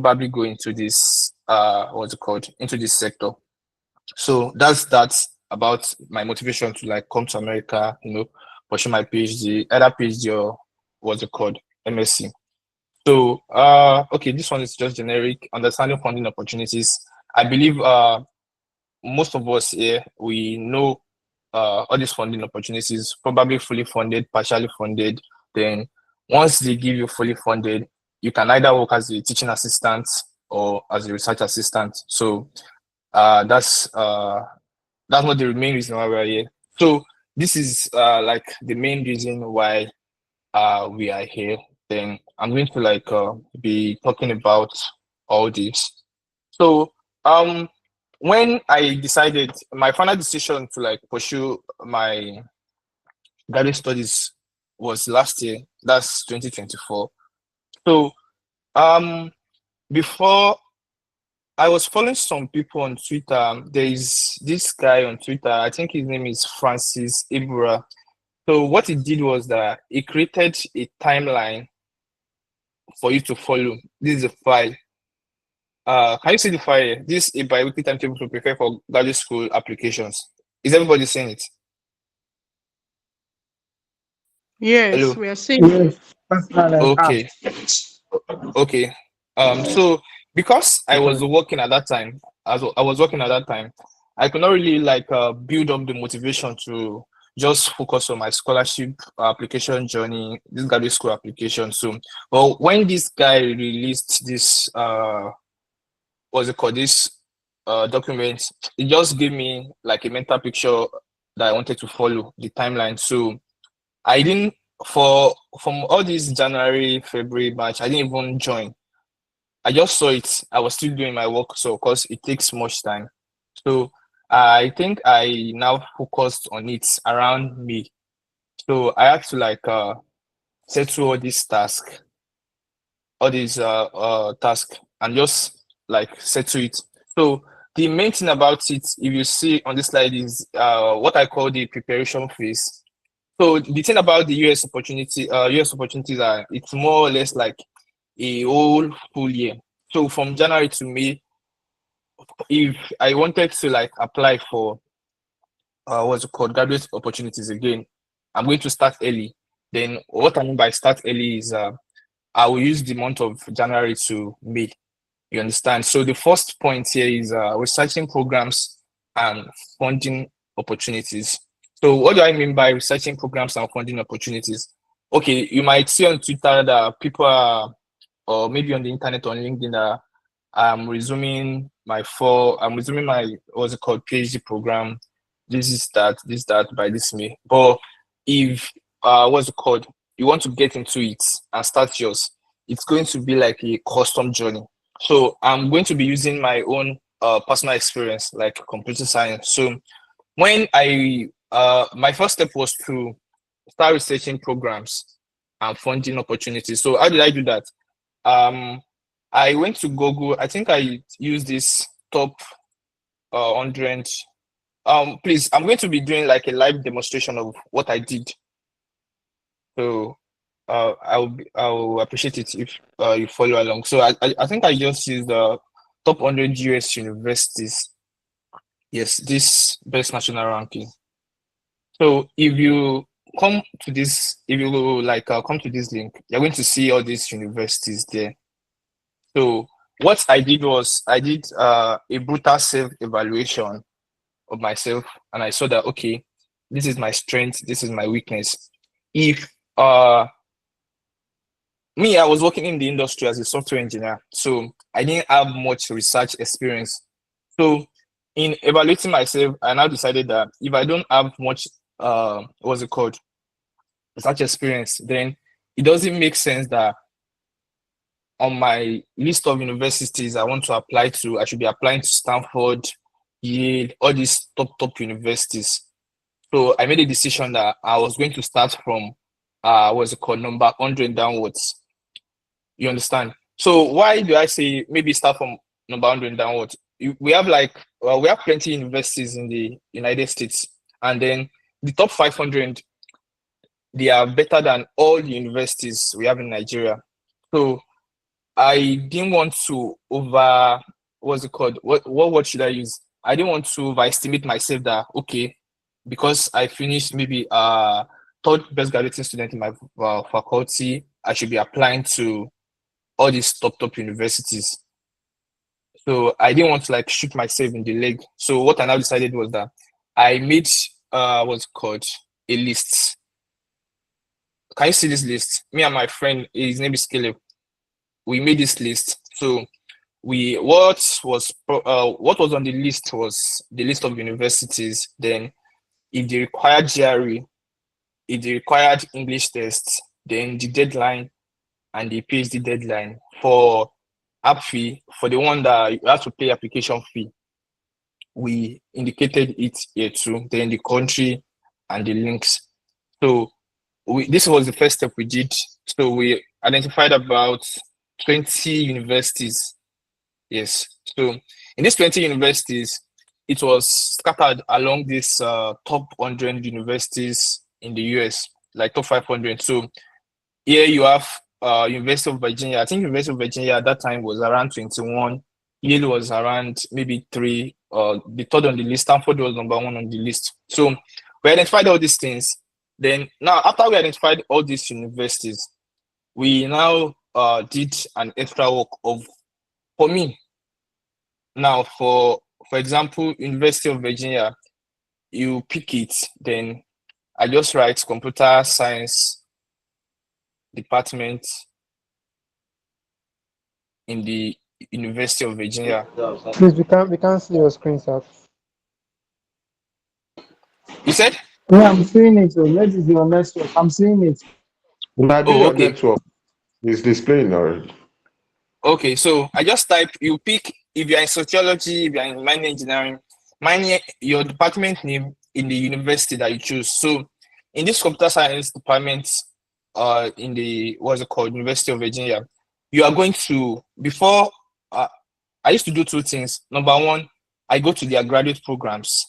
probably go into this what's it called, into this sector. So that's about my motivation to like come to America, pursue my PhD, either PhD or what's it called, MSc. So okay, this one is just generic, understanding funding opportunities. I believe most of us here, we know all these funding opportunities, probably fully funded, partially funded. Then once they give you fully funded, you can either work as a teaching assistant or as a research assistant. So that's not the main reason why we're here. So this is like the main reason why we are here. Then I'm going to like be talking about all this. So when I decided my final decision to like pursue my graduate studies was last year, that's 2024. So before I was following some people on Twitter. There is this guy on Twitter, I think his name is Francis Ibura. So what he did was that he created a timeline for you to follow. This is a file. Can you see the file? This is a bi-weekly timetable to prepare for graduate school applications. Is everybody seeing it? Yes, Hello? we are seeing. Yes, personal and app. Okay. Okay. So because I was Okay. working at that time, as I was working at that time, I could not really like build up the motivation to just focus on my scholarship application journey, this graduate school application. So, but when this guy released this what's it called, this document, it just gave me like a mental picture that I wanted to follow the timeline. So I didn't for from all this January, February, March, I didn't even join. I just saw it. I was still doing my work, so of course it takes much time. So I think I now focused on it around me. So I have to like settle all these tasks, all these tasks, and just like settle it. So the main thing about it, if you see on this slide, is what I call the preparation phase. So the thing about the US opportunities are it's more or less like a whole full year. So from January to May, if I wanted to like apply for what's it called, graduate opportunities again, I'm going to start early. Then what I mean by start early is I will use the month of January to May. You understand? So the first point here is researching programs and funding opportunities. So what do I mean by researching programs and funding opportunities? Okay, you might see on Twitter that people are, or maybe on the internet on LinkedIn, that I'm resuming my what's it called, PhD program. This that by this May. But if what's it called, you want to get into it and start yours, it's going to be like a custom journey. So I'm going to be using my own personal experience, like computer science. So when I my first step was to start researching programs and funding opportunities. So how did I do that? I went to Google. I think I used this top 100. Please, I'm going to be doing like a live demonstration of what I did. So I'll appreciate it if you follow along. So I think I just used the top 100 US universities. Yes, this best national ranking. So if you if you like come to this link, you're going to see all these universities there. So what I did was I did a brutal self-evaluation of myself, and I saw that okay, this is my strength, this is my weakness. If me, I was working in the industry as a software engineer, so I didn't have much research experience. So in evaluating myself, I now decided that if I don't have much what's it called, research experience, then it doesn't make sense that on my list of universities I want to apply to, I should be applying to Stanford, Yale, all these top universities. So I made a decision that I was going to start from what's it called, number 100 downwards. You understand? So why do I say maybe start from number 100 downwards? We have like we have plenty universities in the United States, and then the top 500, they are better than all the universities we have in Nigeria. So I didn't want to over what's it called? What should I use? I didn't want to overestimate myself that okay, because I finished maybe third best graduating student in my faculty, I should be applying to all these top universities. So I didn't want to like shoot myself in the leg. So what I now decided was that I made what's it called a list. Can you see this list? Me and my friend, his name is Caleb. We made this list. So what was on the list was the list of universities. Then if they required GRE, if they required English tests, then the deadline and the PhD deadline for app fee, for the one that you have to pay application fee, we indicated it here too. Then the country and the links. So this was the first step we did. So we identified about 20 universities. Yes. So in these 20 universities, it was scattered along this top 100 universities in the US, like top 500. So here you have University of Virginia. I think University of Virginia at that time was around 21. Yale was around maybe 3. The third on the list. Stanford was number 1 on the list. So we identified all these things. Then now, after we identified all these universities, we now did an extra work of, for me, now for example, University of Virginia, you pick it, then I just write computer science department in the University of Virginia. Please, we can't see your screen, sir. You said? Yeah, I'm seeing it. So let's is your network. I'm seeing it. Oh, okay. Network is displaying already. Okay, so I just type, you pick, if you're in sociology, if you're in mining engineering, your department name in the university that you choose. So in this computer science department, in the, what's it called, University of Virginia, you are going to, before, I used to do 2 things. Number 1, I go to their graduate programs.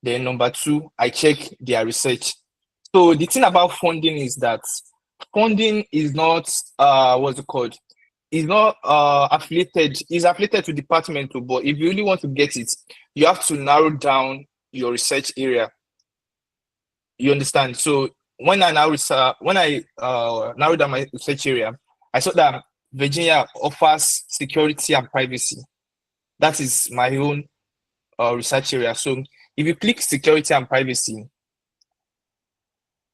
Then number 2, I check their research. So the thing about funding is that funding is not, what's it called? Is not affiliated, is affiliated to department, but if you really want to get it, you have to narrow down your research area. You understand? So when I narrow down my research area, I saw that Virginia offers security and privacy. That is my own research area. So if you click security and privacy,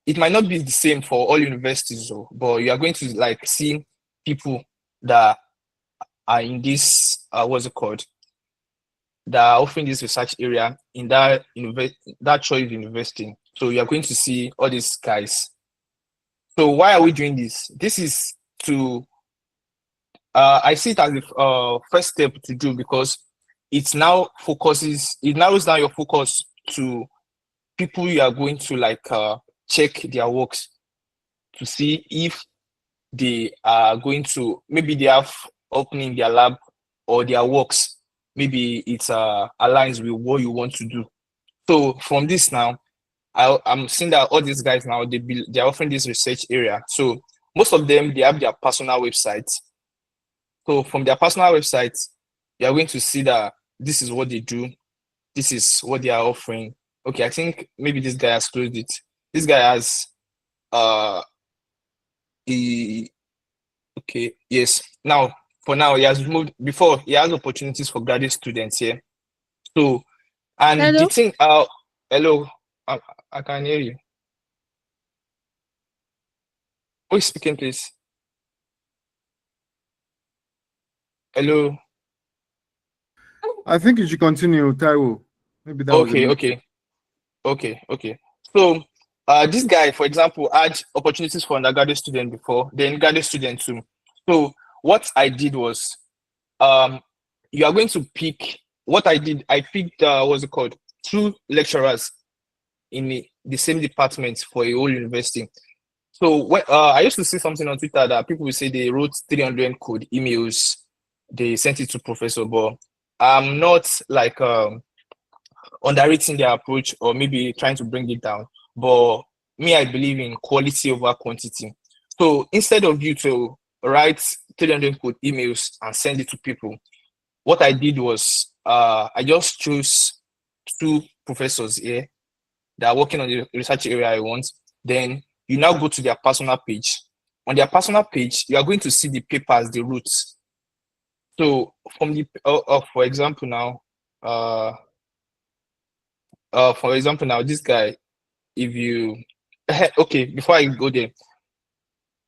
it might not be the same for all universities, but you are going to like see people that are in this what's it called, that are offering this research area in that choice university. So you are going to see all these guys. So why are we doing this? This is to I see it as the first step to do, because it narrows down your focus to people you are going to like check their works to see if they are going to, maybe they have opening their lab or their works, maybe it aligns with what you want to do. So from this now, I'm seeing that all these guys now, they're offering this research area. So most of them, they have their personal websites. So from their personal websites, you are going to see that this is what they do, this is what they are offering. Okay, I think maybe this guy has closed it. This guy has okay, yes. Now, for now, he has removed, before he has opportunities for graduate students here. So, and Hello? the thing, hello, I can hear you. Who is speaking, please? Hello. I think you should continue, Taiwo. Maybe that was Okay. So, this guy, for example, had opportunities for undergraduate student before, then graduate student too. So, what I did was, you are going to pick. What I did, I picked what's it called, 2 lecturers in the same department for a whole university. So when I used to see something on Twitter that people would say they wrote 300 code emails, they sent it to professor, but I'm not like underrating their approach or maybe trying to bring it down. But me, I believe in quality over quantity. So instead of you to write 300 code emails and send it to people. What I did was I just chose 2 professors here that are working on the research area I want. Then you now go to their personal page. On their personal page, you are going to see the papers, the roots. So from the for example now, this guy, if you okay, before I go there,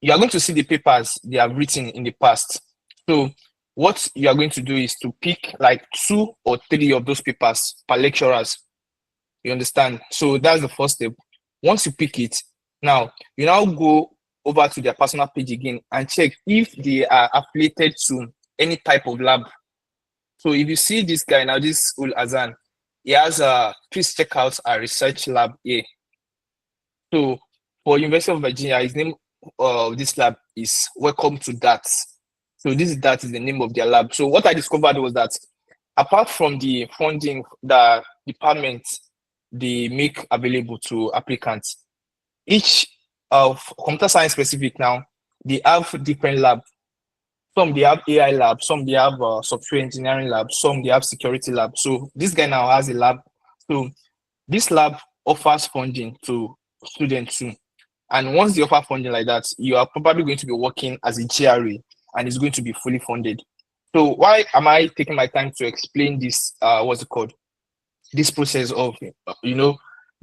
you are going to see the papers they have written in the past. So what you are going to do is to pick like 2 or 3 of those papers per lecturers. You understand? So that's the first step. Once you pick it, now you now go over to their personal page again and check if they are affiliated to any type of lab. So if you see this guy now, this Ul Azan, he has please check out our research lab here. So for University of Virginia, his name of this lab is Welcome to that. So that is the name of their lab. So what I discovered was that apart from the funding the department they make available to applicants, each of computer science specific now, they have different labs. Some they have AI lab, some they have software engineering lab, some they have security lab. So this guy now has a lab. So this lab offers funding to students too. And once they offer funding like that, you are probably going to be working as a GRA and it's going to be fully funded. So why am I taking my time to explain this, what's it called? This process of,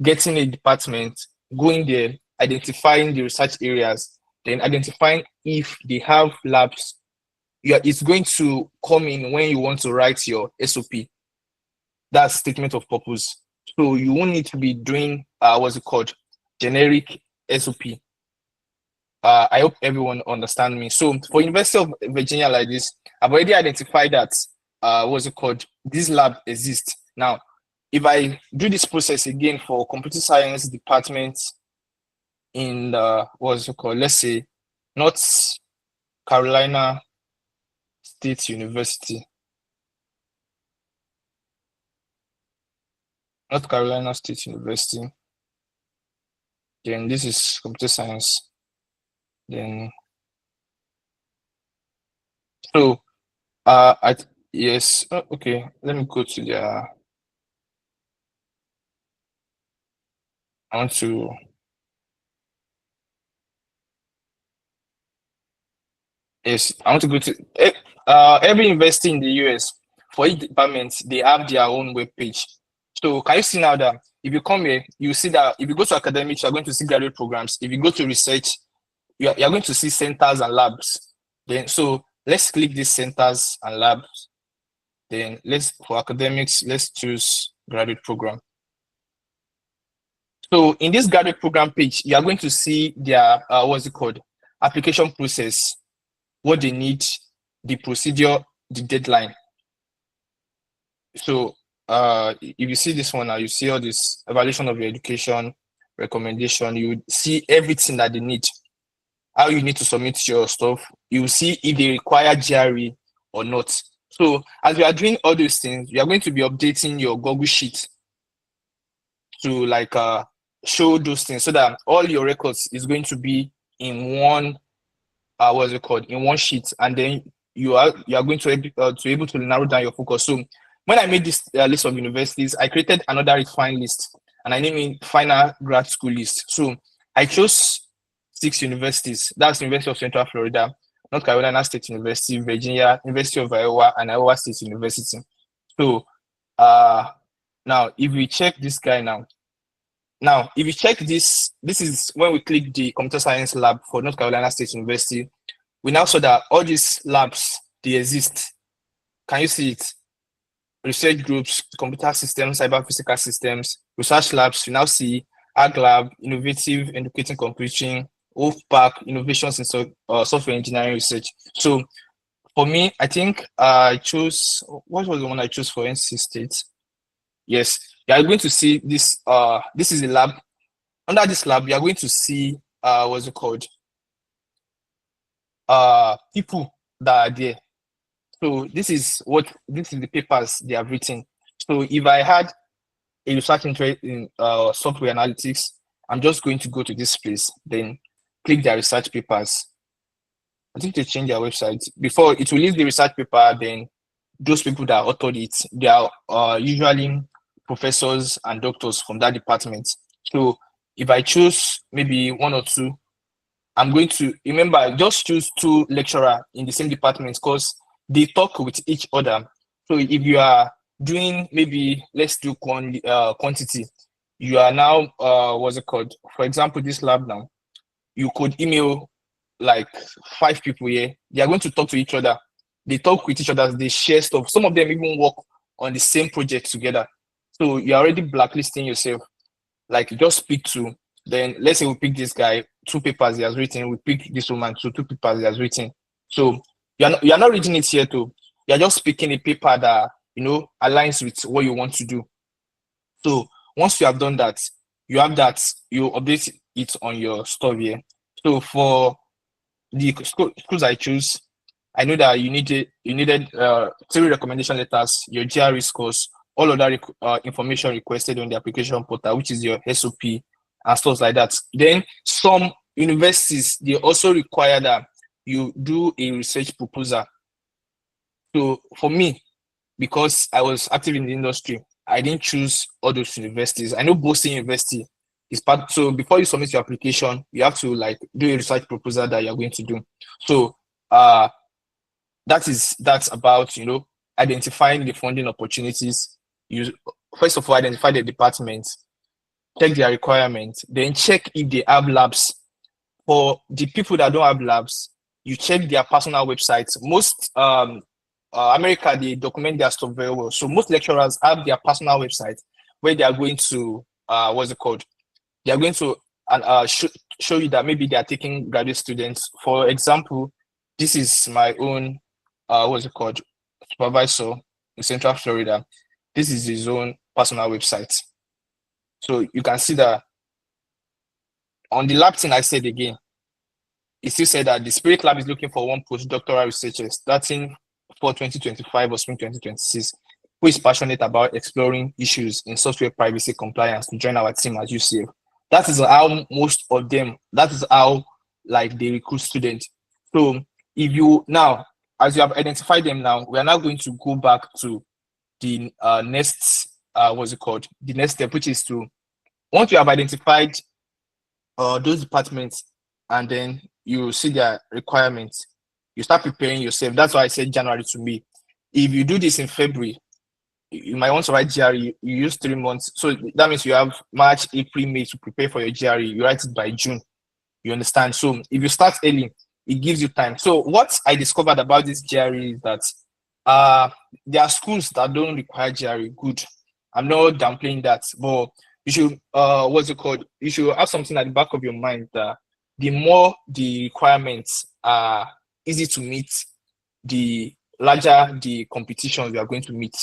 getting a department, going there, identifying the research areas, then identifying if they have labs. It's going to come in when you want to write your SOP. That's statement of purpose. So you won't need to be doing, generic SOP. I hope everyone understands me. So for University of Virginia like this, I've already identified that, this lab exists. Now, if I do this process again for computer science department in let's say North Carolina State University. North Carolina State University. Then this is computer science. Then so okay, let me go to their I want to go to every university in the US. For each department, they have their own web page. So can you see now that if you come here, you see that if you go to academics, you're going to see graduate programs. If you go to research, you're going to see centers and labs. Then so let's click these centers and labs. Then for academics, let's choose graduate program. So in this graduate program page, you are going to see their application process, what they need, the procedure, the deadline. So if you see this one now, you see all this evaluation of your education, recommendation, you see everything that they need, how you need to submit your stuff. You see if they require GRE or not. So as you are doing all those things, you are going to be updating your Google Sheet to show those things so that all your records is going to be in one in one sheet, and then you are going to able to narrow down your focus. So when I made this list of universities, I created another refined list and I named it final grad school list. So I chose 6 universities. That's University of Central Florida, North Carolina State University, Virginia, University of Iowa, and Iowa State University. So now if we check this guy now, if you check this is when we click the computer science lab for North Carolina State University. We now saw that all these labs, they exist. Can you see it? Research groups, computer systems, cyber physical systems, research labs. You now see Ag Lab, Innovative Educating Computing, OFPAC, Innovations in Software Engineering Research. So for me, I think I chose, what was the one I chose for NC State? Yes, you are going to see this. This is a lab. Under this lab, you are going to see people that are there. So this is the papers they have written. So if I had a research interest in software analytics, I'm just going to go to this place, then click their research papers. I think they changed their website. Before it released the research paper, then those people that authored it, they are usually professors and doctors from that department. So if I choose maybe one or two, I'm going to remember just choose two lecturer in the same department because they talk with each other. So if you are doing maybe let's do quantity, you are now what's it called? For example, this lab now, you could email like 5 people here. They are going to talk to each other. They talk with each other. They share stuff. Some of them even work on the same project together. So you're already blacklisting yourself. Like just pick two. Then let's say we pick this guy, 2 papers he has written. We pick this woman, 2 papers he has written. So you're not reading it here too. You're just picking a paper that aligns with what you want to do. So once you have done that, you have that, you update it on your stuff here. So for the schools I choose, I know that you needed 3 recommendation letters, your GRE scores, all of that information requested on the application portal, which is your SOP and stuff like that. Then some universities, they also require that you do a research proposal. So for me, because I was active in the industry, I didn't choose all those universities. I know Boston University is part. So before you submit your application, you have to like do a research proposal that you're going to do. So that's about identifying the funding opportunities. You first of all identify the department, check their requirements, then check if they have labs. For the people that don't have labs, you check their personal websites. Most America, they document their stuff very well. So most lecturers have their personal website where they are going to what's it called? They are going to show you that maybe they are taking graduate students. For example, this is my own what's it called? Supervisor in Central Florida. This is his own personal website. So you can see that on the lab thing I said again, it still said that the Spirit Lab is looking for one postdoctoral researcher starting for 2025 or spring 2026, who is passionate about exploring issues in software privacy compliance to join our team at UCF. That is how most of them, that is how like they recruit students. So if you now, as you have identified them now, we are now going to go back to the next, what's it called? The next step, which is to, once you have identified those departments and then you see their requirements, you start preparing yourself. That's why I said January to me. If you do this in February, you might want to write GRE. You use 3 months. So that means you have March, April, May to prepare for your GRE. You write it by June. You understand? So if you start early, it gives you time. So what I discovered about this GRE is that there are schools that don't require GRE. Good. I'm not downplaying that, but you should what's it called? You should have something at the back of your mind that the more the requirements are easy to meet, the larger the competitions you are going to meet.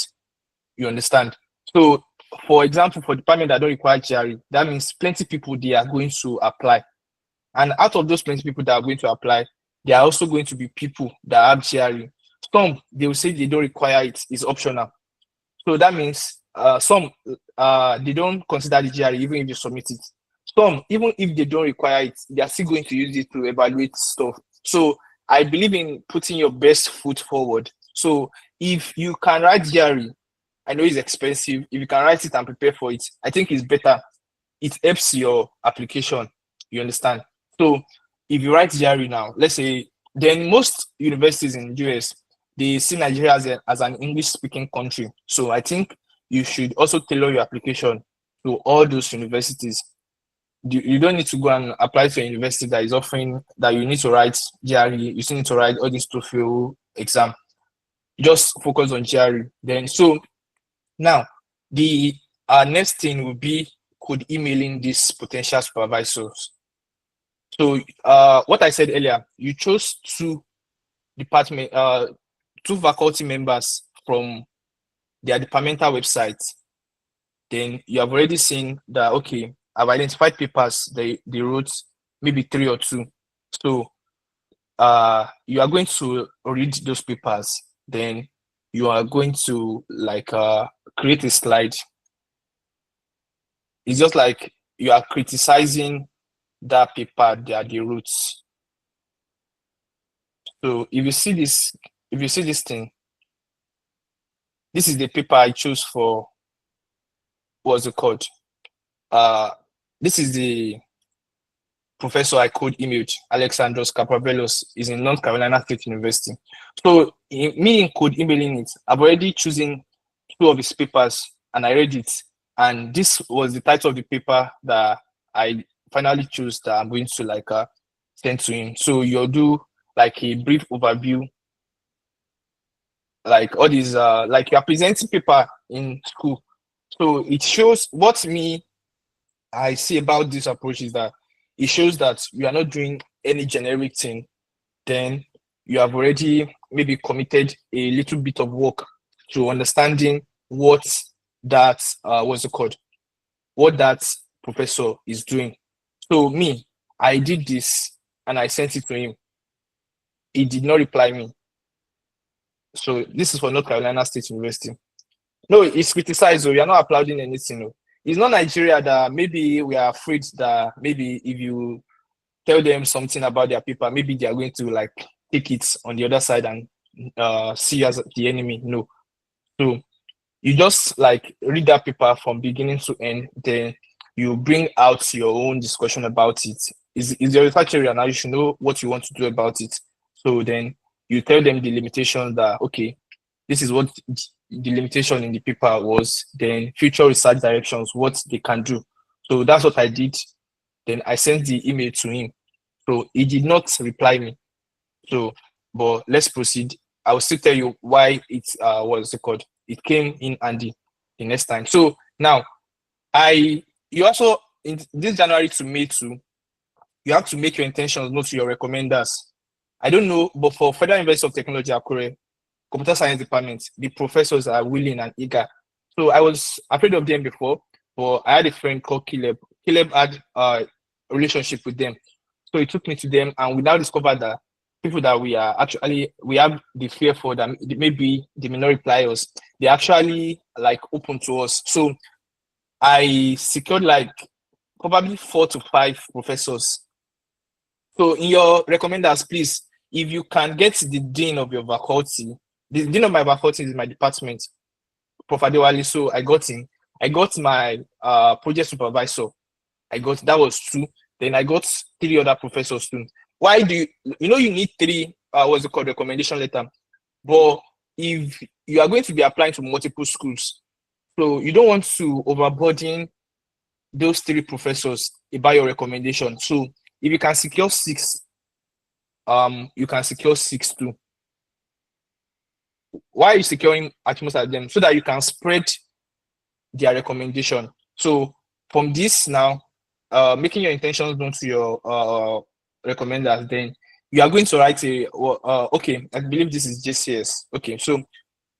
You understand? So, for example, for department that don't require GRE, that means plenty people they are going to apply. And out of those plenty people that are going to apply, there are also going to be people that have GRE. Some they will say they don't require it, it's optional. So that means some they don't consider the GRE even if you submit it. Some, even if they don't require it, they are still going to use it to evaluate stuff. So I believe in putting your best foot forward. So if you can write GRE, I know it's expensive. If you can write it and prepare for it, I think it's better. It helps your application. You understand? So if you write GRE now, let's say, then most universities in the US, they see Nigeria as an English-speaking country. So I think you should also tailor your application to all those universities. You don't need to go and apply to a university that is offering that you need to write GRE. You still need to write all these TOEFL exam. Just focus on GRE. Then so now the next thing will be could emailing these potential supervisors. So what I said earlier, you chose 2 faculty members from their departmental website. Then you have already seen that, okay, I've identified papers they wrote, maybe 3 or 2. So you are going to read those papers. Then you are going to like create a slide. It's just like you are criticizing that paper that they wrote. So if you see this thing, this is the paper I chose for, what's it called? This is the professor I could image, Alexandros Kapravelos, is in North Carolina State University. So me in code emailing it, I've already chosen 2 of his papers and I read it. And this was the title of the paper that I finally chose that I'm going to like send to him. So you'll do like a brief overview, like all these like you are presenting paper in school. So it shows what I see about this approach is that it shows that you are not doing any generic thing. Then you have already maybe committed a little bit of work to understanding what that what's it called, what that professor is doing. So me, I did this and I sent it to him. He did not reply me. So this is for North Carolina State University. No, it's criticized. So we are not applauding anything. No. It's not Nigeria that maybe we are afraid that maybe if you tell them something about their paper, maybe they are going to like take it on the other side and see you as the enemy. No. So you just like read that paper from beginning to end, then you bring out your own discussion about it. Is your research area now, you should know what you want to do about it. So then you tell them the limitations that, okay, this is what the limitation in the paper was, then future research directions, what they can do. So that's what I did. Then I sent the email to him. So he did not reply me. So, but let's proceed. I will still tell you why it was called. It came in handy the next time. So now, you also in this January to May too, you have to make your intentions known to your recommenders. I don't know, but for Federal University of Technology, Akure, Computer Science Department, the professors are willing and eager. So I was afraid of them before, but I had a friend called Caleb. Caleb had a relationship with them. So he took me to them, and we now discovered that people that we have the fear for that maybe they may not reply us. They actually like open to us. So I secured like probably 4 to 5 professors. So in your recommenders, please, if you can get the dean of your faculty, the dean of my faculty is my department, Prof. Adewale. So I got him. I got my project supervisor. That was 2. Then I got 3 other professors too. Why do you need 3 what's it called, recommendation letter? But if you are going to be applying to multiple schools, so you don't want to overburden those 3 professors about your recommendation. So if you can secure 6, you can secure 6 too. Why are you securing at most of them? So that you can spread their recommendation. So from this now, making your intentions known to your recommenders, then you are going to write okay, I believe this is JCS. Okay, so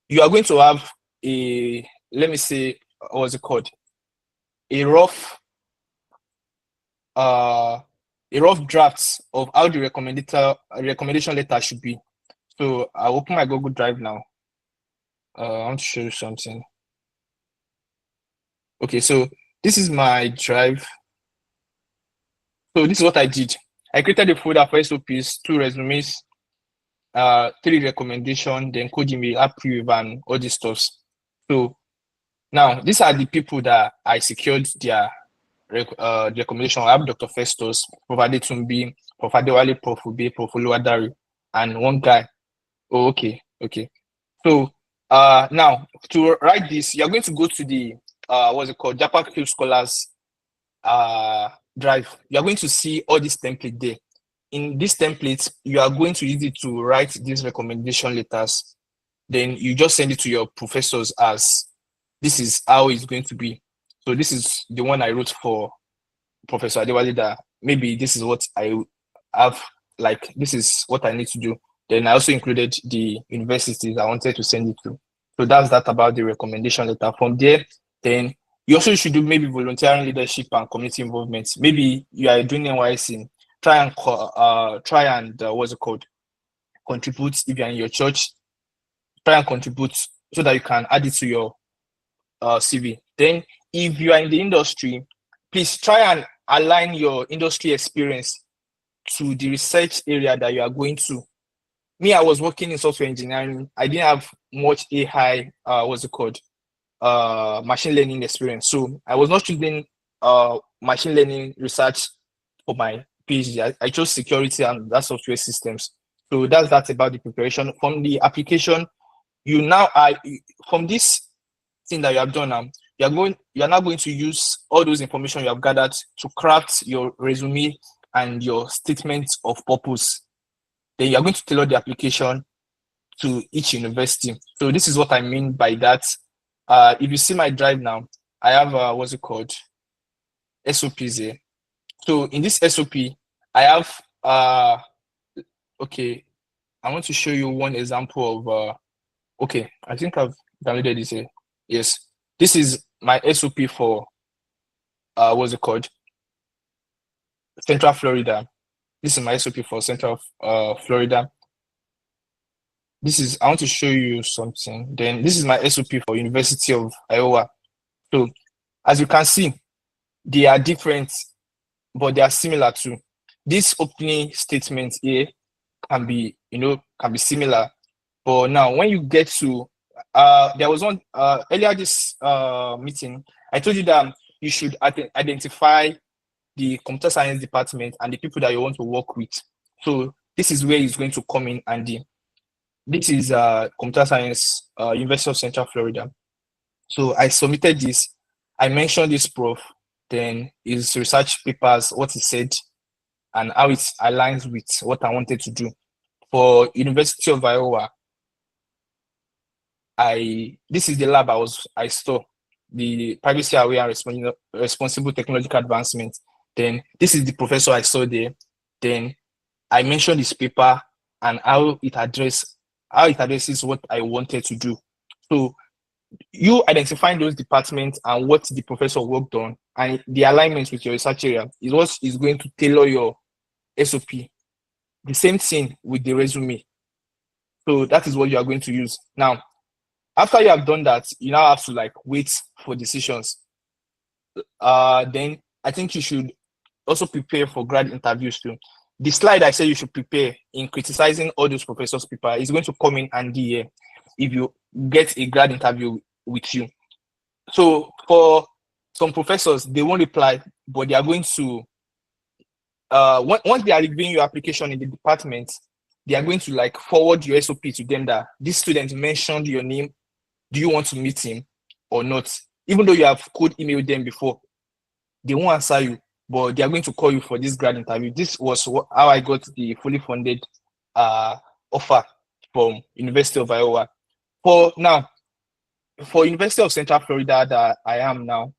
you are going to have let me say, what's it called? A rough draft of how the recommendation letter should be. So I'll open my Google Drive now. I want to show you something. Okay, so this is my drive. So this is what I did. I created a folder for SOPs, 2 resumes, 3 recommendations, then code email, app preview, and all these stuff. So now these are the people that I secured their recommendation. I have Dr. Festus, Prof. Adetumbi, Prof. Adewale, Prof. Ube, Prof. Oluwadari, and one guy. Oh, okay. So now to write this, you're going to go to the what's it called, Japan Q Scholars drive. You're going to see all these templates there. In these templates, you are going to use it to write these recommendation letters. Then you just send it to your professors as this is how it's going to be. So this is the one I wrote for Professor Adewale, that maybe this is what I have, like this is what I need to do. Then I also included the universities I wanted to send it to. So that's that about the recommendation letter. From there, then you also should do maybe volunteering leadership and community involvement. Maybe you are doing NYC, try and what's it called, contribute. If you're in your church, try and contribute so that you can add it to your CV. Then if you are in the industry, please try and align your industry experience to the research area that you are going to. me, I was working in software engineering. I didn't have much AI, what's it called, machine learning experience. So I was not choosing machine learning research for my PhD. I chose security and that software systems. So that's about the preparation. From the application, you now are from this thing that you have done now, you're now going to use all those information you have gathered to craft your resume and your statement of purpose. Then you're going to tailor the application to each university. So this is what I mean by that. If you see my drive now, I have what's it called, SOPs here. So in this SOP, I have okay, I want to show you one example of okay, I think I've downloaded this here. Yes, this is my SOP for what's it called, Central Florida. This is my SOP for Central Florida. This is, I want to show you something. Then this is my SOP for University of Iowa. So as you can see, they are different, but they are similar too. This opening statement here can be, can be similar. But now when you get to, there was one earlier this meeting, I told you that you should identify the computer science department and the people that you want to work with. So this is where it's going to come in handy. This is computer science, University of Central Florida. So I submitted this. I mentioned this prof, then his research papers, what he said, and how it aligns with what I wanted to do. For University of Iowa, this is the lab I saw, the privacy aware and responsible technological advancement. Then this is the professor I saw there. Then I mentioned his paper and how it addresses what I wanted to do. So you identifying those departments and what the professor worked on and the alignment with your research area is what is going to tailor your SOP. The same thing with the resume. So that is what you are going to use. Now, after you have done that, you now have to wait for decisions. Then I think you should also prepare for grad interviews too. The slide I said you should prepare in criticizing all those professors' paper is going to come in handy here if you get a grad interview with you. So for some professors, they won't reply, but they are going to, once they are reviewing your application in the department, they are going to forward your SOP to them that this student mentioned your name. Do you want to meet him or not? Even though you have cold emailed them before, they won't answer you, but they are going to call you for this grad interview. This was how I got the fully funded offer from University of Iowa. For University of Central Florida that I am now,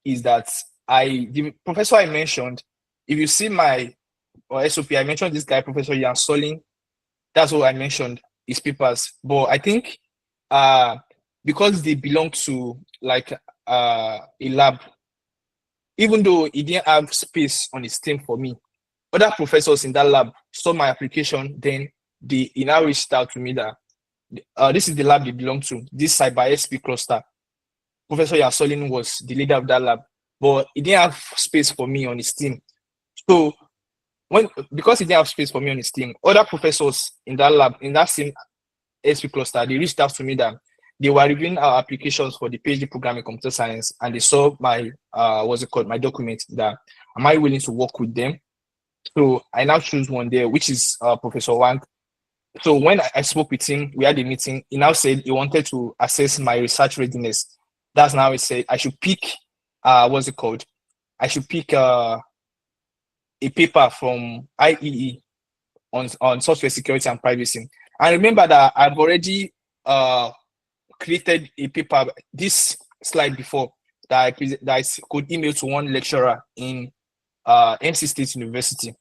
is that the professor I mentioned, if you see my SOP, I mentioned this guy, Professor Jan Solin. That's what I mentioned, his papers. But I think because they belong to a lab, even though he didn't have space on his team for me, other professors in that lab saw my application, then he now reached out to me that this is the lab they belong to, this Cyber SP cluster. Professor Yasolin was the leader of that lab, but he didn't have space for me on his team. So because he didn't have space for me on his team, other professors in that lab, in that same SP cluster, they reached out to me that they were reviewing our applications for the PhD program in computer science, and they saw my my document that am I willing to work with them. So I now choose one there, which is Professor Wang. So when I spoke with him, we had a meeting. He now said he wanted to assess my research readiness. That's now he said I should pick I should pick a paper from IEE on software security and privacy. And remember that I've already created a paper, this slide before, that I could email to one lecturer in NC State University.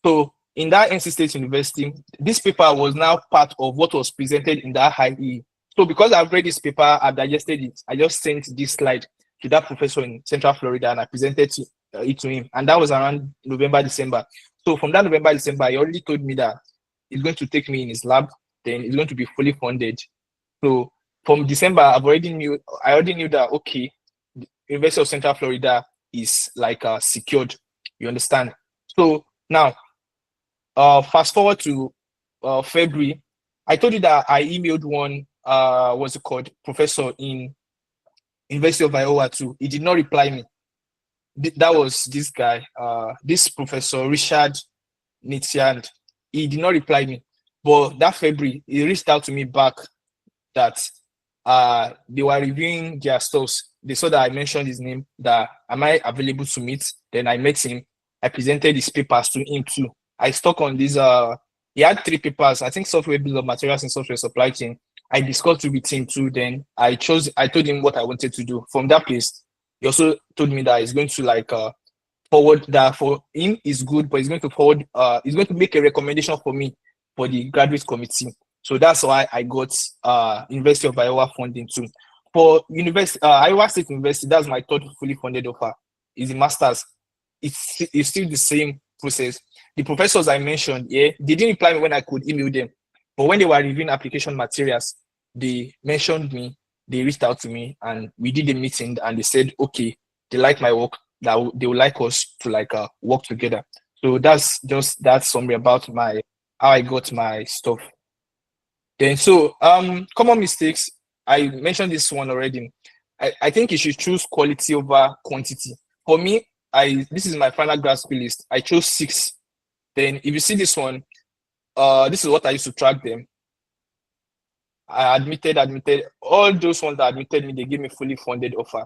So in that NC State University, this paper was now part of what was presented in that IEE. So because I've read this paper, I've digested it, I just sent this slide to that professor in Central Florida and I presented it to him. And that was around November, December. So from that November, December, he already told me that he's going to take me in his lab, then it's going to be fully funded. So from December, I already knew that, okay, the University of Central Florida is secured, you understand? So now, fast forward to February, I told you that I emailed one what's it called, professor in University of Iowa too. He did not reply me. That was this guy, this Professor Richard Nitiand. He did not reply me. But that February, he reached out to me back that they were reviewing their stuffs. They saw that I mentioned his name, that am I available to meet? Then I met him. I presented his papers to him too. I stuck on these he had 3 papers, I think software bill of materials and software supply chain. I discussed it with him too. Then I told him what I wanted to do. From that place, he also told me that he's going to like forward that for him is good, but he's going to forward he's going to make a recommendation for me for the graduate committee. So that's why I got University of Iowa funding too. For Iowa State University, that's my third fully funded offer. Is the master's. It's still the same process. The professors I mentioned, yeah, they didn't reply me when I could email them. But when they were reviewing application materials, they mentioned me, they reached out to me, and we did a meeting, and they said, okay, they like my work, that they would like us to like work together. So that's just that summary about how I got my stuff. Then common mistakes, I mentioned this one already. I think you should choose quality over quantity. For me, this is my final grad school list. I chose 6. Then if you see this one, this is what I used to track them. I admitted all those ones that admitted me, they gave me fully funded offer.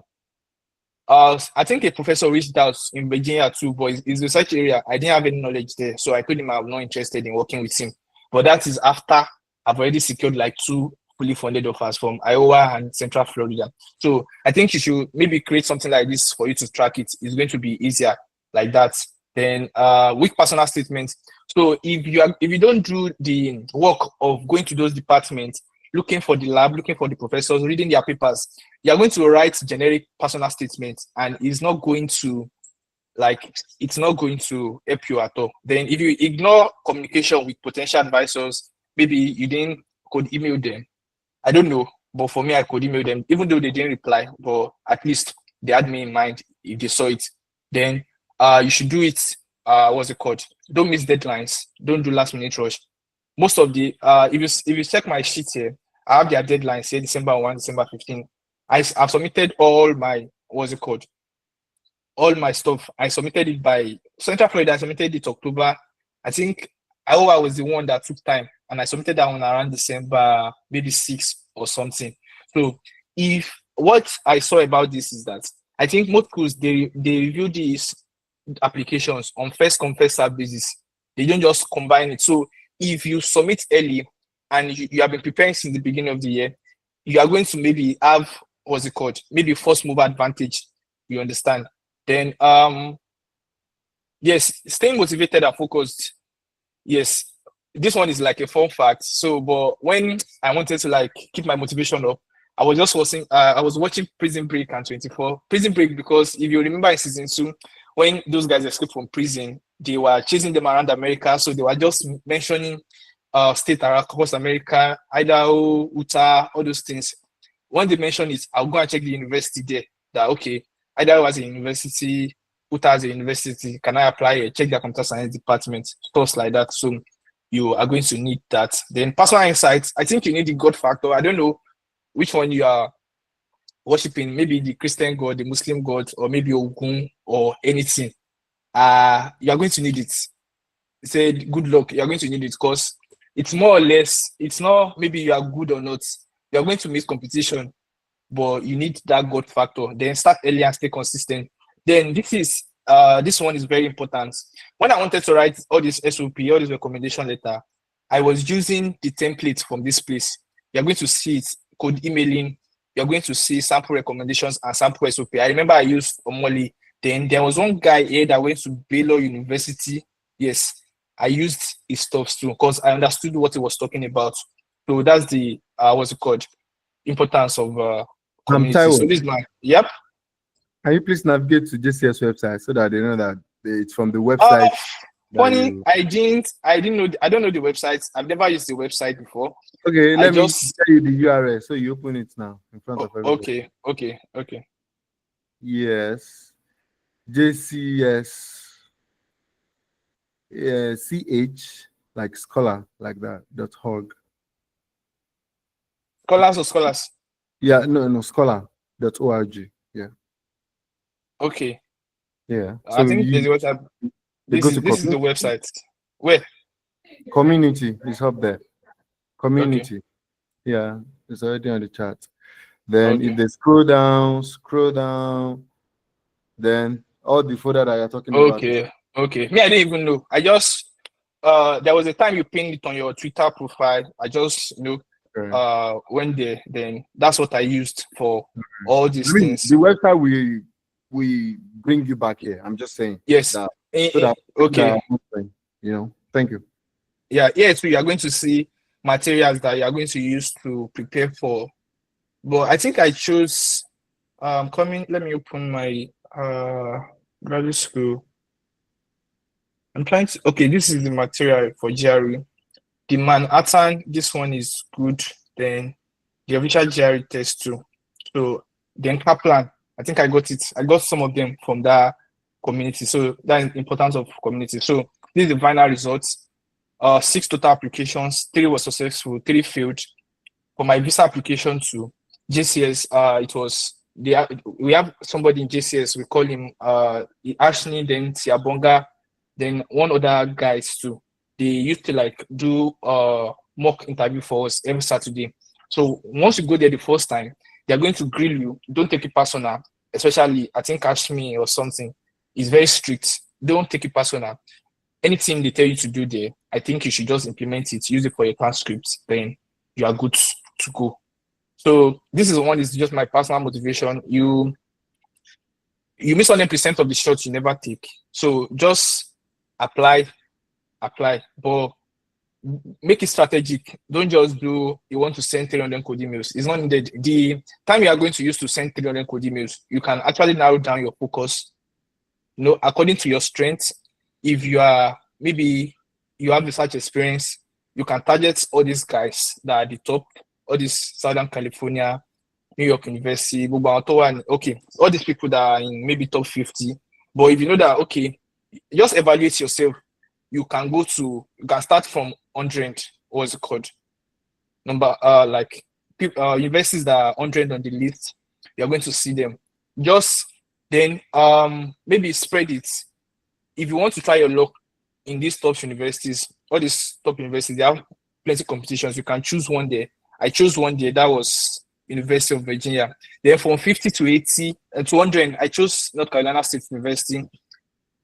I think a professor reached out in Virginia too, but his research area, I didn't have any knowledge there. So I told him I'm not interested in working with him. But that is after I've already secured like 2 fully funded offers from Iowa and Central Florida. So I think you should maybe create something like this for you to track it. It's going to be easier like that. Then weak personal statements. So if you don't do the work of going to those departments, looking for the lab, looking for the professors, reading their papers, you're going to write generic personal statements, and it's not going to help you at all. Then if you ignore communication with potential advisors, maybe you didn't could email them. I don't know, but for me, I could email them, even though they didn't reply, but at least they had me in mind if they saw it. Then you should do it, what's it called? Don't miss deadlines. Don't do last minute rush. Most of the if you check my sheet here, I have their deadlines, say December 1, December 15. I've submitted all my all my stuff. I submitted it by Central Florida. I submitted it October. I think Iowa was the one that took time, and I submitted that one around December, maybe 6 or something. So if what I saw about this is that I think most schools they review these applications on first come first serve basis. They don't just combine it. So if you submit early and you have been preparing since the beginning of the year, you are going to maybe have maybe first mover advantage. You understand? Then yes, staying motivated and focused. Yes, this one is like a fun fact. So, but when I wanted to like keep my motivation up, I was watching Prison Break and 24 Prison Break, because if you remember in season 2, when those guys escaped from prison, they were chasing them around America. So they were just mentioning state across America, Idaho, Utah, all those things. When they mention it, I'll go and check the university there. That okay, Idaho has a university, Utah has a university. Can I apply? Check their computer science department, stuff like that. So you are going to need that. Then personal insights. I think you need the God factor. I don't know which one you are worshiping, maybe the Christian God, the Muslim God, or maybe Ogun or anything. You are going to need it. Say good luck. You are going to need it, because it's more or less, it's not maybe you are good or not. You are going to miss competition, but you need that God factor. Then start early and stay consistent. Then this one is very important. When I wanted to write all this SOP, all this recommendation letter, I was using the template from this place. You're going to see it, code emailing. You're going to see sample recommendations and sample SOP. I remember I used Omoli. Then there was one guy here that went to Baylor University. Yes, I used his stuff too, because I understood what he was talking about. So that's the importance of community. So this is my Can you please navigate to JCS website so that they know that it's from the website? Funny, I don't know the website. I've never used the website before. Okay, let me tell you the URL. So you open it now in front of everybody. Okay. Yes. JCS. CH like scholar, like that, .org. Scholars or scholars? Yeah, no, scholar.org. Yeah, Okay. yeah. I So think there's you a website. they go to This is the website. Where? community is up there. Okay. Community. Yeah, it's already on the chat. Then if Okay. they scroll down, then all the folder that you're talking about is Okay. Okay. Me, I didn't even know. I just there was a time you pinned it on your Twitter profile. I just okay. went there. Then that's what I used for all I these mean, things. the website we bring you back here. I'm just saying Yes. that so that people that Okay. are listening, thank you. Yeah. Yeah. So you are going to see materials that you are going to use to prepare for. But I think I chose coming. Let me open my graduate school. I'm trying to. Okay, this is the material for GRE. The Manhattan, this one is good. Then the official GRE test too. So then Kaplan, I think I got it. I got some of them from that community. So that is the importance of community. So this is the final results. 6 total applications, 3 were successful, 3 failed. For my visa application to JCS, it was we have somebody in JCS. We call him Ashley, then Tiabonga, then one other guys too. They used to like do mock interview for us every Saturday. So once you go there the first time, they're going to grill you. Don't take it personal. Especially, I think Ashmi or something is very strict. Don't take it personal. Anything they tell you to do there, I think you should just implement it. Use it for your transcripts. Then you are good to go. So this is one is just my personal motivation. You miss 100% of the shots you never take. So just apply, but make it strategic. Don't just do you want to send 300 code emails. It's not needed. The time you are going to use to send 300 code emails, you can actually narrow down your focus. According to your strengths. If you are maybe you have research experience, you can target all these guys that are at the top, all these Southern California, New York University, okay, all these people that are in maybe top 50. But if you know that, okay, just evaluate yourself. You can start from 100. What's it called? Number, like universities that are 100 on the list, you're going to see them. Just then, maybe spread it. If you want to try your luck in these top universities, all these top universities, they have plenty of competitions. You can choose one there. I chose one there. That was University of Virginia. Then from 50 to 80 to 100, I chose North Carolina State University.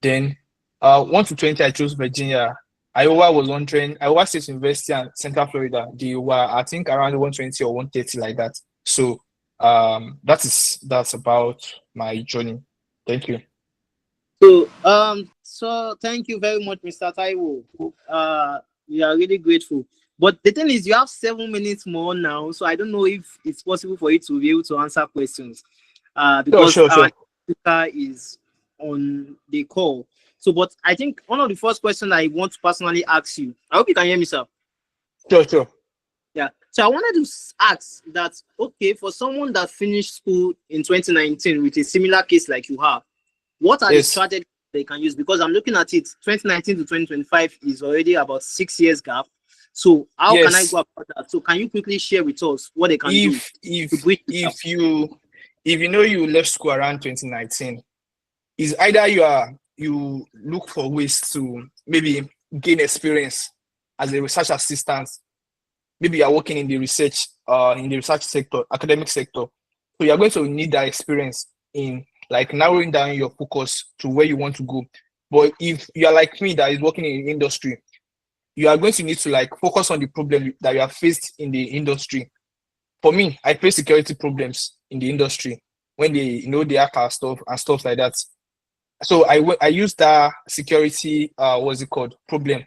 Then 1 to 20, I chose Virginia. Iowa was 100. Iowa State University and Central Florida, they were, I think, around 120 or 130 like that. So that's about my journey. Thank you. So thank you very much, Mr. Taiwo. We are really grateful. But the thing is, you have 7 minutes more now, so I don't know if it's possible for you to be able to answer questions. Because Sure. our speaker is on the call. So, but I think one of the first questions I want to personally ask you. I hope you can hear me, sir. Sure. Yeah. So I wanted to ask that, okay, for someone that finished school in 2019 with a similar case like you have, what are the strategies they can use? Because I'm looking at it, 2019 to 2025 is already about 6 years gap. So how can I go about that? So can you quickly share with us what they can do? If you know you left school around 2019, is either you look for ways to maybe gain experience as a research assistant. Maybe you are working in the research sector, academic sector. So you are going to need that experience in like narrowing down your focus to where you want to go. But if you are like me that is working in industry, you are going to need to like focus on the problem that you have faced in the industry. For me, I face security problems in the industry when they hack our stuff and stuff like that. So I used that security problem,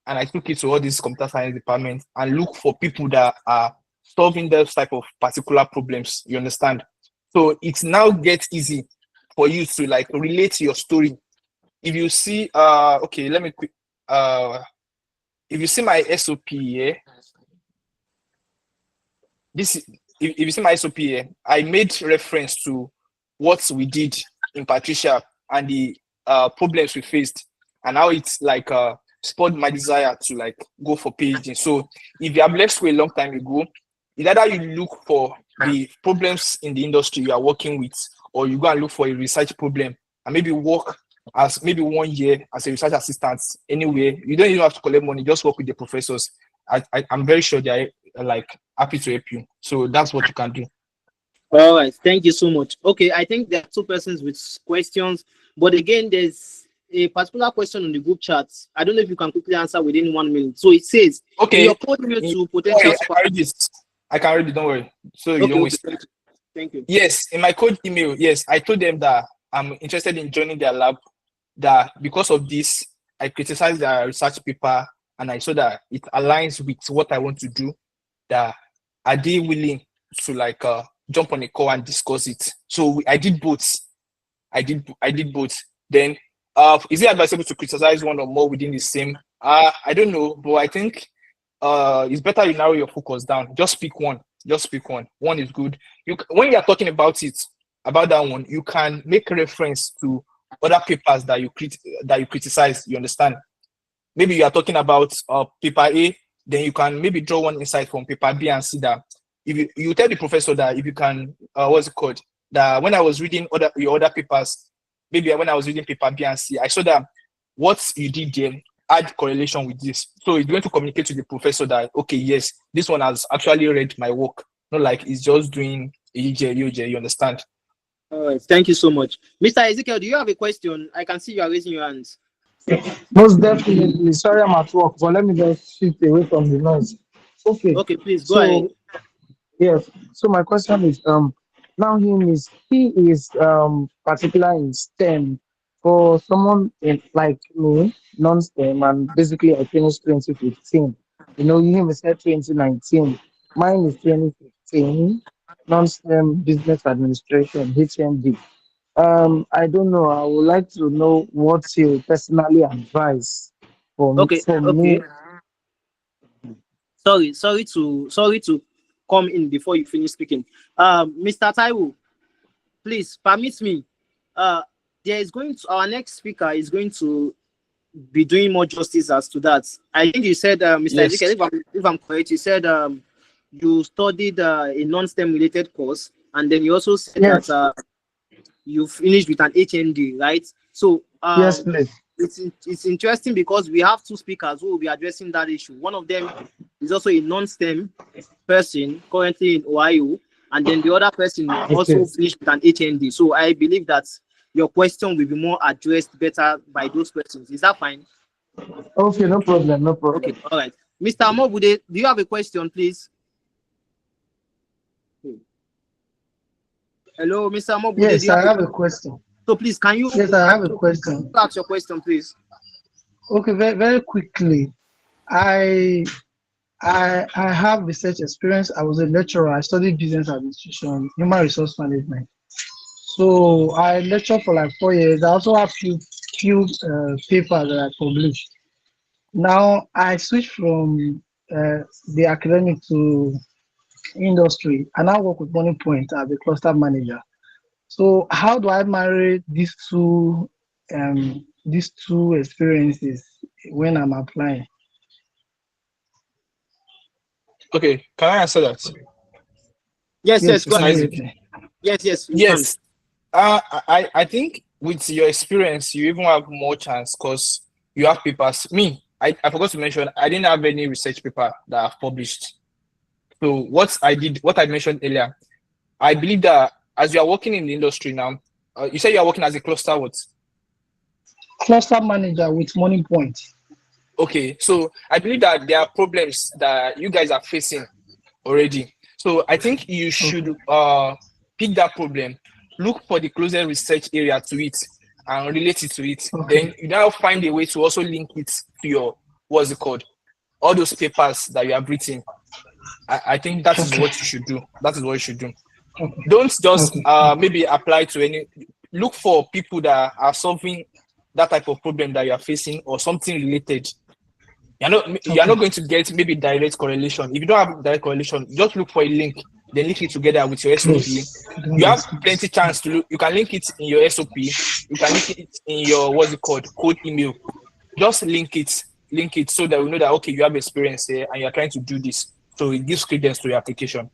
and I took it to all these computer science departments and look for people that are solving those type of particular problems. You understand? So it now gets easy for you to like relate your story. If you see, okay, let me quick, if you see my SOP here, if you see my SOP here, I made reference to what we did in Patricia and the problems we faced and how it's like spurred my desire to like go for PhD. So if you have left school a long time ago, it's either you look for the problems in the industry you are working with, or you go and look for a research problem and maybe work as maybe 1 year as a research assistant anywhere. You don't even have to collect money, just work with the professors. I'm very sure they are like happy to help you. So that's what you can do. All right, thank you so much. Okay, I think there are two persons with questions, but again, there's a particular question on the group chat. I don't know if you can quickly answer within 1 minute. So it says, okay, in your code email to potential. I can read this. I can read it. Don't worry. So you don't waste. Thank you. Yes, in my code email, yes, I told them that I'm interested in joining their lab. That because of this, I criticized their research paper, and I saw that it aligns with what I want to do. That are they willing to like jump on a call and discuss it? So I did both. I did both. Then, is it advisable to criticize one or more within the same? I don't know, but I think it's better you narrow your focus down. Just pick one. Just pick one. One is good. When you are talking about that one, you can make reference to other papers that you criticize. You understand? Maybe you are talking about paper A, then you can maybe draw one insight from paper B and see that if you tell the professor that if you can what's it called, that when I was reading your other papers, maybe when I was reading paper B and C, I saw that what you did there add correlation with this. So it's going to communicate to the professor that, okay, yes, this one has actually read my work. Not like it's just doing EJ, UJ, you understand? All right, thank you so much. Mr. Ezekiel, do you have a question? I can see you are raising your hands. Most definitely. Sorry, I'm at work, but let me just shift away from the noise. Okay. Okay, please go ahead. Yes. So my question is, now he is particular in STEM. For someone like me, non-STEM, and basically I finished 2015. You know, him said 2019. Mine is 2015. Non-STEM business administration, HMD. I don't know. I would like to know what you personally advise for me. Sorry to come in before you finish speaking. Mr. Taiwo, please permit me. Our next speaker is going to be doing more justice as to that. I think you said, Mr. Yes. Ezekiel, if I'm correct, you said you studied a non-STEM related course, and then you also said that you finished with an HND, right? So yes, please. It's interesting because we have two speakers who will be addressing that issue. One of them is also a non-STEM person currently in Ohio, and then the other person also finished with an HND. So I believe that your question will be more addressed better by those persons. Is that fine? Okay, no problem. Okay, all right. Mr. Amobude, do you have a question, please? Hello, Mr. Amobude. Yes, I have a question. So please, can you? Yes, I have a question. Ask your question, please. Okay, very, very quickly. I have research experience. I was a lecturer. I studied business administration, human resource management. So I lectured for like 4 years. I also have few papers that I published. Now I switched from the academic to industry, and I work with Money Point as a cluster manager. So how do I marry these two experiences when I'm applying? Okay, can I answer that? Yes, go ahead. Yes. I think with your experience, you even have more chance because you have papers. Me, I forgot to mention, I didn't have any research paper that I've published. So what I mentioned earlier, I believe that as you are working in the industry now, you say you are working as a cluster what? Cluster manager with Money Point. Okay, so I believe that there are problems that you guys are facing already. So I think you should pick that problem, look for the closest research area to it, and relate it to it. Okay. Then you now find a way to also link it to your, what's it called? All those papers that you have written. I think that is what you should do. That is what you should do. Okay. Don't just maybe apply to any. Look for people that are solving that type of problem that you are facing or something related. You're not going to get maybe direct correlation. If you don't have direct correlation, just look for a link, then link it together with your SOP. You have plenty chance to look. You can link it in your SOP. You can link it in your, what's it called, code email. Just link it. link it so that we know that okay, you have experience here and you're trying to do this. So it gives credence to your application.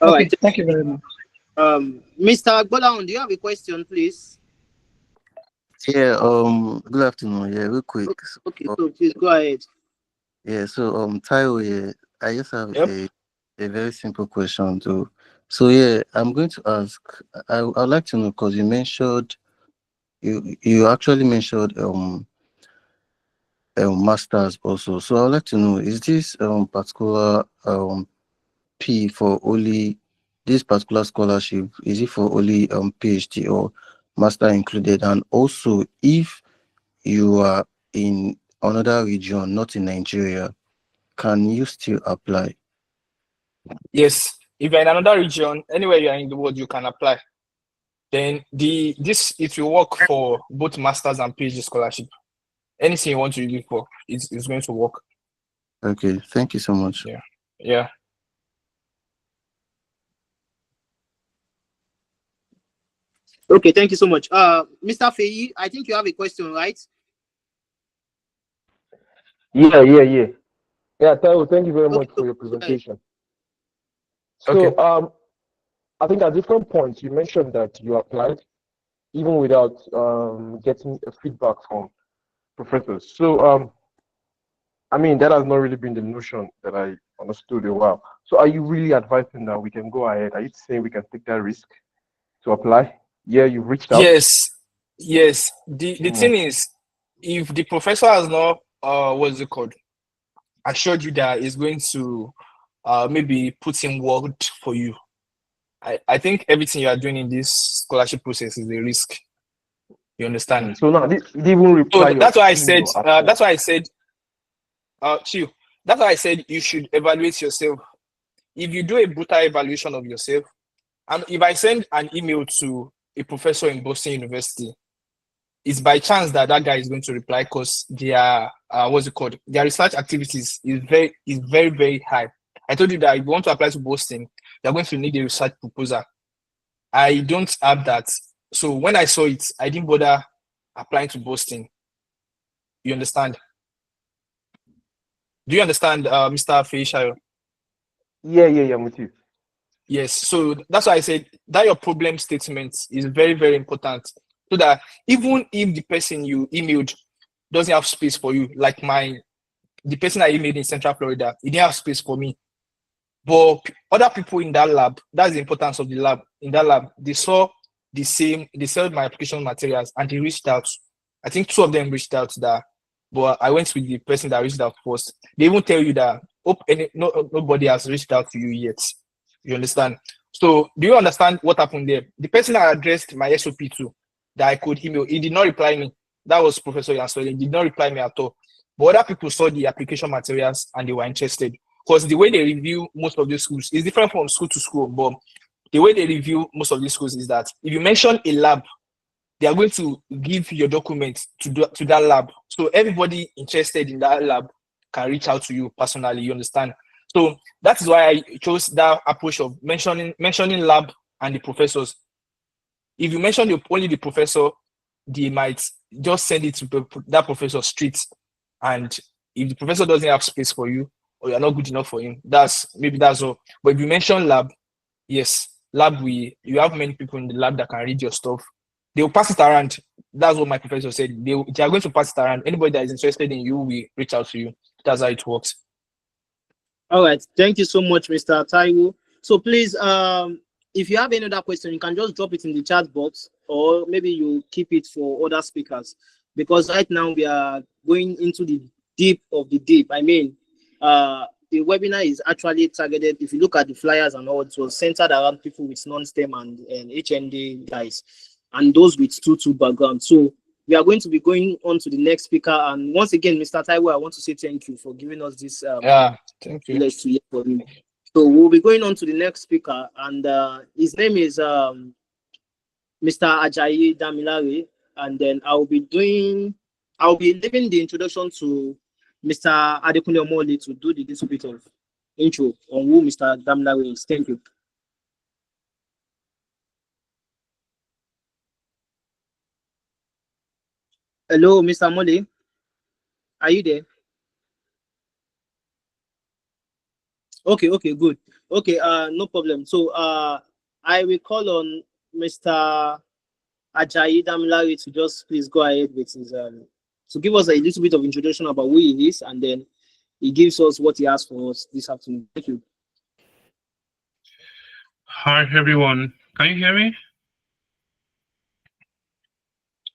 All Okay, right. thank you very much. Mr. Gbolahan, do you have a question, please? Yeah, good afternoon. Yeah, real quick. Okay, so please go ahead. Yeah, so Taiwo, yeah, I just have Yep. a very simple question too. So yeah, I'm going to ask. I'd like to know because you mentioned you actually mentioned masters also. So I'd like to know, is this particular P for only this particular scholarship, is it for only PhD or master included? And also, if you are in another region, not in Nigeria, can you still apply? Yes. If you're in another region, anywhere you are in the world, you can apply. Then it will work for both masters and PhD scholarship. Anything you want to use it for, it's going to work. Okay, thank you so much. Yeah. Yeah. Okay, thank you so much. Mr. Feyi, I think you have a question, right? Yeah. Yeah, Taiwo, thank you very Okay, much so for your go ahead. presentation. Okay. So, I think at different points you mentioned that you applied even without getting a feedback from professors. So, I mean, that has not really been the notion that I understood a while. So, are you really advising that we can go ahead? Are you saying we can take that risk to apply? Yeah, you've reached out. Yes. Yes. The Mm. thing is, if the professor has not what's it called, assured you that he's going to maybe put in word for you, I think everything you are doing in this scholarship process is a risk. You understand? So now, this didn't even So reply your that's why I said, email at all. Chill. That's why I said you should evaluate yourself. If you do a brutal evaluation of yourself, and if I send an email to a professor in Boston University, it's by chance that that guy is going to reply because their what's it called? Their research activities is very very high. I told you that if you want to apply to Boston, you're going to need a research proposal. I don't have that, so when I saw it, I didn't bother applying to Boston. You understand? Do you understand, Mr. Feishayo? Yeah, I'm with you. Yes. So that's why I said that your problem statement is very, very important. So that even if the person you emailed doesn't have space for you, like the person I emailed in Central Florida, he didn't have space for me. But other people in that lab, that's the importance of the lab. In that lab, they saw they saw my application materials and they reached out. I think two of them reached out that, but I went with the person that reached out first. They even tell you that nobody has reached out to you yet. You understand? So do you understand what happened there? The person I addressed my SOP to that I could email, he did not reply me. That was Professor Yansoli. He did not reply me at all. But other people saw the application materials and they were interested. Because the way they review most of these schools is different from school to school, but the way they review most of these schools is that if you mention a lab, they are going to give your documents to that lab. So everybody interested in that lab can reach out to you personally, you understand? So that is why I chose that approach of mentioning lab and the professors. If you mention only the professor, they might just send it to that professor straight. And if the professor doesn't have space for you, or you're not good enough for him, that's all. But if you mention lab, yes, lab, you have many people in the lab that can read your stuff. They'll pass it around. That's what my professor said. They are going to pass it around. Anybody that is interested in you will reach out to you. That's how it works. All right, thank you so much, Mr. Taiwo. So please, if you have any other question, you can just drop it in the chat box, or maybe you keep it for other speakers. Because right now we are going into the deep of the deep. I mean, the webinar is actually targeted. If you look at the flyers and all, it was centered around people with non-STEM and HND guys, and those with 2-2 background. So we are going to be going on to the next speaker. And once again, Mr. Taiwo, I want to say thank you for giving us this Thank you. privilege to hear from you. So we'll be going on to the next speaker, and his name is Mr. Ajayi Damilare, and then I'll be leaving the introduction to Mr. Adekunle Omole to do the little bit of intro on who Mr. Damilare is. Thank you. Hello, Mr. Omole. Are you there? Okay, okay, good. Okay, no problem. So I will call on Mr. Ajayi Damilari to just please go ahead with his to give us a little bit of introduction about who he is, and then he gives us what he has for us this afternoon. Thank you. Hi everyone, can you hear me?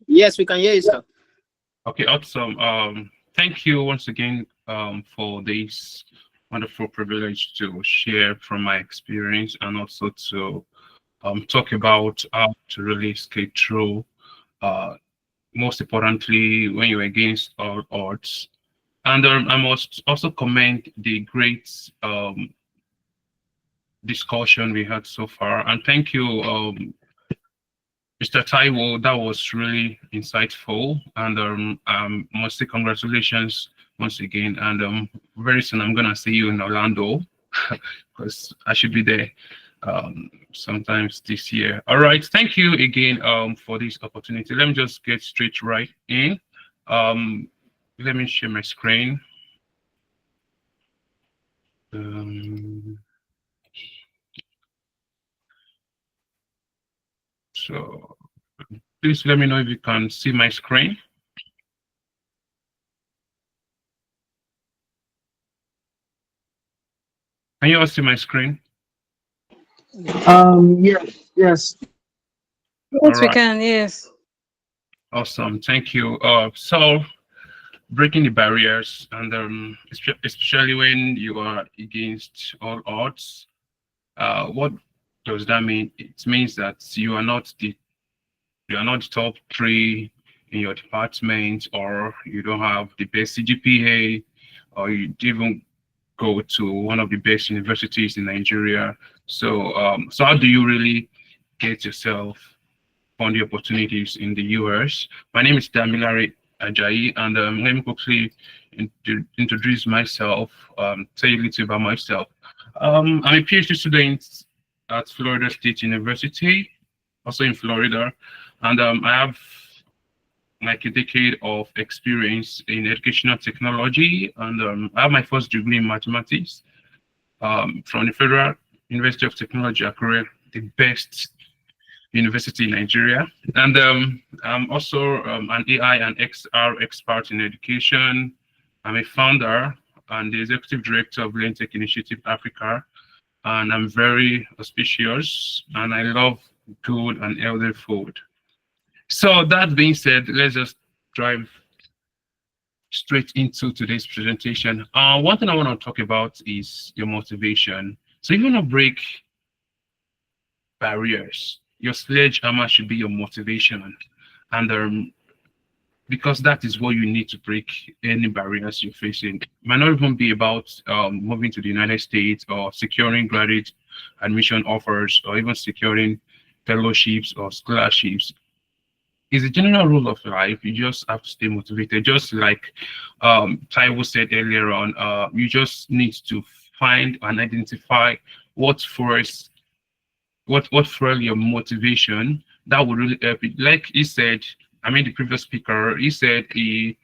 Yes, we can hear you, sir. Okay, awesome. Thank you once again for this wonderful privilege to share from my experience and also to talk about how to really skate through. Most importantly, when you're against all odds. And I must also commend the great discussion we had so far. And thank you, Mr. Taiwo. That was really insightful. And must say congratulations once again. And very soon I'm gonna see you in Orlando because I should be there sometimes this year. All right, thank you again for this opportunity. Let me just get straight right in. Let me share my screen. So please let me know if you can see my screen. Can you all see my screen? Yes, yes. All Yes, we right. can. Yes. Awesome. Thank you. So breaking the barriers, and especially when you are against all odds, what does that mean? It means that you are not the top three in your department, or you don't have the best CGPA, or you didn't go to one of the best universities in Nigeria. So, so how do you really get yourself on the opportunities in the US? My name is Damilare Ajayi, and let me quickly introduce myself, tell you a little about myself. I'm a PhD student at Florida State University, also in Florida, and I have like a decade of experience in educational technology, and I have my first degree in mathematics from the Federal University of Technology, Akure, the best university in Nigeria. And I'm also an AI and XR expert in education. I'm a founder and the executive director of Learn Tech Initiative Africa, and I'm very auspicious and I love good and healthy food. So that being said, let's just drive straight into today's presentation. One thing I want to talk about is your motivation. So you want to break barriers. Your sledgehammer should be your motivation, and because that is what you need to break any barriers you're facing. It might not even be about moving to the United States or securing graduate admission offers or even securing fellowships or scholarships. It's a general rule of life. You just have to stay motivated. Just like Taiwo said earlier on, you just need to find and identify what fuel your motivation. That would really help you. Like he said, I mean the previous speaker, he said he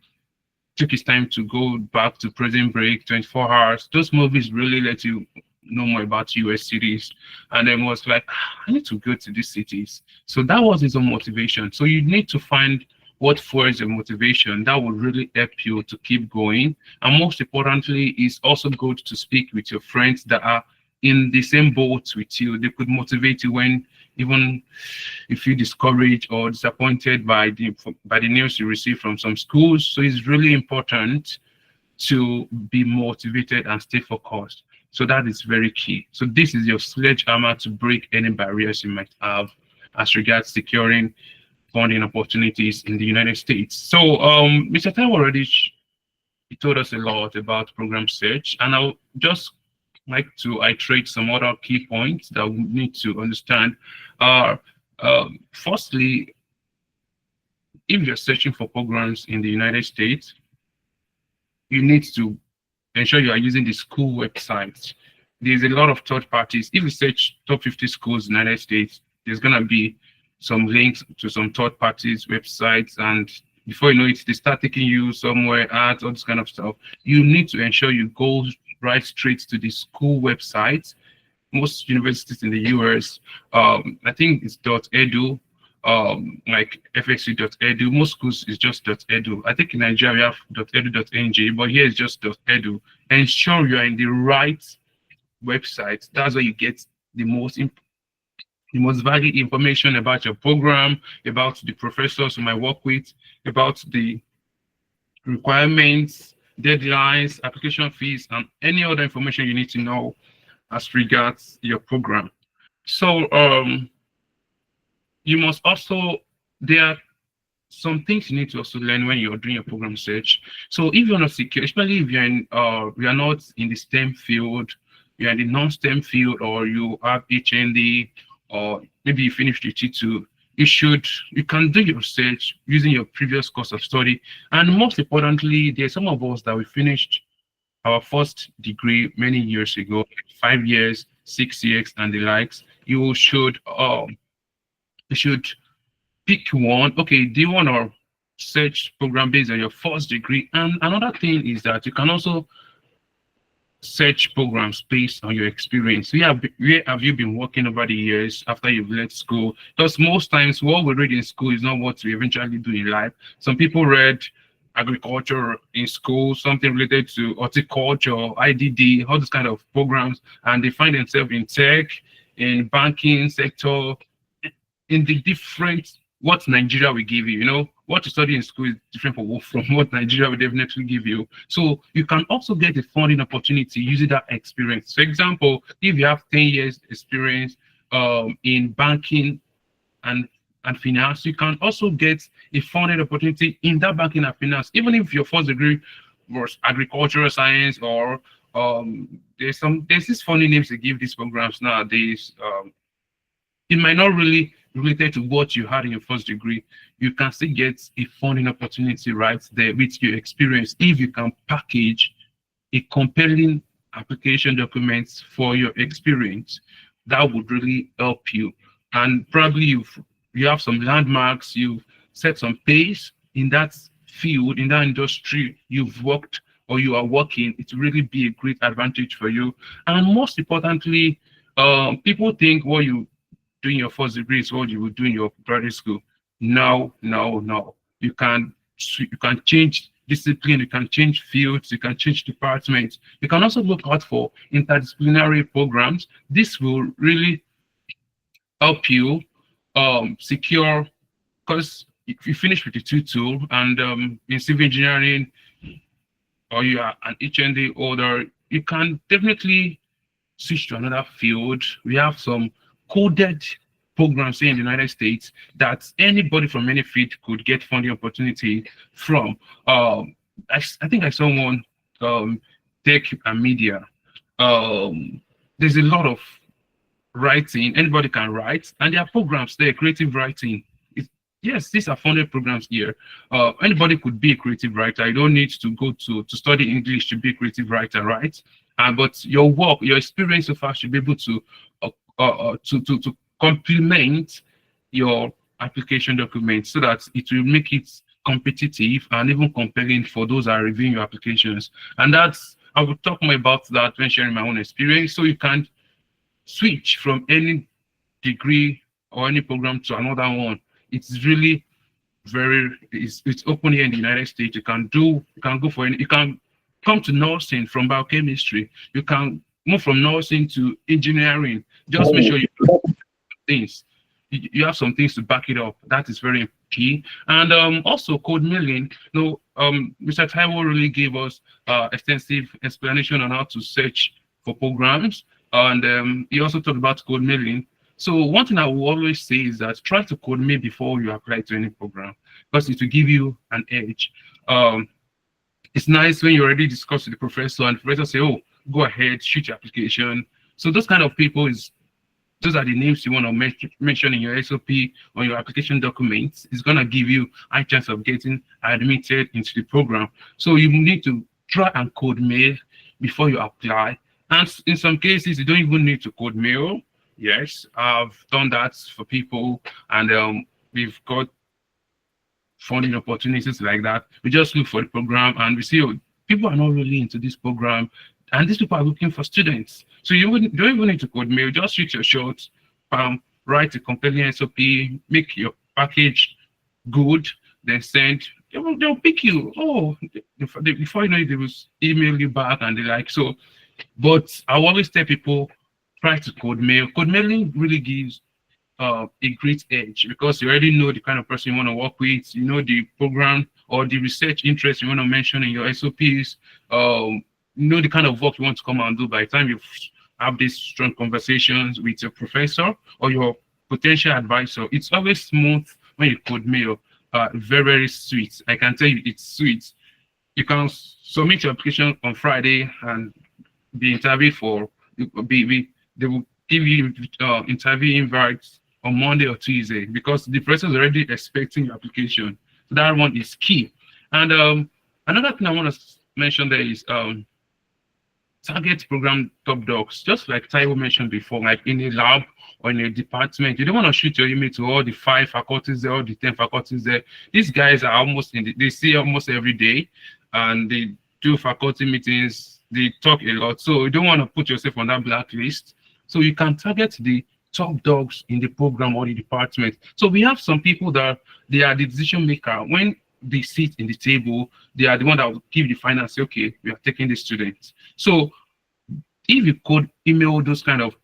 took his time to go back to Prison Break, 24 Hours. Those movies really let you know more about US cities. And then was like, I need to go to these cities. So that was his own motivation. So you need to find what fuels your motivation that will really help you to keep going. And most importantly, is also good to speak with your friends that are in the same boat with you. They could motivate you when even if you discouraged or disappointed by the news you receive from some schools. So it's really important to be motivated and stay focused. So that is very key. So this is your sledgehammer to break any barriers you might have as regards securing funding opportunities in the United States. So Mr. Taiwo already he told us a lot about program search, and I'll just like to iterate some other key points that we need to understand. Firstly, if you're searching for programs in the United States, you need to ensure you are using the school website. There's a lot of third parties. If you search top 50 schools in the United States, there's going to be some links to some third parties websites, and before you know it, they start taking you somewhere art, all this kind of stuff. You need to ensure you go right straight to the school website. Most universities in the US, I think it's .edu, like fxu.edu. Most schools is just .edu. I think in Nigeria we have .edu.ng, but here it's just .edu. Ensure you are in the right website. That's where you get the most valued information about your program, about the professors you might work with, about the requirements, deadlines, application fees, and any other information you need to know as regards your program. So you must also, there are some things you need to also learn when you're doing your program search. So if you're not secure, especially if you're in you are not in the STEM field, you're in the non-STEM field, or you have HND, or maybe you finished your T2, you can do your research using your previous course of study. And most importantly, there's some of us that we finished our first degree many years ago, 5 years, 6 years, and the likes. You should pick one. Okay, do you want to search program based on your first degree? And another thing is that you can also search programs based on your experience. Where have you been working over the years after you've left school? Because most times what we read in school is not what we eventually do in life. Some people read agriculture in school, something related to horticulture, IDD, all these kind of programs, and they find themselves in tech, in banking sector, in the different what Nigeria will give you. You know, what you study in school is different from what Nigeria will definitely give you. So you can also get a funding opportunity using that experience. For example, if you have 10 years experience in banking and finance, you can also get a funded opportunity in that banking and finance, even if your first degree was agricultural science, or there's these funny names they give these programs nowadays. It might not really related to what you had in your first degree. You can still get a funding opportunity right there with your experience if you can package a compelling application documents for your experience. That would really help you. And probably you have some landmarks, you've set some pace in that field, in that industry you've worked or you are working. It will really be a great advantage for you. And most importantly, people think what you doing your first degree is what you would do in your graduate school. No. You can change discipline, you can change fields, you can change departments. You can also look out for interdisciplinary programs. This will really help you secure, because if you finish with the two and in civil engineering, or you are an HND holder, you can definitely switch to another field. We have some coded programs here in the United States that anybody from any field could get funding opportunity from. I think I saw one, tech and media. There's a lot of writing. Anybody can write, and there are programs there, creative writing. Yes, these are funded programs here. Anybody could be a creative writer. You don't need to go to study English to be a creative writer, right? But your work, your experience so far should be able to complement your application documents so that it will make it competitive and even compelling for those that are reviewing your applications. And I will talk more about that when sharing my own experience. So you can switch from any degree or any program to another one. It's really it's open here in the United States. You can go for any, you can come to nursing from biochemistry. You can move from nursing to engineering. Just make sure you do things. You have some things to back it up. That is very key. And also code milling. Mr. Taiwo really gave us extensive explanation on how to search for programs. And he also talked about code milling. So one thing I will always say is that try to code mill before you apply to any program, because it will give you an edge. It's nice when you already discuss with the professor and the professor say, oh, go ahead, shoot your application. So those kind of people, those are the names you want to mention in your SOP or your application documents. It's going to give you a chance of getting admitted into the program. So you need to try and code mail before you apply. And in some cases, you don't even need to code mail. Yes, I've done that for people, and we've got funding opportunities like that. We just look for the program and we see, oh, people are not really into this program, and these people are looking for students. So you don't even need to code mail, just shoot your shot, write a compelling SOP, make your package good, then send. They'll pick you. Oh, before you know it, they will email you back and they like. So, but I always tell people, try to code mail. Code mailing really gives a great edge because you already know the kind of person you want to work with, you know the program or the research interest you want to mention in your SOPs, you know the kind of work you want to come and do by the time you have these strong conversations with your professor or your potential advisor. It's always smooth when you code mail. Very, very sweet. I can tell you it's sweet. You can submit your application on Friday and be interviewed for, they will give you interview invites on Monday or Tuesday because the person is already expecting your application. So that one is key. And another thing I want to mention there is target program top dogs, just like Taiwo mentioned before, like in a lab or in a department. You don't want to shoot your email to all the 5 faculties there, all the 10 faculties there. These guys are almost they see almost every day and they do faculty meetings, they talk a lot. So you don't want to put yourself on that blacklist. So you can target the top dogs in the program or the department. So we have some people that they are the decision maker. When they sit in the table, they are the one that will give the final say, okay, we are taking the students. So if you could email those kind of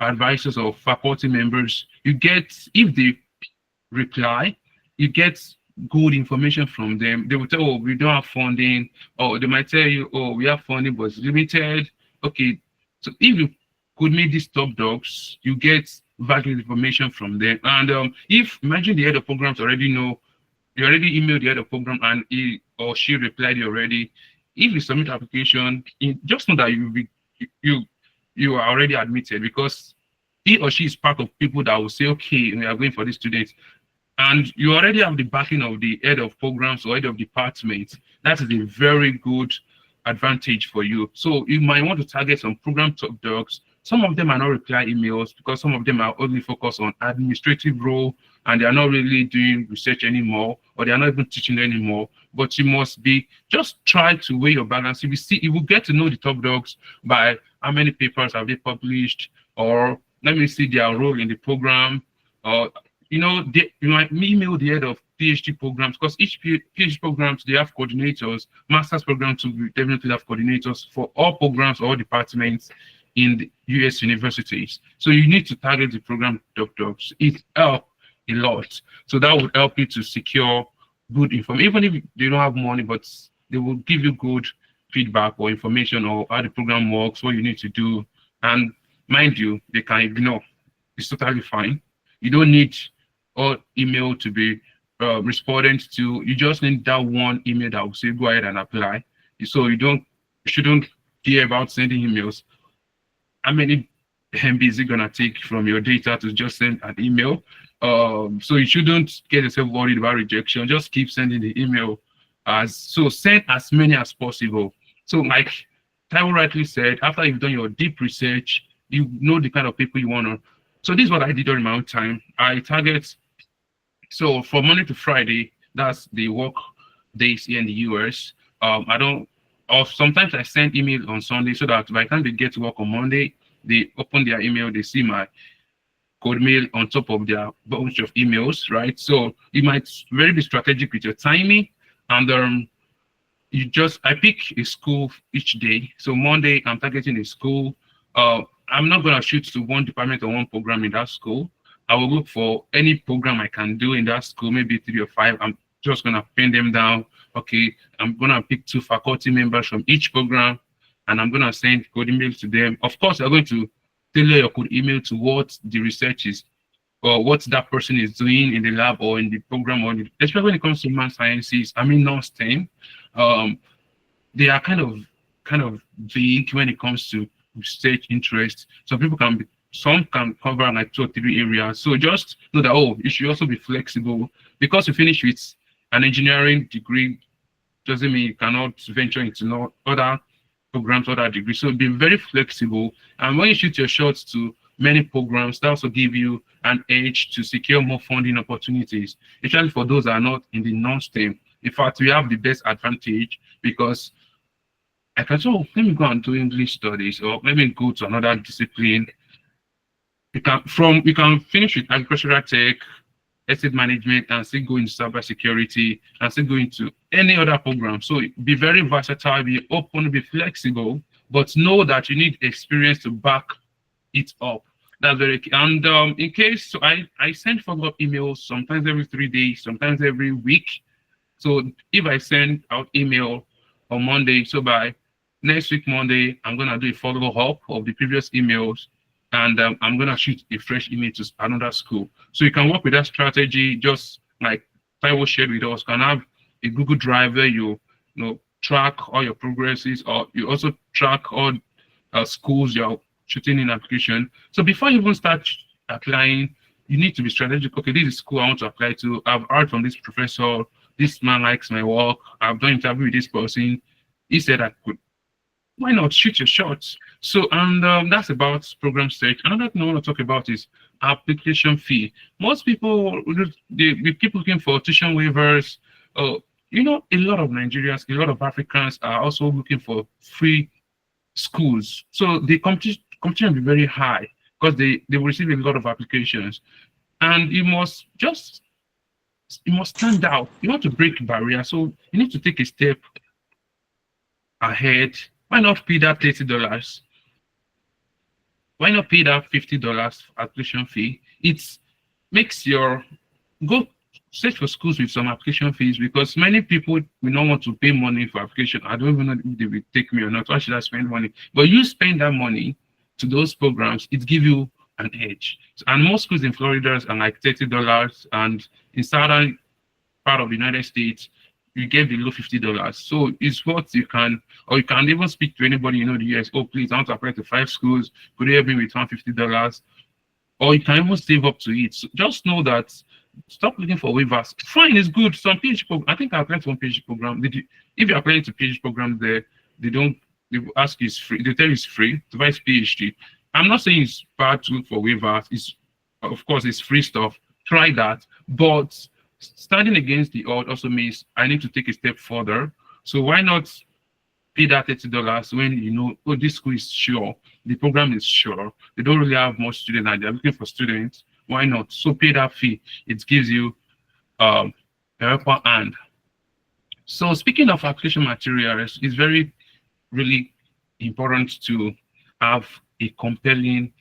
advisors or faculty members, you get, if they reply, you get good information from them. They will tell, oh, we don't have funding, or they might tell you, oh, we have funding, but it's limited. Okay, so if you could meet these top dogs, you get valuable information from them. And if, imagine the head of programs already know, you already emailed the head of program and he or she replied you already. If you submit application, just know that you are already admitted because he or she is part of people that will say, okay, we are going for this student. And you already have the backing of the head of programs or head of departments. That is a very good advantage for you. So you might want to target some program top dogs. Some of them are not reply emails because some of them are only focused on administrative role and they are not really doing research anymore, or they are not even teaching anymore. But you must be, just try to weigh your balance. You will get to know the top dogs by how many papers have they published, or let me see their role in the program, or you might email the head of PhD programs because each PhD programs, they have coordinators. Master's programs will definitely have coordinators for all programs, all departments in the US universities. So you need to target the program doctors. It helps a lot. So that would help you to secure good information, even if they don't have money, but they will give you good feedback or information or how the program works, what you need to do. And mind you, they can ignore. It's totally fine. You don't need all email to be responded to. You just need that one email that will say go ahead and apply. So you shouldn't care about sending emails. How many MB is it gonna take from your data to just send an email? So you shouldn't get yourself worried about rejection. Just keep sending the email. So send as many as possible. So like Taiwo rightly said, after you've done your deep research, you know the kind of people you want to. So this is what I did during my own time. I target, so from Monday to Friday, that's the work days here in the US. Or sometimes I send email on Sunday so that by the time they get to work on Monday, they open their email, they see my code mail on top of their bunch of emails, right? So you might very be strategic with your timing, and I pick a school each day. So Monday, I'm targeting a school. I'm not gonna shoot to one department or one program in that school. I will look for any program I can do in that school, maybe 3 or 5. I'm just gonna pin them down. Okay, I'm gonna pick 2 faculty members from each program, and I'm gonna send code emails to them. Of course, you're going to tailor your code email to what the research is, or what that person is doing in the lab or in the program, or especially when it comes to human sciences. I mean, non-STEM, they are kind of vague when it comes to research interest. Some can cover like 2 or 3 areas. So just know that you should also be flexible because you finish with an engineering degree doesn't mean you cannot venture into other programs, other degrees. So be very flexible. And when you shoot your shots to many programs that also give you an edge to secure more funding opportunities, especially for those that are not in the non-STEM. In fact, we have the best advantage because I can say, oh, let me go and do English studies, or let me go to another discipline. You can finish with agricultural tech, asset management, and still go into cybersecurity, and still go into any other program. So be very versatile, be open, be flexible, but know that you need experience to back it up. That's very key. And in case, so I send follow-up emails sometimes every 3 days, sometimes every week. So if I send out email on Monday, so by next week Monday, I'm gonna do a follow-up of the previous emails, and I'm gonna shoot a fresh email to another school. So you can work with that strategy, just like Taiwo shared with us. Can have a Google Drive where you track all your progresses, or you also track all schools you're shooting in application. So before you even start applying, you need to be strategic. Okay, this is school I want to apply to. I've heard from this professor. This man likes my work. I've done interview with this person. He said I could. Why not shoot your shots? So, and that's about program search. Another thing I want to talk about is application fee. Most people, they keep looking for tuition waivers. A lot of Nigerians, a lot of Africans are also looking for free schools. So the competition will be very high because they will receive a lot of applications. And you must stand out. You want to break barriers. So you need to take a step ahead. Why not pay that $30? Why not pay that $50 application fee? It makes go search for schools with some application fees, because many people will not want to pay money for application. I don't even know if they will take me or not. Why should I spend money? But you spend that money to those programs, it gives you an edge. And most schools in Florida are like $30, and in southern part of the United States, you get below $50. So it's what you can, or you can even speak to anybody the US. Oh, please, I want to apply to 5 schools. Could you help me with $150? Or you can even save up to it. So just know that, stop looking for waivers. Fine, it's good. Some PhD program, I think I applied to one PhD program. If you're applying to PhD programs there, they will ask you it's free. They tell you it's free to buy PhD. I'm not saying it's bad to look for waivers. Of course, it's free stuff. Try that. But standing against the odd also means I need to take a step further. So why not pay that $30 when oh, this school is sure, the program is sure, they don't really have more students and they're looking for students. Why not? So pay that fee. It gives you a upper hand. So speaking of application materials, it's really important to have a compelling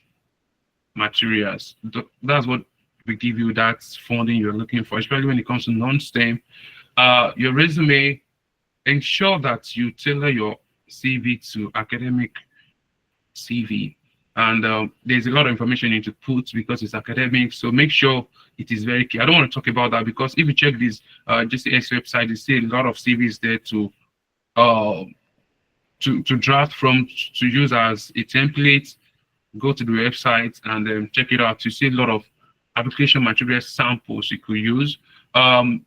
materials. That's what we give you, that funding you're looking for, especially when it comes to non-STEM. Your resume, ensure that you tailor your CV to academic CV. And there's a lot of information you need to put because it's academic. So make sure it is very clear. I don't want to talk about that because if you check this JCS website, you see a lot of CVs there to draft from, to use as a template. Go to the website and check it out. You see a lot of application material samples you could use. And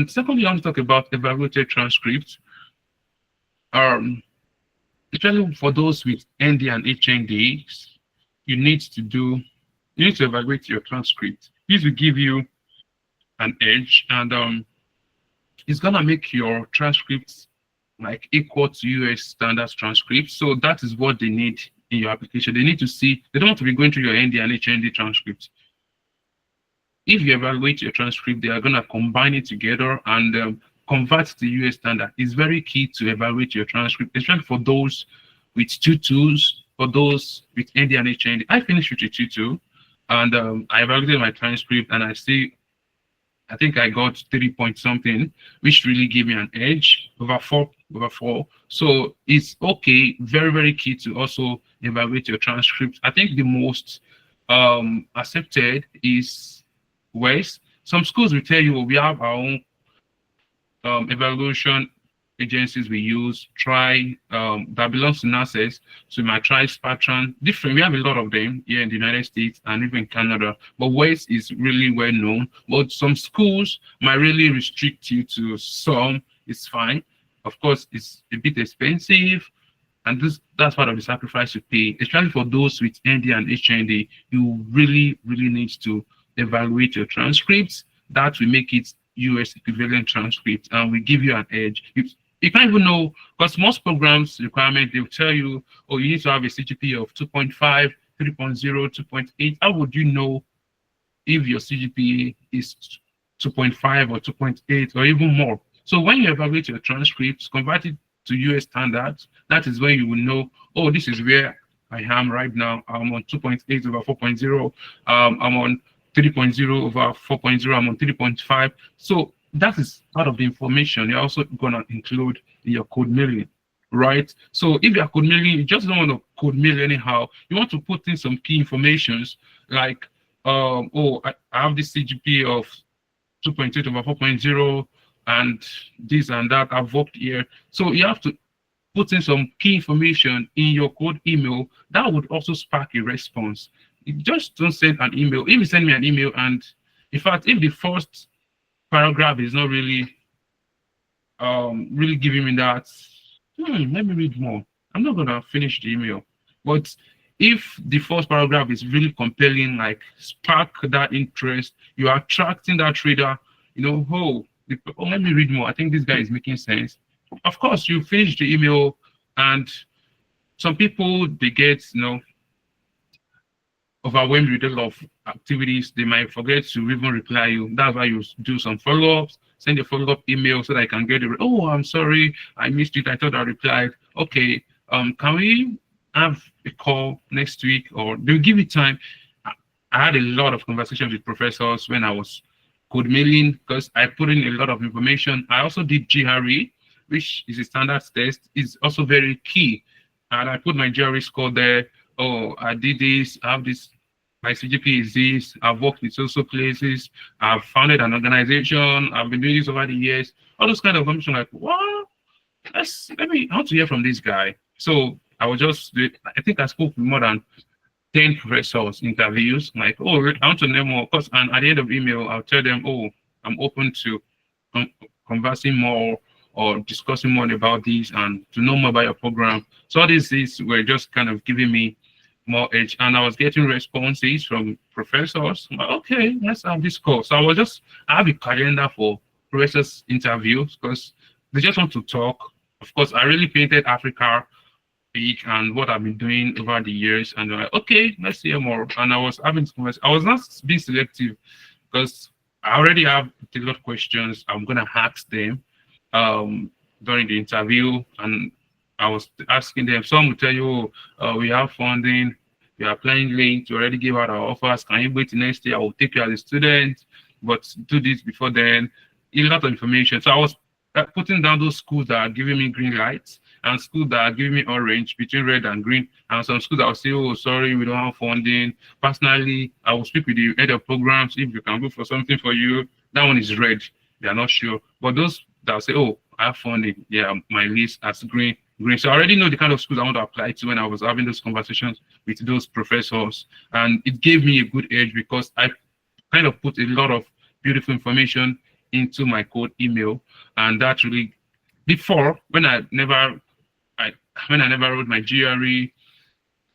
secondly, I want to talk about evaluated transcripts. Especially for those with ND and HNDs, you need to evaluate your transcript. This will give you an edge, and it's gonna make your transcripts like equal to US standards transcripts. So that is what they need in your application. They need to see, they don't want to be going through your ND and HND transcripts. If you evaluate your transcript, they are gonna combine it together and convert to US standard. It's very key to evaluate your transcript, especially for those with 2.2s, for those with ND and HND. I finished with a 2.2, and I evaluated my transcript, and I think I got 3 point something, which really gave me an edge over 4. So it's okay, very, very key to also evaluate your transcript. I think the most accepted is WES. Some schools will tell you we have our own evaluation agencies we use, that belongs to NACES. So my try Patron, different. We have a lot of them here in the United States and even Canada. But WES is really well known. But some schools might really restrict you to some. It's fine. Of course, it's a bit expensive. And that's part of the sacrifice you pay, especially for those with ND and HND. You really, really need to evaluate your transcripts. That will make it US equivalent transcript and will give you an edge. You can't even know, because most programs requirement, they'll tell you, oh, you need to have a CGPA of 2.5, 3.0, 2.8. How would you know if your CGPA is 2.5 or 2.8 or even more? So when you evaluate your transcripts, convert it to US standards, that is when you will know, oh, this is where I am right now. I'm on 2.8 over 4.0. I'm on 3.0 over 4.0. I'm on 3.5. So that is part of the information you're also going to include in your code milling, right? So if you're code milling, you just don't want to code mill anyhow. You want to put in some key informations like, oh, I have this CGP of 2.8 over 4.0 and this and that I've worked here. So you have to put in some key information in your code email that would also spark a response. You just don't send an email. If you send me an email, and in fact, if the first paragraph is not really really giving me that, let me read more. I'm not gonna finish the email. But if the first paragraph is really compelling, like spark that interest, you're attracting that reader, you know, let me read more. I think this guy is making sense. Of course, you finish the email, and some people, they get, overwhelmed with a lot of activities. They might forget to even reply you. That's why you do some follow-ups, send a follow-up email so that I can get it. Oh, I'm sorry, I missed it. I thought I replied. Okay, can we have a call next week, or they'll give you time? I had a lot of conversations with professors when I was code mailing, because I put in a lot of information. I also did GRE, which is a standards test. It's also very key. And I put my GRE score there. Oh, I did this, I have this, my CGP is this, I've worked with social places, I've founded an organization, I've been doing this over the years. All those kind of information, like, what? I want to hear from this guy. So I think I spoke with more than 10 professors interviews, like, oh, I want to know more. Because, and at the end of the email, I'll tell them, oh, I'm open to conversing more or discussing more about this and to know more about your program. So all these were just kind of giving me more edge, and I was getting responses from professors. I'm like, okay, let's have this call. So I have a calendar for professors' interviews because they just want to talk. Of course, I really painted Africa big and what I've been doing over the years, and they're like, okay, let's hear more. And I was having this conversation. I was not being selective because I already have a lot of questions I'm gonna ask them during the interview, and I was asking them. Some will tell you, we have funding, we are applying late, we already gave out our offers. Can you wait till next year? I will take you as a student, but do this before then. A lot of information. So I was putting down those schools that are giving me green lights and schools that are giving me orange, between red and green, and some schools that will say, oh, sorry, we don't have funding. Personally, I will speak with the head of programs if you can go for something for you. That one is red. They are not sure. But those that will say, oh, I have funding, yeah, my list as green. So I already know the kind of schools I want to apply to when I was having those conversations with those professors. And it gave me a good edge because I kind of put a lot of beautiful information into my code email. And that really, before, when I never wrote my GRE,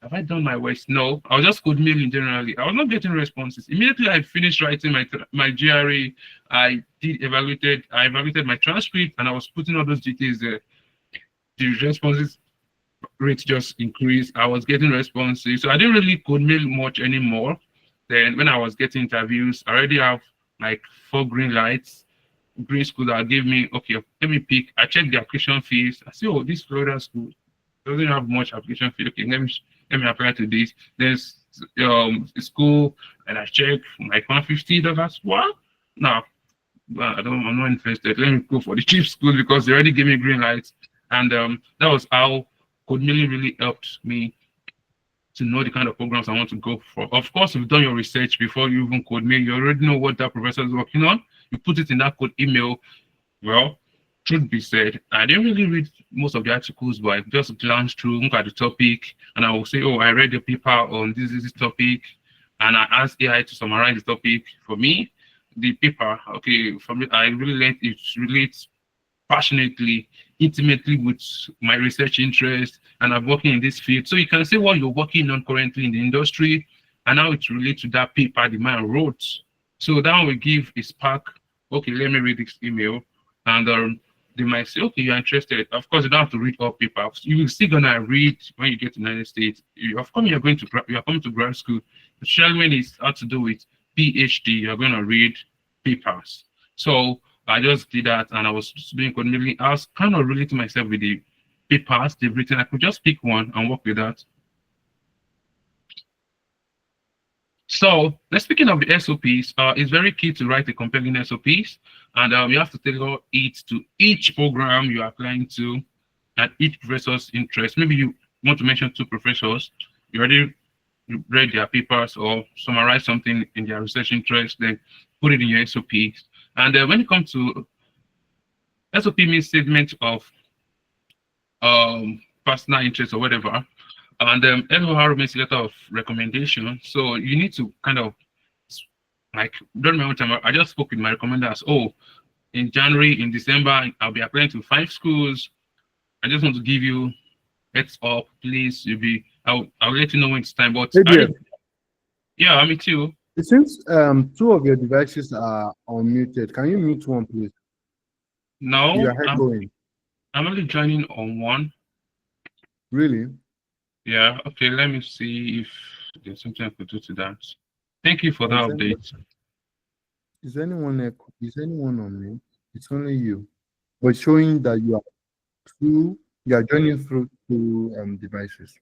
have I done my West? No, I was just code mailing generally. I was not getting responses. Immediately I finished writing my GRE, I evaluated my transcript, and I was putting all those details there. The responses rate just increased. I was getting responses. So I didn't really code mail much anymore. Then when I was getting interviews, I already have like 4 green lights. Green school that gave me, okay, let me pick. I checked the application fees. I see, oh, this Florida school doesn't have much application fee. Okay, let me apply to this. There's a school, and I check like $150. What? No, I'm not interested. Let me go for the cheap school because they already gave me green lights. And that was how code milling really helped me to know the kind of programs I want to go for. Of course, you've done your research before you even code mail. You already know what that professor is working on. You put it in that code email. Well, truth be said, I didn't really read most of the articles, but I just glanced through, look at the topic, and I will say, oh, I read the paper on this topic, and I asked AI to summarize the topic for me. The paper, okay, for me, I really learned it relates passionately, intimately with my research interest, and I'm working in this field. So you can say what you're working on currently in the industry and how it relates to that paper the man wrote. So that will give a spark. Okay, let me read this email. And they might say, okay, you're interested. Of course, you don't have to read all papers. You're still gonna read when you get to the United States. Of course, you're coming to grad school, especially when it's had to do with PhD, you're gonna read papers. So I just did that, and I was doing coordinating. I was kind of relating myself with the papers they've written. I could just pick one and work with that. So, let's speaking of the SOPs, it's very key to write a compelling SOPs, and you have to tailor it to each program you're applying to and each professor's interest. Maybe you want to mention 2 professors, you already read their papers or summarize something in their research interest, then put it in your SOPs. And when it comes to SOP means statement of personal interest or whatever. And LOR means letter of recommendation. So you need to kind of, like, during my own time, I just spoke with my recommenders. Oh, in January, in December, I'll be applying to 5 schools. I just want to give you heads up, please. I'll let you know when it's time. But yeah, I'm with you. It seems 2 of your devices are unmuted. Can you mute one, please? No, I'm only joining on one. Really? Yeah, okay, let me see if there's something I could do to that. Thank you for that update. Is anyone on me? It's only you. But showing that you are joining through 2 devices.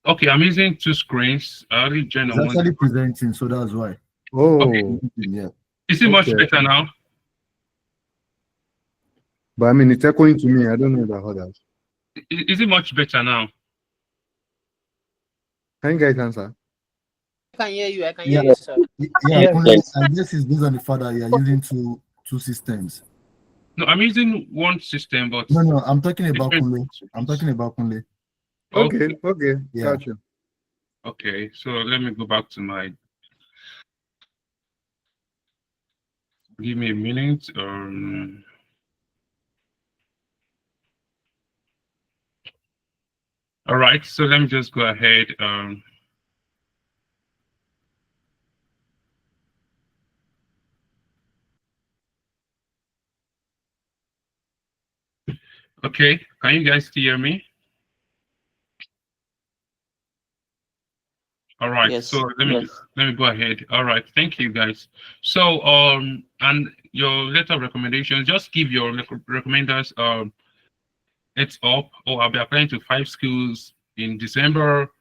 Okay, I'm using 2 screens. I only joined on one. It's actually presenting, so that's why. Oh, okay. Yeah. Is it much better now? But I mean, it's echoing to me. I don't know about others. Is it much better now? Can you guys answer? I can hear you. I can hear you, sir. Yeah, I guess it's based on the fact that you're using two systems. No, I'm using one system, but no, I'm talking about Kunle. Okay, Yeah. Gotcha. Okay, so let me go back to my. Give me a minute. All right, so let me just go ahead. Okay, can you guys hear me? All right, yes. So let me go ahead. All right, thank you guys. So and your letter of recommendation, just give your recommenders heads up, or I'll be applying to 5 schools in December.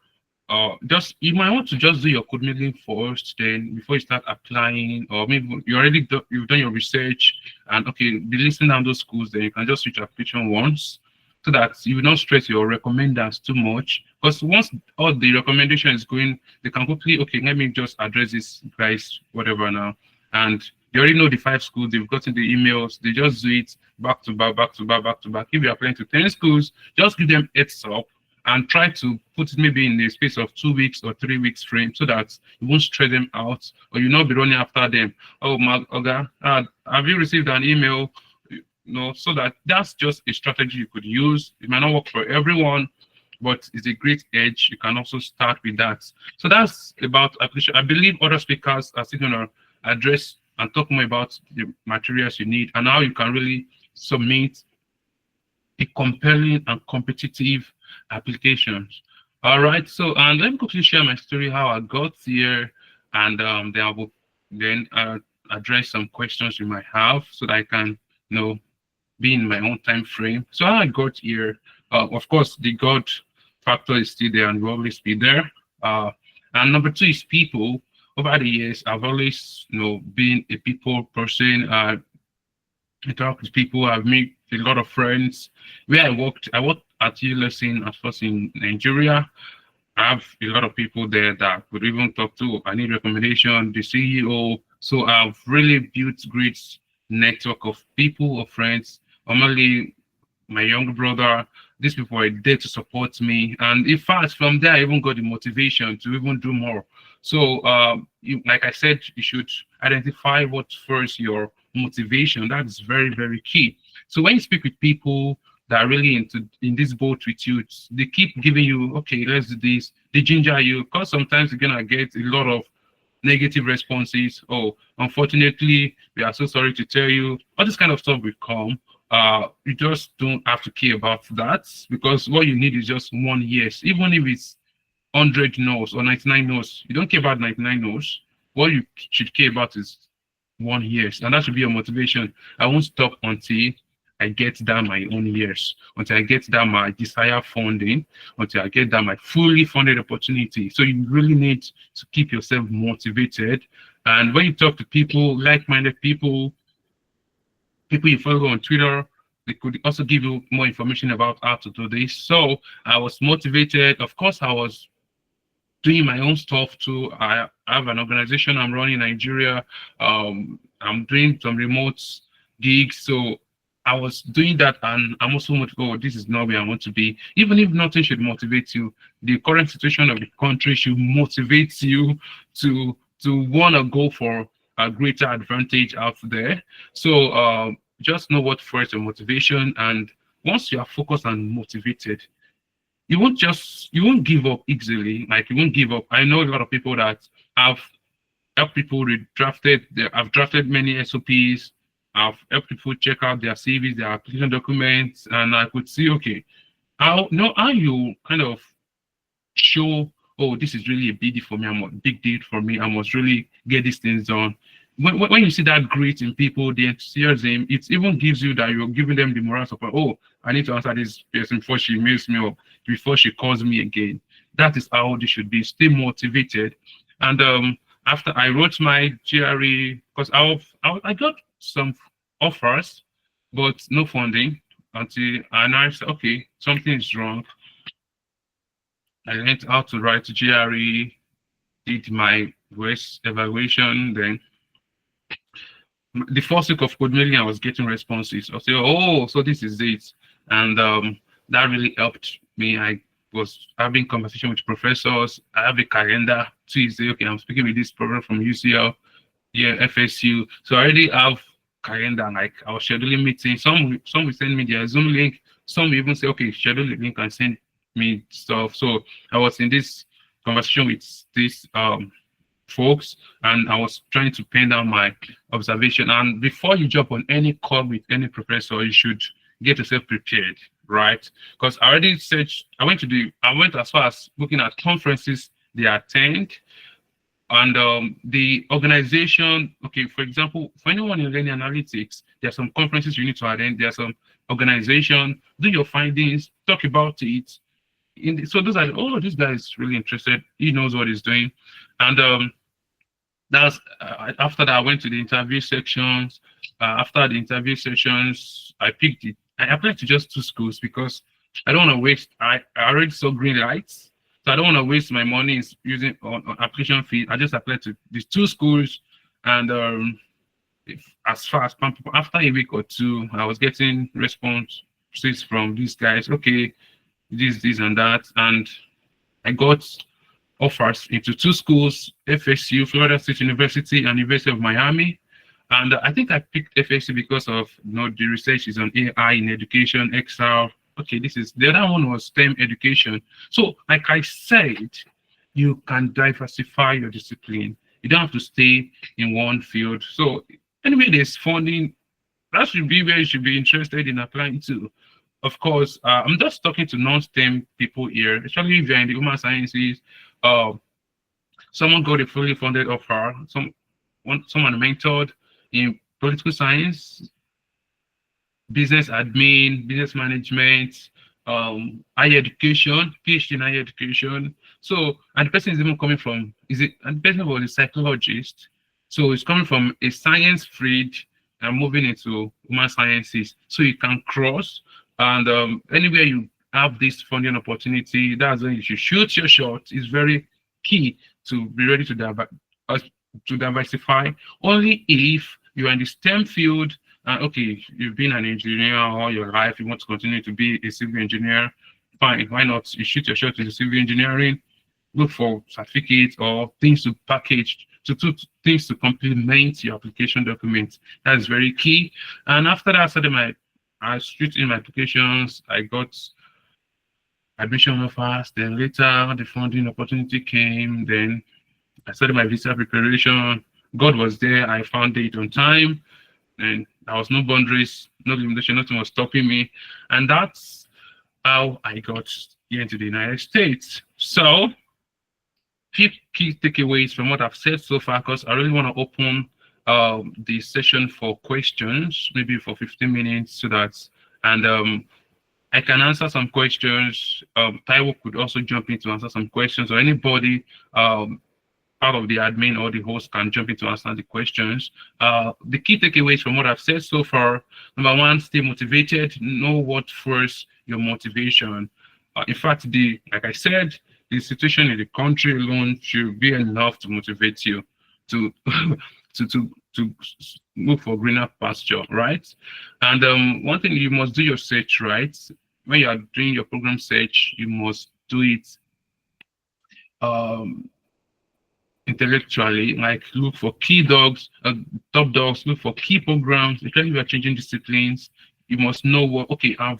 Just you might want to just do your code mailing first, then before you start applying, or maybe you've done your research and okay, be listing down those schools, then you can just switch application once, so that you will not stress your recommenders too much. Because once all the recommendation is going, they can quickly, okay, let me just address this guys, whatever now. And they already know the 5 schools, they've gotten the emails, they just do it back to back, back to back, back to back. If you're applying to 10 schools, just give them heads up and try to put it maybe in the space of 2 weeks or 3 weeks frame, so that you won't stress them out, or you'll not be running after them. Oh, my Oga, have you received an email? No, so that's just a strategy you could use. It might not work for everyone, but it's a great edge. You can also start with that. So that's about application. I believe other speakers are still going to address and talk more about the materials you need and how you can really submit a compelling and competitive applications. All right, so and let me quickly share my story, how I got here, and then I will address some questions you might have, so that I can be in my own time frame. So how I got here, of course, the God factor is still there and will always be there. And number 2 is people. Over the years, I've always been a people person. I talk with people. I've made a lot of friends. Where I worked at ULSN at first in Nigeria. I have a lot of people there that would even talk to. I need recommendation, the CEO. So I've really built great network of people, of friends. Normally, my younger brother, these people are there to support me. And in fact, from there, I even got the motivation to even do more. So, like I said, you should identify what first your motivation. That's very, very key. So when you speak with people that are really in this boat with you, they keep giving you, okay, let's do this. They ginger you, because sometimes you're gonna get a lot of negative responses. Oh, unfortunately, we are so sorry to tell you. All this kind of stuff will come. You just don't have to care about that, because what you need is just one yes, even if it's 100 no's or 99 no's. You don't care about 99 no's. What you should care about is one yes, and that should be your motivation. I won't stop until I get that my own yes, until I get that my desired funding, until I get that my fully funded opportunity. So you really need to keep yourself motivated. And when you talk to people, like-minded people you follow on Twitter, they could also give you more information about how to do this. So I was motivated. Of course, I was doing my own stuff too. I have an organization I'm running in Nigeria. I'm doing some remote gigs. So I was doing that, and I'm also motivated. Oh, this is not where I want to be. Even if nothing should motivate you, the current situation of the country should motivate you to want to go for a greater advantage out there. So just know what fuels your motivation, and once you are focused and motivated, you won't give up easily. Like, you won't give up. I know a lot of people that have helped people I've drafted many SOPs. I've helped people check out their CVs, their application documents, and I could see, okay, how you kind of show, oh, this is really a big deal for me. Big deal for me. I must really get these things done. When you see that grit in people, the enthusiasm, it even gives you that you're giving them the moral support. Oh, I need to answer this person before she mails me up, before she calls me again. That is how they should be. Stay motivated. And after I wrote my GRE, because I got some offers, but no funding and I said, okay, something is wrong. I learned how to write GRE, did my voice evaluation, then the first week of code mailing, I was getting responses. I said, oh, so this is it. And that really helped me. I was having conversation with professors. I have a calendar Tuesday. Okay, I'm speaking with this program from UCL, yeah, FSU. So I already have calendar. Like, I was scheduling meetings. Some will send me their Zoom link. Some will even say, okay, schedule the link and send me stuff. So I was in this conversation with this folks, and I was trying to pen down my observation. And before you jump on any call with any professor, you should get yourself prepared, right? Because I already searched, I went as far as looking at conferences they attend, and the organization. Okay, for example, for anyone in learning analytics, there are some conferences you need to attend. There are some organization. Do your findings, talk about it. So those are, oh, this guy is really interested. He knows what he's doing. And that's after that, I went to the interview sections. After the interview sessions, I applied to just 2 schools because I don't want to waste. I already saw green lights, so I don't want to waste my money using on application fee. I just applied to these 2 schools, and as far as after a week or 2, I was getting responses from these guys. Okay, this and that, and I got offers into 2 schools: FSU, Florida State University, and University of Miami. And I think I picked FSU because of, the research is on AI in education, XR. Okay, the other one was STEM education. So, like I said, you can diversify your discipline. You don't have to stay in one field. So anyway, there's funding. That should be where you should be interested in applying to. Of course, I'm just talking to non-STEM people here, especially if you're in the human sciences. Someone got a fully funded offer. Someone mentored in political science, business admin, business management, higher education, PhD in higher education. So, and the person is even coming from, and the person was a psychologist. So it's coming from a science field and moving into human sciences. So you can cross, and anywhere you have this funding opportunity, that's when you should shoot your shot. It's very key to be ready to diversify. Only if you are in the STEM field, okay, you've been an engineer all your life, you want to continue to be a civil engineer, fine, why not? You shoot your shot into civil engineering. look for certificates or things to package, things to complement your application document. That's very key. And after that, I switched in my applications. I got admission offers. Then later, the funding opportunity came. Then I started my visa preparation. God was there. I found it on time, and there was no boundaries, no limitation, nothing was stopping me. And that's how I got here into the United States. So, few key takeaways from what I've said so far, because I really want to open the session for questions, maybe for 15 minutes, so that, and I can answer some questions. Taiwo could also jump in to answer some questions, or anybody part of the admin or the host can jump in to answer the questions. The key takeaways from what I've said so far: number one, stay motivated. Know what first your motivation. In fact, like I said, the situation in the country alone should be enough to motivate you to to move for greener pasture, right? And one thing, you must do your search, right? When you are doing your program search, you must do it intellectually. Like, look for key dogs, top dogs, look for key programs. Especially if you are changing disciplines, you must know what, okay, I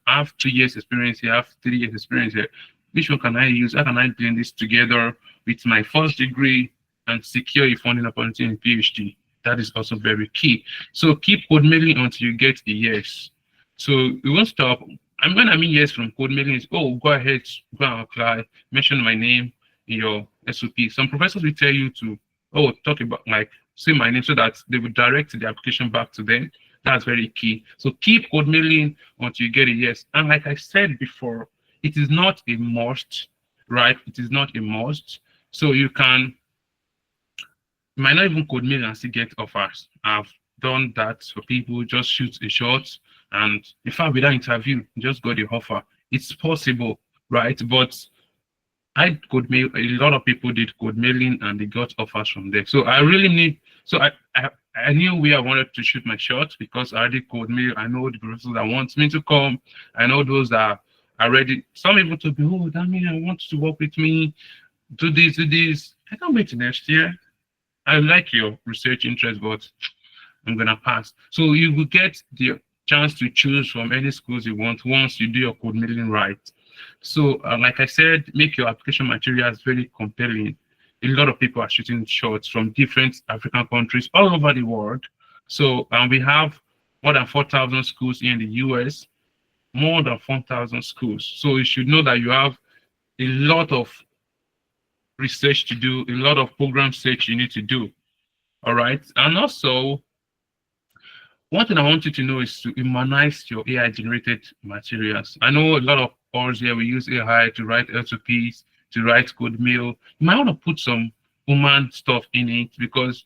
have 2 years experience here, I have 3 years experience here. Which one can I use? How can I blend this together with my first degree and secure a funding opportunity in PhD? That is also very key. So keep code mailing until you get a yes. So we won't stop. And when I mean yes from code mailing is, oh, go ahead, go and apply, mention my name in your SOP. Some professors will tell you to, oh, talk about, like, say my name, so that they will direct the application back to them. That's very key. So keep code mailing until you get a yes. And like I said before, it is not a must, right? It is not a must. So you might not even code mail and still get offers. I've done that for people. Just shoot a shot, and in fact, without interview, just got the offer. It's possible, right? But I code mail. A lot of people did code mailing and they got offers from there. So I really need. So I knew where I wanted to shoot my shot, because I already code mail. I know the professors that want me to come. I know those that are ready. Some people to be, oh, that means I want to work with me. Do this, do this. I can't wait till next year. I like your research interest, but I'm gonna pass. So you will get the chance to choose from any schools you want once you do your code mailing right. So like I said, make your application materials very compelling. A lot of people are shooting shots from different African countries all over the world. So we have more than 4,000 schools here in the US, more than 4,000 schools. So you should know that you have a lot of research to do, a lot of program search you need to do. All right. And also, one thing I want you to know is to humanize your AI generated materials. I know a lot of us here, we use AI to write SOPs, to write code mail. You might want to put some human stuff in it, because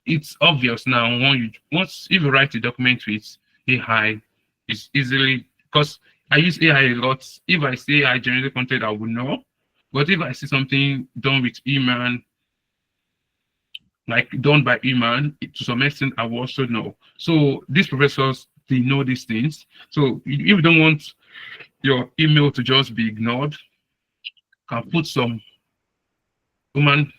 it's obvious now. Once if you write a document with AI, it's easily, because I use AI a lot. If I say AI generated content, I will know. But if I see something done with human, like done by human, to some extent, I will also know. So these professors, they know these things. So if you don't want your email to just be ignored, can put some human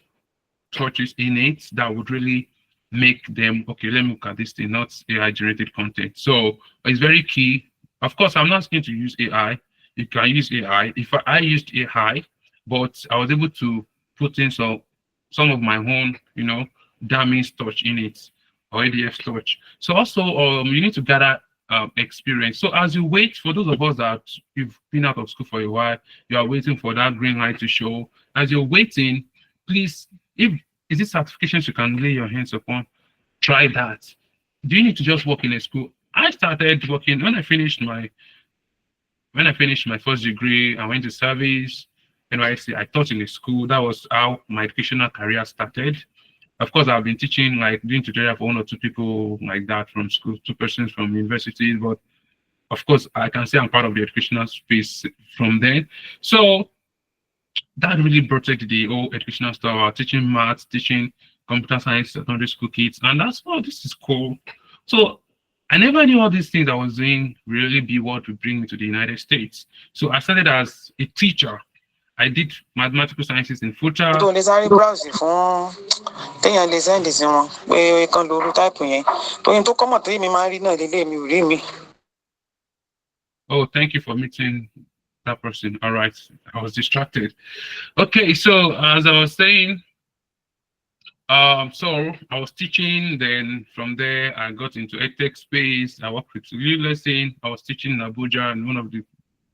touches in it that would really make them, okay, let me look at this thing, not AI generated content. So it's very key. Of course, I'm not asking to use AI. You can use AI. If I used AI, but I was able to put in some of my own, damage touch in it, or ADF touch. So also, you need to gather experience. So as you wait, for those of us that you've been out of school for a while, you are waiting for that green light to show. As you're waiting, please, if is it certifications you can lay your hands upon, try that. Do you need to just work in a school? I started working when I finished my first degree. I went to service. NYC, I taught in a school. That was how my educational career started. Of course, I've been teaching, like doing tutorial for 1 or 2 people like that from school, 2 persons from universities. But of course, I can say I'm part of the educational space from there. So that really protected the whole educational stuff. I was teaching maths, teaching computer science, secondary school kids, and that's, oh, this is cool. So I never knew all these things I was doing really be what would bring me to the United States. So I started as a teacher. I did mathematical sciences in Futa. tó lè sáré browse fún téèyàn lè send sí wọn pé kan lóru táìpù yẹn tóyin tó kọ́mọ̀ tó yé mi máa ń rí náà lélẹ̀ mi ò rí mi. Oh, thank you for meeting that person. All right, I was distracted. Okay, so as I was saying, so I was teaching. Then from there, I got into edtech space. I worked with lesson. I was teaching in Abuja in one of the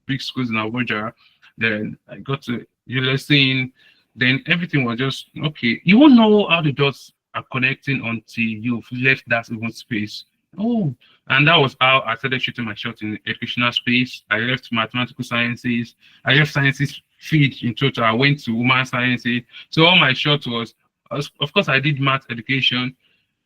big schools in Abuja. Then I got to lesson. Then everything was just okay. You won't know how the dots are connecting until you've left that even space. Oh, and that was how I started shooting my shot in educational space. I left mathematical sciences. I left sciences field in total. I went to human sciences. So all my shots was, of course, I did math education.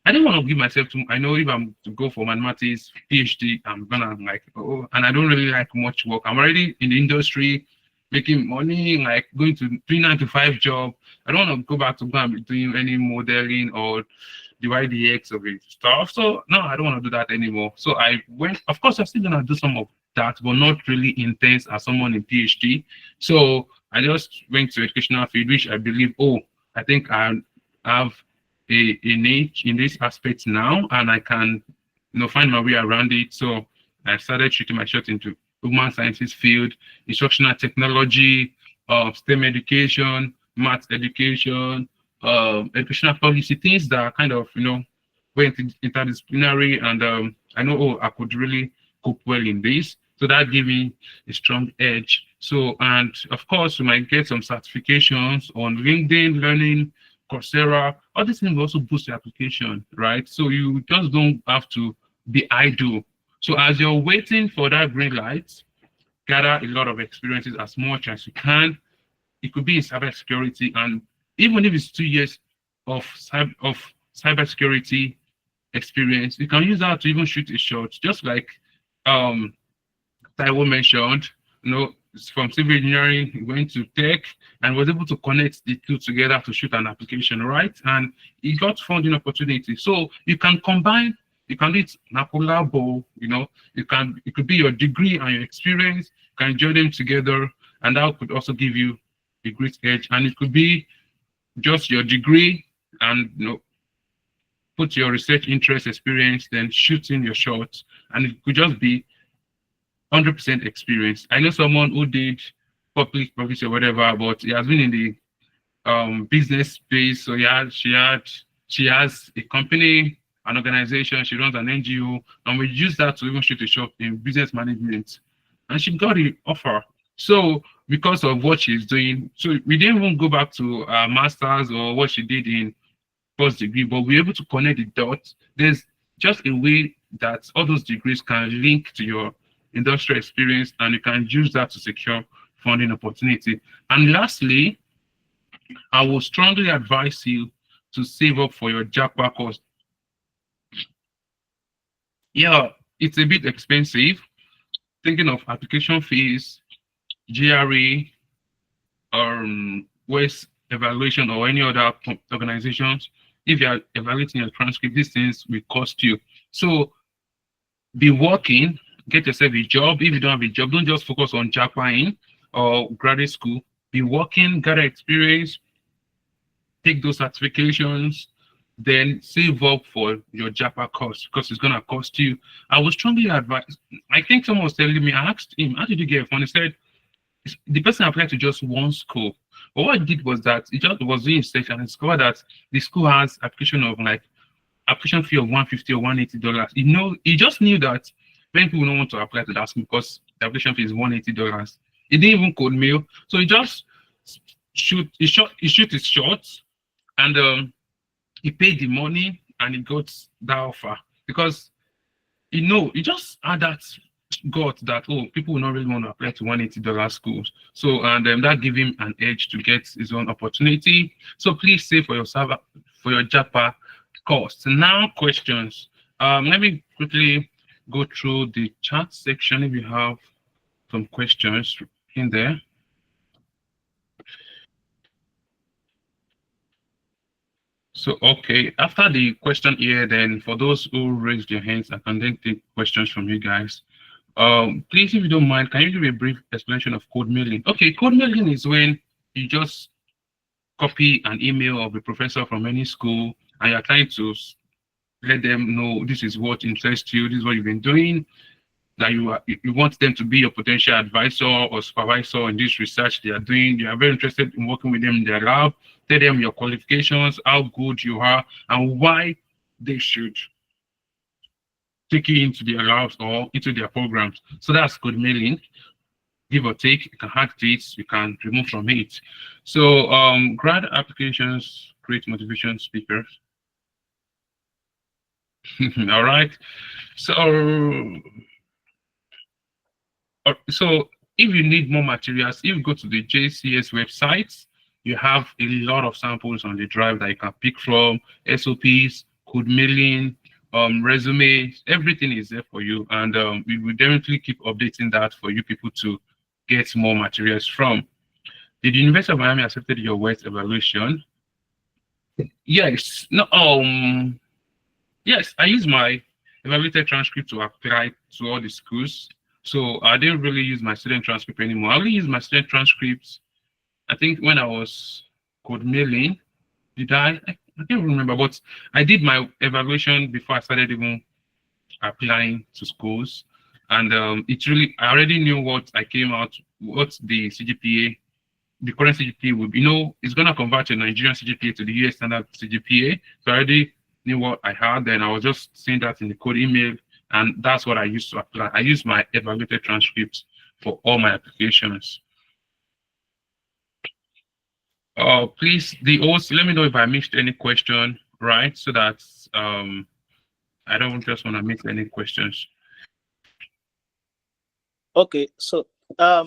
I didn't want to give myself to, I know if I'm to go for mathematics, PhD, I'm gonna like, oh, and I don't really like much work. I'm already in the industry, making money, like going to 3 9 to 5 job. I don't want to go back to go and be doing any modeling or the YDX of it stuff. So no, I don't want to do that anymore. So I went, of course, I'm still gonna do some of that, but not really intense as someone in PhD. So I just went to educational field, which I believe, oh, I think I have a niche in this aspect now, and I can, find my way around it. So I started shooting my shot into human sciences field, instructional technology, STEM education, math education, educational policy, things that are kind of, went interdisciplinary, and I know, oh, I could really cope well in this. So that gave me a strong edge. So, and of course, you might get some certifications on LinkedIn Learning, Coursera. All these things also boost your application, right? So you just don't have to be idle. So as you're waiting for that green light, gather a lot of experiences as much as you can. It could be in cybersecurity, and even if it's 2 years of cybersecurity experience, you can use that to even shoot a shot, just like Taiwo mentioned, from civil engineering, he went to tech and was able to connect the two together to shoot an application, right? And he got funding opportunity. So you can combine, you can do it in a collabo, it could be your degree and your experience, you can join them together, and that could also give you a great edge. And it could be just your degree and put your research interest experience, then shooting your shots, and it could just be 100% experience. I know someone who did public policy or whatever, but he has been in the business space. So she has a company, an organization, she runs an NGO, and we use that to even shoot a shot in business management. And she got the offer. So because of what she's doing, so we didn't even go back to master's or what she did in first degree, but we're able to connect the dots. There's just a way that all those degrees can link to your industrial experience, and you can use that to secure funding opportunity. And lastly, I will strongly advise you to save up for your JAPA course. Yeah, it's a bit expensive. Thinking of application fees, GRE, West evaluation, or any other organizations, if you are evaluating your transcript, these things will cost you. So be working, get yourself a job. If you don't have a job, don't just focus on JAPA or graduate school. Be working, gather experience, take those certifications, then save up for your JAPA course, because it's going to cost you. I would strongly advise, I think someone was telling me, I asked him, how did you get a fund? He said, the person applied to just one school. But what he did was that he just was doing research and discovered that the school has application fee of $150 or $180. He just knew that many people don't want to apply to that school because the application fee is $180. He didn't even code mail, so he just shoot his shots, and he paid the money and he got that offer because he just had that that people will not really want to apply to $180 schools. So and that gave him an edge to get his own opportunity. So please save for your JAPA cost. Now questions. Let me quickly go through the chat section if you have some questions in there. So, okay, after the question here, then for those who raised your hands, I can then take questions from you guys. Please, if you don't mind, can you give a brief explanation of code mailing? Okay, code mailing is when you just copy an email of a professor from any school, and you're trying to let them know this is what interests you, this is what you've been doing, that you want them to be your potential advisor or supervisor in this research they are doing. You are very interested in working with them in their lab. Tell them your qualifications, how good you are, and why they should take you into their labs or into their programs. So that's code mailing. Give or take, you can add dates, you can remove from it. So grad applications create motivation speakers. All right. So if you need more materials, if you go to the JCS website, you have a lot of samples on the drive that you can pick from, SOPs, code mailing, resumes, everything is there for you. And we will definitely keep updating that for you people to get more materials from. Did the University of Miami accepted your WET evaluation? Yes. No. Yes, I use my evaluated transcript to apply to all the schools. So I didn't really use my student transcript anymore. I only use my student transcripts, I think, when I was code mailing. Did I can't remember, but I did my evaluation before I started even applying to schools. And I already knew what I came out, what the CGPA, the current CGPA would be. It's going to convert a Nigerian CGPA to the US standard CGPA. So I already knew what I had, and I was just saying that in the code email, and that's what I used to apply. I use my evaluated transcripts for all my applications. Please, the host, let me know if I missed any question, right? So that I don't just want to miss any questions. Okay, so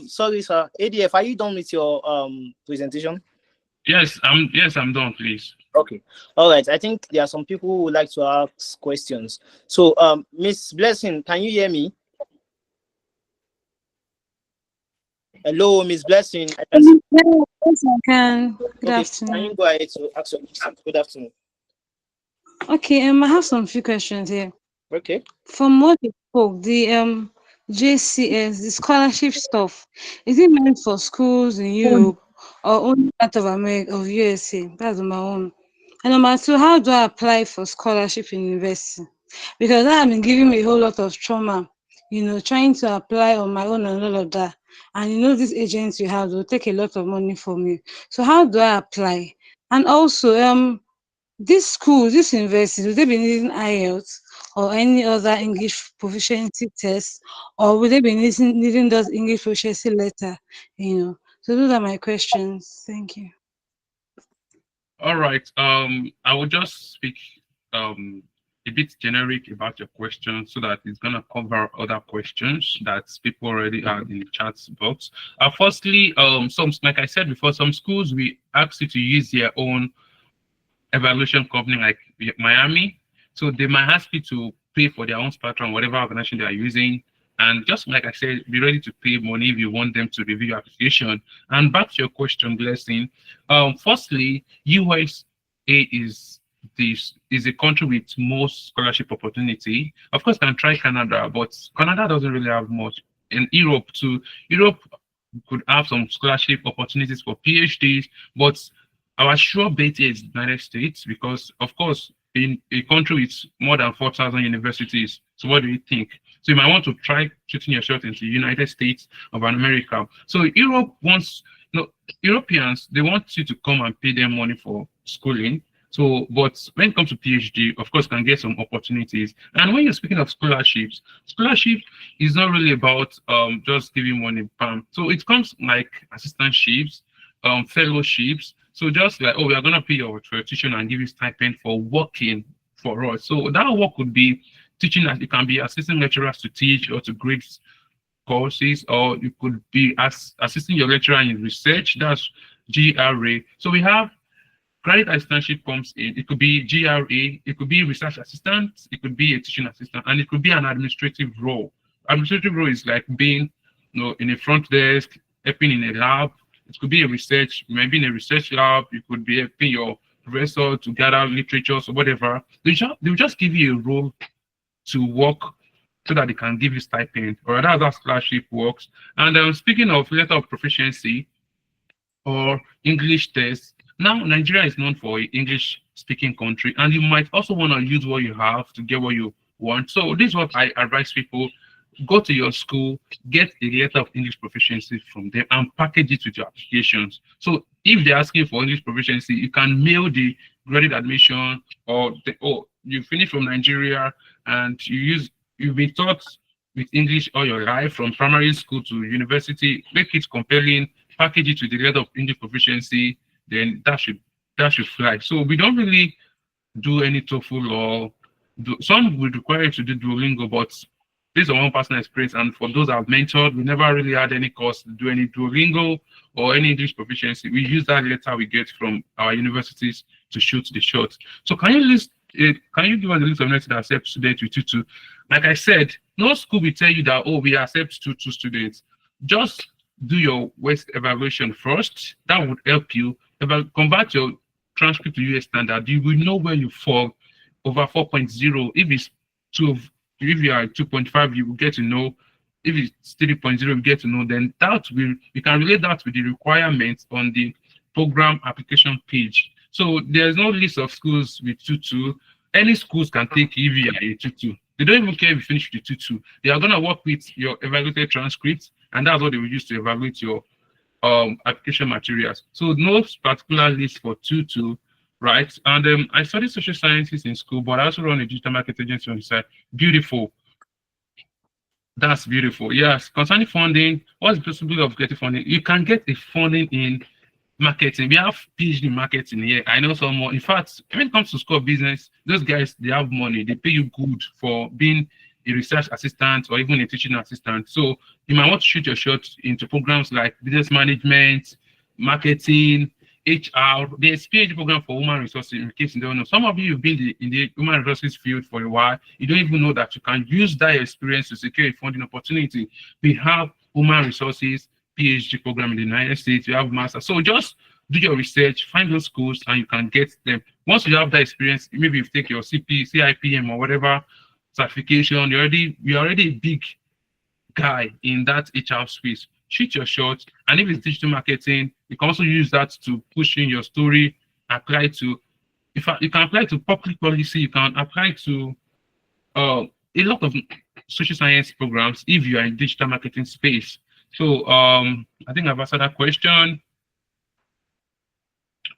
sorry, sir. ADF, are you done with your presentation? Yes, I'm done, please. Okay. All right. I think there are some people who would like to ask questions. So Miss Blessing, can you hear me? Hello, Miss Blessing. Yes, I can. Good afternoon. Can you go ahead to ask your question? Good afternoon. Okay, I have some few questions here. Okay. From what you spoke, the JCS, the scholarship stuff, is it meant for schools in Europe or only part of America, of USA? That's my own. And number two, how do I apply for scholarship in university? Because that has been giving me a whole lot of trauma, trying to apply on my own and all of that. And these agents you have will take a lot of money from you. So how do I apply? And also, these schools, this university, will they be needing IELTS or any other English proficiency test, or will they be needing those English proficiency letter? So those are my questions. Thank you. All right. I will just speak a bit generic about your question so that it's gonna cover other questions that people already had in the chat box. Firstly, like I said before, some schools we ask you to use their own evaluation company like Miami. So they might ask you to pay for their own spectrum, whatever organization they are using. And just like I said, be ready to pay money if you want them to review your application. And back to your question, Blessing. Firstly, USA is a country with most scholarship opportunity. Of course, you can try Canada, but Canada doesn't really have much. In Europe too, Europe could have some scholarship opportunities for PhDs, but our sure bet is the United States because, of course, in a country with more than 4,000 universities. So what do you think? So you might want to try shooting your shot into the United States of America. So Europe wants, Europeans, they want you to come and pay them money for schooling. So, but when it comes to PhD, of course, can get some opportunities. And when you're speaking of scholarships, scholarship is not really about just giving money, bam. So it comes like assistantships, fellowships. So just like, we are going to pay your tuition and give you stipend for working for us. So that work could be teaching, as you can be assisting lecturers to teach or to grade courses, or you could be assisting your lecturer in research. That's GRA. So we have graduate assistantship comes in. It could be GRA, it could be research assistant, it could be a teaching assistant, and it could be an administrative role. Administrative role is like being, in a front desk, helping in a lab. It could be a research, maybe in a research lab. You could be helping your professor to gather literature or whatever. They will just give you a role to work so that they can give you stipend, or that's how scholarship works. And speaking of letter of proficiency, or English test. Now, Nigeria is known for an English speaking country, and you might also want to use what you have to get what you want. So, this is what I advise people: go to your school, get a letter of English proficiency from them, and package it with your applications. So, if they're asking for English proficiency, you can mail the graduate admission, or you finish from Nigeria and you've been taught with English all your life from primary school to university. Make it compelling, package it with the level of English proficiency, then that should fly. So we don't really do any TOEFL or some would require you to do Duolingo, but based on one personal experience and for those I've mentored, we never really had any course to do any Duolingo or any English proficiency. We use that letter we get from our universities to shoot the shot. So can you give us a list of universities that accept students with tutu? Like I said, no school will tell you that, oh, we accept tutu students. Just do your West evaluation first. That would help you. Convert your transcript to US standard. You will know where you fall over 4.0. If it's 2, if you are 2.5, you will get to know. If it's 3.0, you get to know. Then you can relate that with the requirements on the program application page. So there's no list of schools with tutu. Any schools can take if you are a tutu. They don't even care if you finish the tutu. They are going to work with your evaluated transcripts, and that's what they will use to evaluate your application materials. So no particular list for tutu, right? And I studied social sciences in school, but I also run a digital marketing agency on the side. Beautiful. That's beautiful. Yes. Concerning funding, what's the possibility of getting funding? You can get a funding in marketing. We have PhD marketing here. I know some more. In fact, when it comes to school of business, those guys, they have money. They pay you good for being a research assistant or even a teaching assistant. So you might want to shoot your shot into programs like business management, marketing, HR. There's PhD program for human resources, in case you don't know. Some of you have been in the human resources field for a while. You don't even know that you can use that experience to secure a funding opportunity. We have human resources PhD program in the United States. You have master. So just do your research, find those schools, and you can get them. Once you have that experience, maybe you take your CIPM or whatever certification, you're already a big guy in that HR space. Shoot your shot, and if it's digital marketing, you can also use that to push in your story. Apply to, you can apply to public policy. You can apply to a lot of social science programs if you are in digital marketing space. So I think I've answered that question.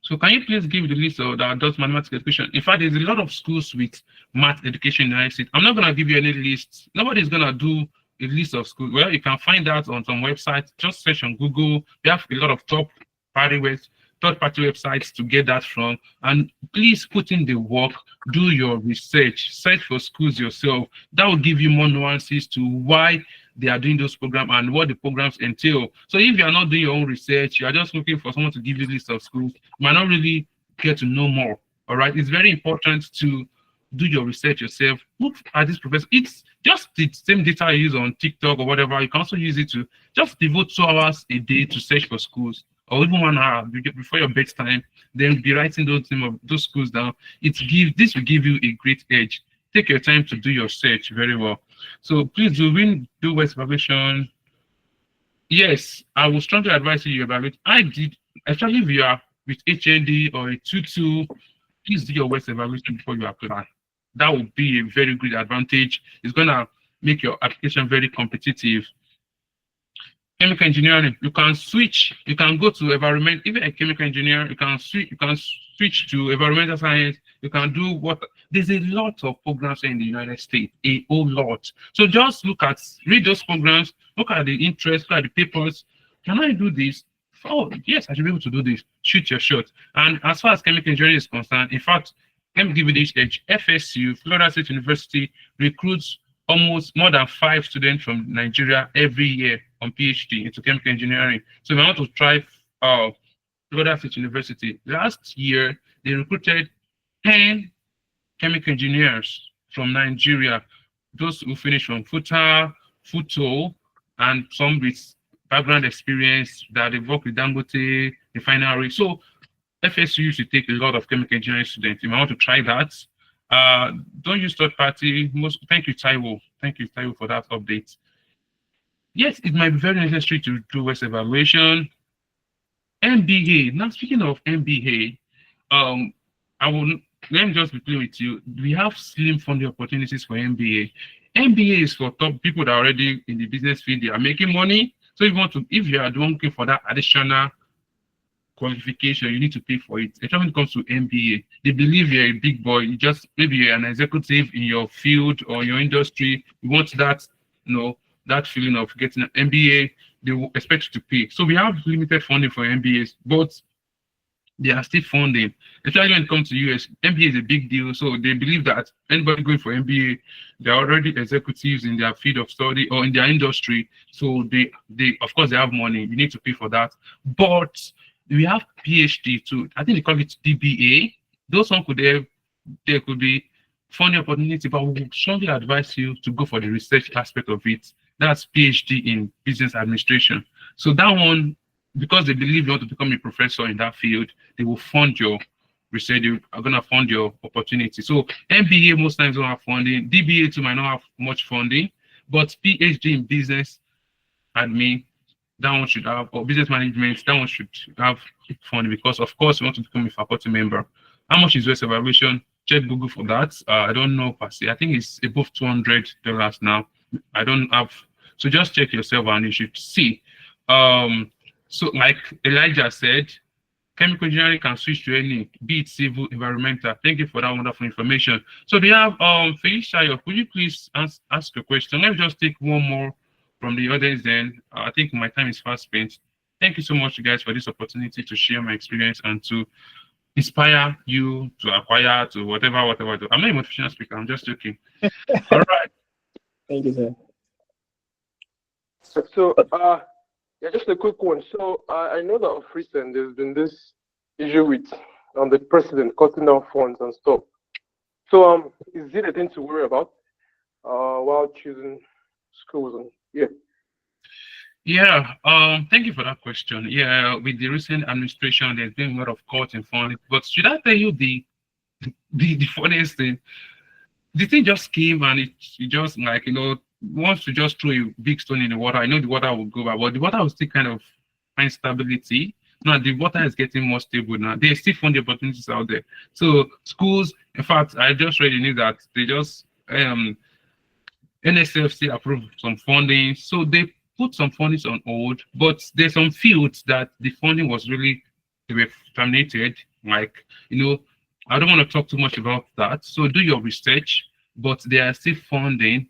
So can you please give the list of the adult mathematics education? In fact, there's a lot of schools with math education in the United States. I'm not going to give you any lists. Nobody's going to do a list of schools. Well, you can find that on some websites. Just search on Google. We have a lot of third-party websites to get that from. And please put in the work, do your research, search for schools yourself. That will give you more nuances to why they are doing those programs and what the programs entail. So if you are not doing your own research, you are just looking for someone to give you a list of schools, you might not really get to know more. All right, it's very important to do your research yourself. Look at this professor. It's just the same data you use on TikTok or whatever. You can also use it to just devote 2 hours a day to search for schools, or even 1 hour before your bedtime. Then be writing those schools down. This will give you a great edge. Take your time to do your search very well. So please do West evaluation. Yes, I will strongly advise you evaluate. I did, especially if you are with HND or a tutu, please do your West evaluation before you apply. That would be a very good advantage. It's gonna make your application very competitive. Chemical engineering, you can switch. You can go to environment. Even a chemical engineer, you can switch to environmental science. You can do what. There's a lot of programs in the United States, a whole lot. So just read those programs, look at the interest, look at the papers. Can I do this? Oh, yes, I should be able to do this. Shoot your shot. And as far as chemical engineering is concerned, in fact, let me give you this edge. FSU, Florida State University, recruits almost more than 5 students from Nigeria every year on PhD into chemical engineering. So we want to try Florida State University. Last year, they recruited 10 chemical engineers from Nigeria. Those who finished from Futo, and some with background experience that they work with Dangote refinery. So FSU used to take a lot of chemical engineering students. You might want to try that. Don't use third party. Thank you, Taiwo. Thank you, Taiwo, for that update. Yes, it might be very necessary to do West evaluation. MBA. Now, speaking of MBA, I will let me just be clear with you. We have slim funding opportunities for MBA. MBA is for top people that are already in the business field. They are making money. So if you are looking for that additional qualification, you need to pay for it. Especially when it comes to MBA, they believe you're a big boy. You just maybe you're an executive in your field or your industry. You want that, that feeling of getting an MBA. They will expect you to pay. So we have limited funding for MBAs, but they are still funding. Especially when it comes to US, MBA is a big deal. So they believe that anybody going for MBA, they're already executives in their field of study or in their industry. So they of course they have money. You need to pay for that. But we have PhD too. I think they call it DBA. Those one there could be funding opportunity, but we would strongly advise you to go for the research aspect of it. That's PhD in business administration. So that one, because they believe you want to become a professor in that field, they will fund your research. They are going to fund your opportunity. So MBA most times don't have funding. DBA too might not have much funding, but PhD in business admin, that one should have, or business management, that one should have funding, because of course you want to become a faculty member. How much is US evaluation? Check Google for that. I don't know per se. I think it's above $200 now. I don't have, so just check yourself and you should see. So like Elijah said, chemical engineering can switch to any, be it civil, environmental. Thank you for that wonderful information. So do you have Felicia, could you please ask a question? Let's just take one more from the audience then. I think my time is fast spent. Thank you so much, guys, for this opportunity to share my experience and to inspire you to acquire, to whatever. I'm not a motivational speaker, I'm just joking. All right. Thank you, sir. So, yeah, just a quick one. So, I know that of recent there's been this issue with the president cutting down funds and stuff. So, is it a thing to worry about while choosing schools? And yeah, thank you for that question. Yeah, with the recent administration, there's been a lot of cuts in funding. But should I tell you the funniest thing? The thing just came and it just wants to just throw a big stone in the water. I know the water will go back, but the water will still kind of find stability. Now the water is getting more stable now. There's still funding opportunities out there. So schools, in fact, I just read in it that they just NSFC approved some funding. So they put some fundings on hold, but there's some fields that the funding was really, they were terminated. Like, I don't want to talk too much about that. So do your research, but they are still funding.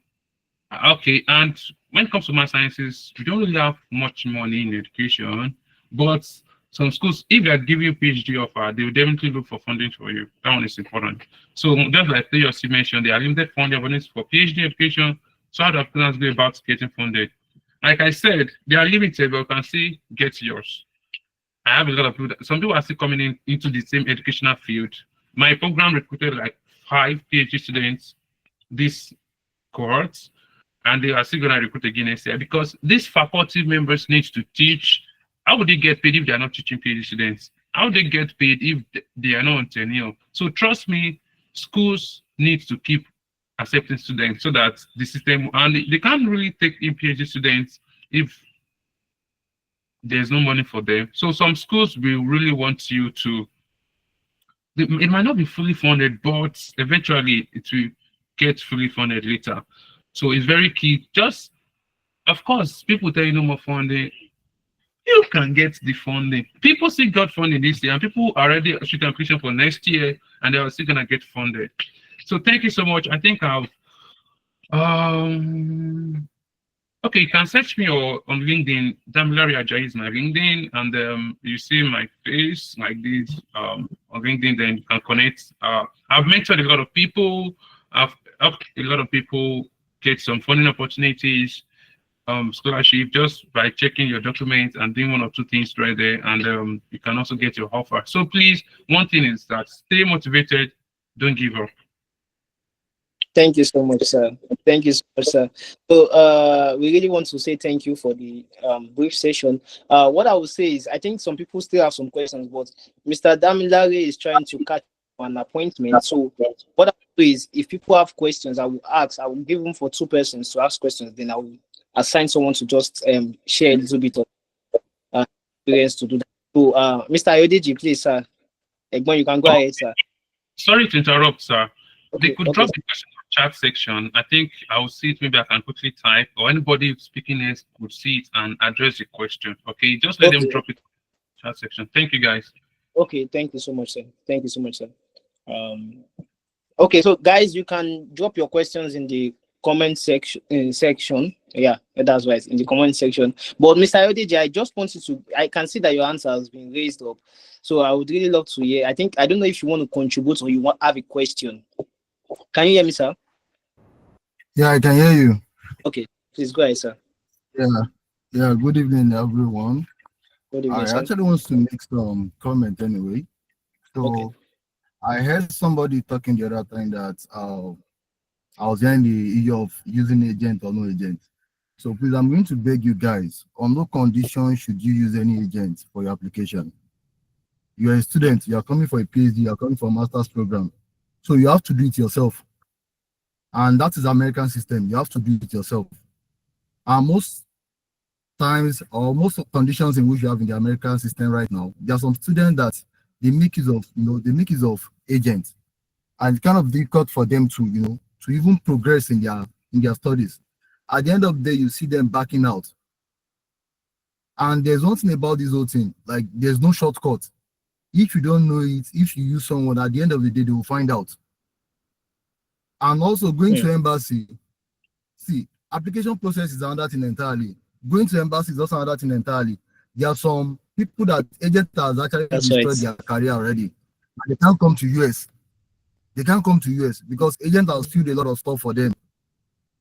Okay, and when it comes to math sciences, we don't really have much money in education, but some schools, if they are giving you PhD offer, they will definitely look for funding for you. That one is important. So just like Theosi mentioned, there are limited funding opportunities for PhD education. So how do students go about getting funded? Like I said, they are limited, but you can still get yours. I have a lot of people, some people are still coming into the same educational field. My program recruited like 5 PhD students this cohort, and they are still going to recruit again next year because these faculty members need to teach. How would they get paid if they are not teaching PhD students? How would they get paid if they are not on tenure? So trust me, schools need to keep accepting students so that the system, and they can't really take in PhD students if there's no money for them. So some schools will really want you to, it might not be fully funded, but eventually it will get fully funded later. So it's very key. Just, of course, people tell you no more funding. You can get the funding. People still got funding this year, and people are already shooting application for next year, and they are still gonna get funded. So thank you so much. I think I've okay, you can search me on LinkedIn. Damilare Ajayi is my LinkedIn, and you see my face like this on LinkedIn. Then you can connect. I've mentored a lot of people. I've helped a lot of people get some funding opportunities, scholarship, just by checking your documents and doing 1 or 2 things right there, and you can also get your offer. So please, one thing is that stay motivated, don't give up. Thank you so much, sir. Thank you so much, sir. So we really want to say thank you for the brief session. What I would say is, I think some people still have some questions, but Mr. Damilare is trying to catch an appointment. So what I will do is, if people have questions, I will give them for 2 persons to ask questions. Then I will assign someone to just share a little bit of experience to do that. So, Mr. Ayodeji, please, sir. Egbon, you can go ahead, sir. Sorry to interrupt, sir. Okay, They could okay, drop the question in the chat section. I think I will see it. Maybe I can quickly type, or anybody speaking next could see it and address the question. Okay, just let them drop it in the chat section. Thank you, guys. Okay, thank you so much, sir. Thank you so much, sir. Okay, so guys, you can drop your questions in the comment section. Yeah, that's right, in the comment section. But Mr. Ayodeji, I just wanted to, I can see that your answer has been raised up. So I would really love to hear. I don't know if you want to contribute or you have a question. Can you hear me, sir? Yeah, I can hear you. Okay, please go ahead, sir. Yeah. Good evening, everyone. Good evening, I sir. actually want to make some comment anyway. So Okay. I heard somebody talking the other time that I was hearing the issue of using agent or no agent. So please, I'm going to beg you guys, on no condition should you use any agent for your application. You're a student, you are coming for a PhD, you are coming for a master's program. So you have to do it yourself. And that is the American system. You have to do it yourself. And most times, or most conditions in which you have in the American system right now, there are some students that they make use of, they make use of agents. And it's kind of difficult for them to, to even progress in their studies. At the end of the day, you see them backing out. And there's one thing about this whole thing, like there's no shortcut. If you don't know it, if you use someone, at the end of the day, they will find out. And also going to embassy, see, application process is another thing entirely. Going to embassy is also another thing entirely. There are some people that agent has actually destroyed their career already. And they can't come to US. They can't come to US because agent has filled a lot of stuff for them.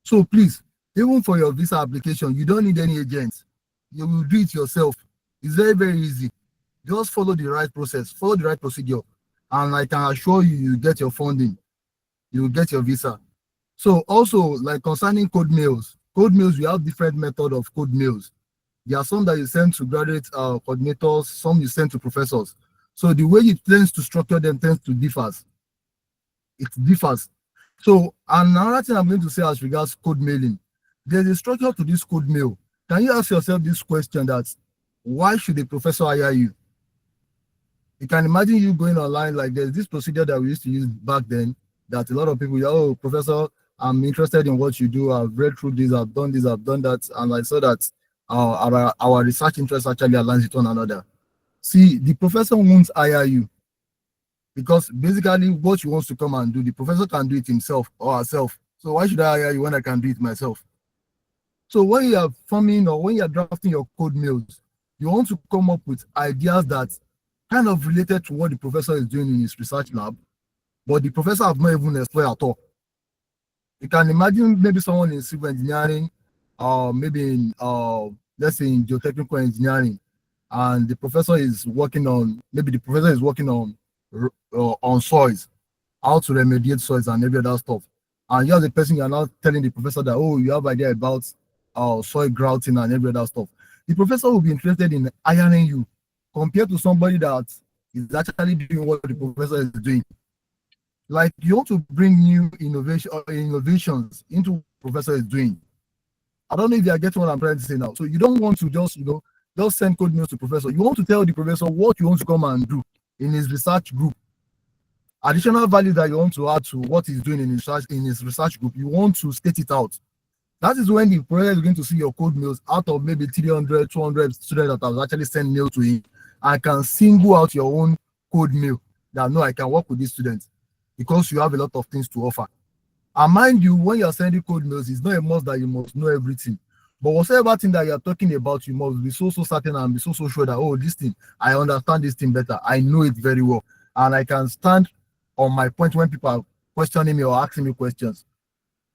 So please, even for your visa application, you don't need any agent. You will do it yourself. It's very, very easy. Just follow the right process, follow the right procedure. And I can assure you, you get your funding. You will get your visa. So also, like concerning code mails, we have different method of code mails. There are some that you send to graduate coordinators, some you send to professors. So the way it tends to structure them tends to differs. It differs. So another thing I'm going to say as regards code mailing, there's a structure to this code mail. Can you ask yourself this question that why should a professor hire you? You can imagine you going online, like there's this procedure that we used to use back then that a lot of people, oh, professor, I'm interested in what you do. I've read through this, I've done that. And I saw that our research interests actually aligns with one another. See, the professor won't hire you because basically what you want to come and do, the professor can do it himself or herself. So why should I hire you when I can do it myself? So when you are forming or when you are drafting your code mails, you want to come up with ideas that kind of related to what the professor is doing in his research lab, but the professor have not even explored at all. You can imagine maybe someone in civil engineering, or maybe in let's say in geotechnical engineering, and the professor is working on on soils, how to remediate soils and every other stuff. And you're the person, you're now telling the professor that, oh, you have idea about soil grouting and every other stuff. The professor will be interested in hiring you compared to somebody that is actually doing what the professor is doing. Like you want to bring new innovations into what the professor is doing. I don't know if you are getting what I'm trying to say now. So you don't want to just, just send code mails to professor. You want to tell the professor what you want to come and do in his research group. Additional value that you want to add to what he's doing in his research group, you want to state it out. That is when the professor is going to see your code mails out of maybe 300, 200 students that have actually sent mail to him. I can single out your own code mail that no, I can work with these students because you have a lot of things to offer. And mind you, when you're sending code mails, it's not a must that you must know everything. But whatever thing that you're talking about, you must be so certain and be so sure that, oh, this thing, I understand this thing better. I know it very well. And I can stand on my point when people are questioning me or asking me questions.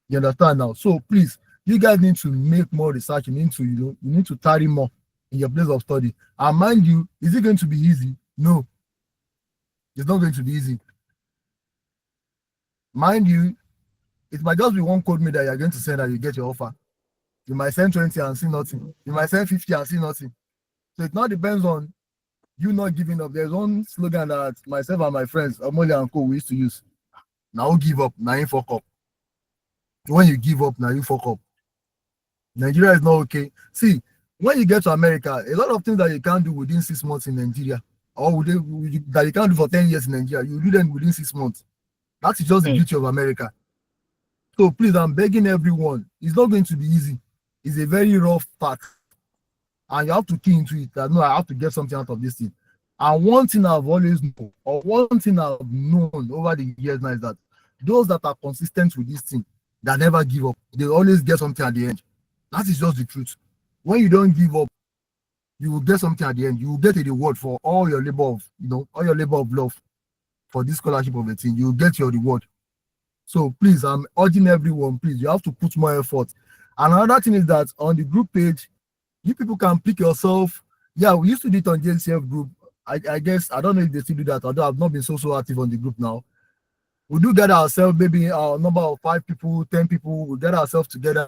You understand now? So please, you guys need to make more research. You need to, you need to tarry more in your place of study. And mind you, is it going to be easy? No. It's not going to be easy. Mind you, it might just be one code mail that you're going to send and you get your offer. You might send 20 and see nothing. You might send 50 and see nothing. So it now depends on you not giving up. There's one slogan that myself and my friends, Amoli and Co, we used to use. Now give up, now you fuck up. When you give up, now you fuck up. Nigeria is not okay. See, when you get to America, a lot of things that you can't do within 6 months in Nigeria, or that you can't do for 10 years in Nigeria, you do them within 6 months. That is just the beauty of America. So please, I'm begging everyone. It's not going to be easy. It's a very rough path. And you have to key into it that no, I have to get something out of this thing. And one thing I've always known, or one thing I've known over the years now is that those that are consistent with this thing, they never give up. They always get something at the end. That is just the truth. When you don't give up, you will get something at the end. You will get a reward for all your labor of, all your labor of love for this scholarship of a thing. You will get your reward. So please, I'm urging everyone, please, you have to put more effort. And another thing is that on the group page, you people can pick yourself. Yeah, we used to do it on JCF group. I guess, I don't know if they still do that, although I've not been so active on the group now. We do get ourselves, maybe a number of 5 people, 10 people, we'll get ourselves together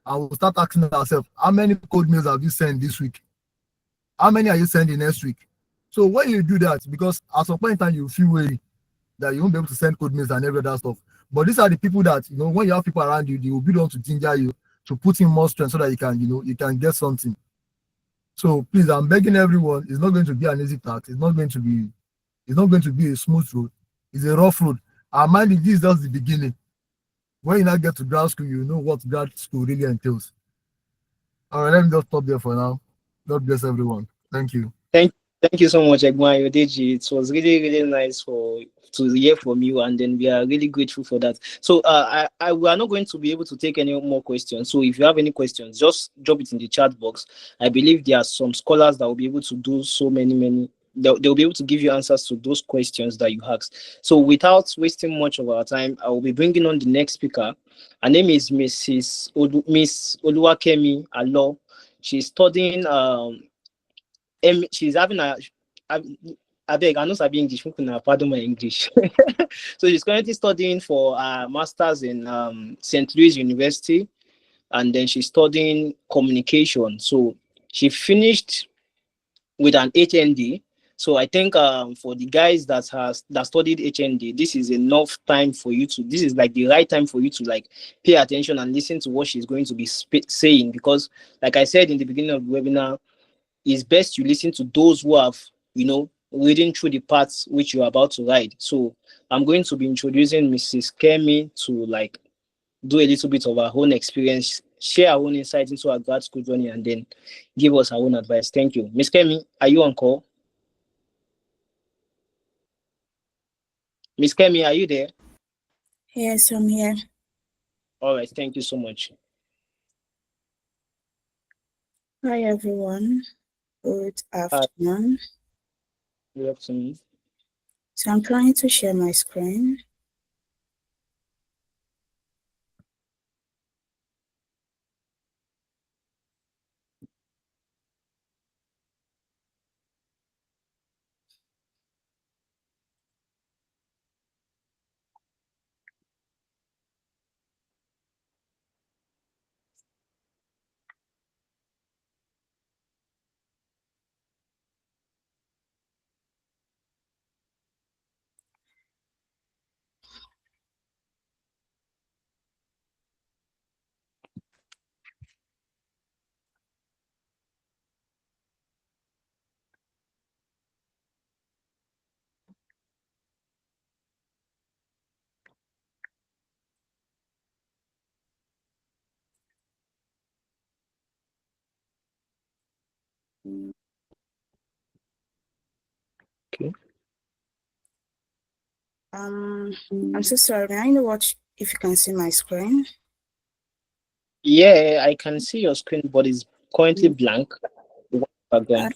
and we'll start asking ourselves, how many code mails have you sent this week? How many are you sending next week? So when you do that, because at some point in time you feel weary that you won't be able to send code mails and every other stuff. But these are the people that, when you have people around you, they will be the one to ginger you to put in more strength so that you can, you can get something. So please, I'm begging everyone, it's not going to be an easy task. It's not going to be a smooth road. It's a rough road. And mind you, this is just the beginning. When you now get to grad school, you know what grad school really entails. All right, let me just stop there for now. God bless everyone. Thank you. Thank you so much, Egma Yodeji. It was really, really nice to hear from you, and then we are really grateful for that. So we are not going to be able to take any more questions. So if you have any questions, just drop it in the chat box. I believe there are some scholars that will be able to do so many. They'll be able to give you answers to those questions that you asked. So without wasting much of our time, I will be bringing on the next speaker. Her name is Miss Oluwakemi Alo. She's studying she's having I beg, I know Sabi English, pardon my English. So she's currently studying for a master's in St. Louis University, and then she's studying communication. So she finished with an HND. So I think for the guys that studied HND, this is enough time for you to. This is like the right time for you to like pay attention and listen to what she's going to be saying, because, like I said in the beginning of the webinar, it's best you listen to those who have, reading through the parts which you're about to write. So I'm going to be introducing Mrs. Kemi to like do a little bit of her own experience, share our own insights into our grad school journey, and then give us our own advice. Thank you. Miss Kemi, are you on call? Miss Kemi, are you there? Yes, I'm here. All right, thank you so much. Hi, everyone. Good afternoon. Good afternoon. So I'm trying to share my screen. Okay. I'm so sorry. May I know if you can see my screen? Yeah, I can see your screen, but it's currently blank. Okay.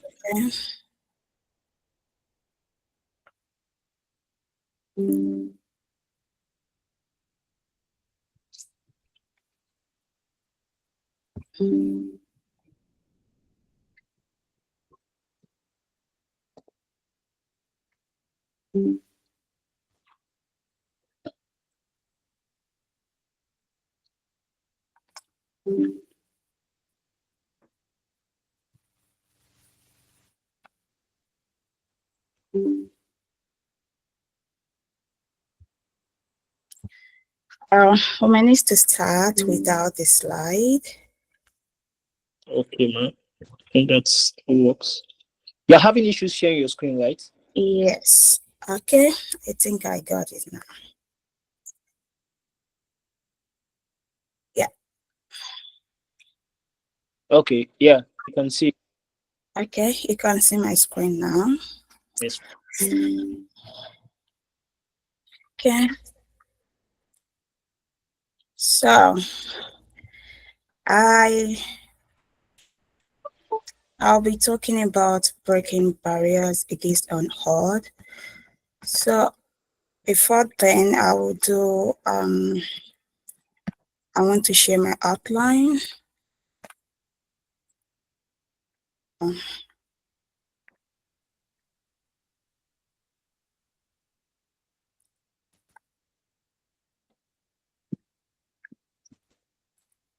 We need to start without the slide. Okay, ma'am. think that works. You're having issues sharing your screen, right? Yes. Okay. I think I got it now. Yeah. Okay. Yeah, you can see. Okay, you can see my screen now. Yes. Okay. So I'll be talking about breaking barriers against unheard. So before then, I will do I want to share my outline.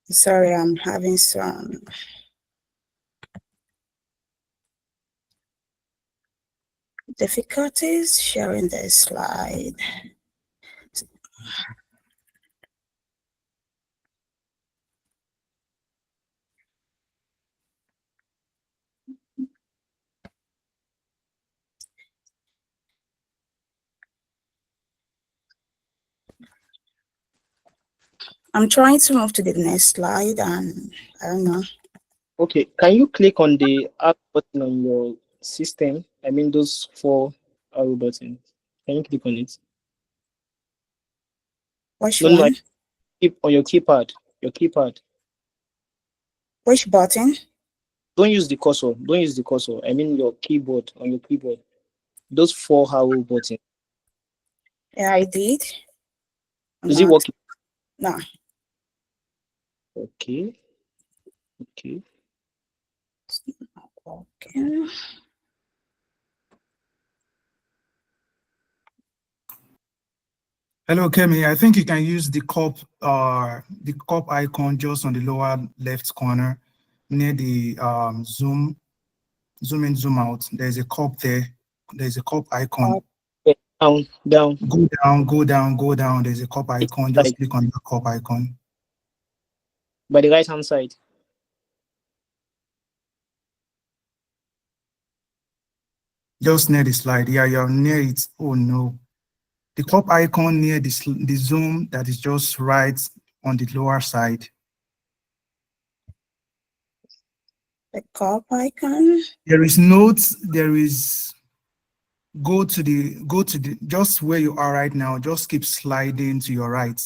Sorry, I'm having some difficulties sharing the slide. I'm trying to move to the next slide and I don't know. Okay, can you click on the arrow button on your system? I mean those 4 arrow buttons. Can you click on it? Which No, one? keep on your keypad. Your keypad. Which button? Don't use the cursor. Don't use the cursor. I mean your keyboard, on your keyboard. Those 4 arrow buttons. Yeah, I did. Is it working? No. Okay. Okay. Okay. Hello, Kemi. I think you can use the cup icon just on the lower left corner near the zoom in, zoom out. There's a cup there. There's a cup icon. Down. Go down, go down. There's a cup icon. Just click on the cup icon. By the right hand side. Just near the slide. Yeah, you're near it. Oh no. The cup icon near the zoom that is just right on the lower side. The cup icon. There is notes. There is go to the just where you are right now. Just keep sliding to your right.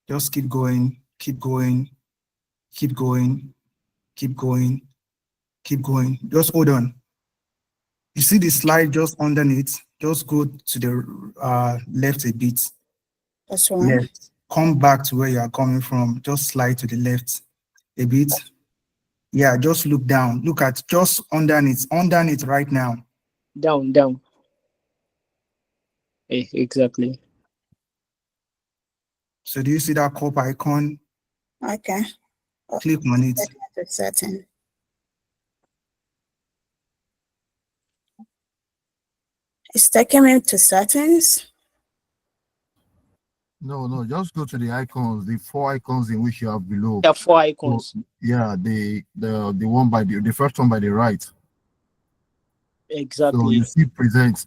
Just keep going, keep going, keep going, keep going, keep going. Just hold on. You see the slide just underneath? Just go to the left a bit. That's one. Left. Come back to where you are coming from. Just slide to the left a bit. Yeah, just look down. Look at just underneath right now. Down. Exactly. So do you see that cup icon? Okay. Click on it. Setting. It's taking me to settings. No, just go to the icons, the 4 icons in which you have below. There are 4 icons. So, yeah, the one by the first one by the right. Exactly. So you see present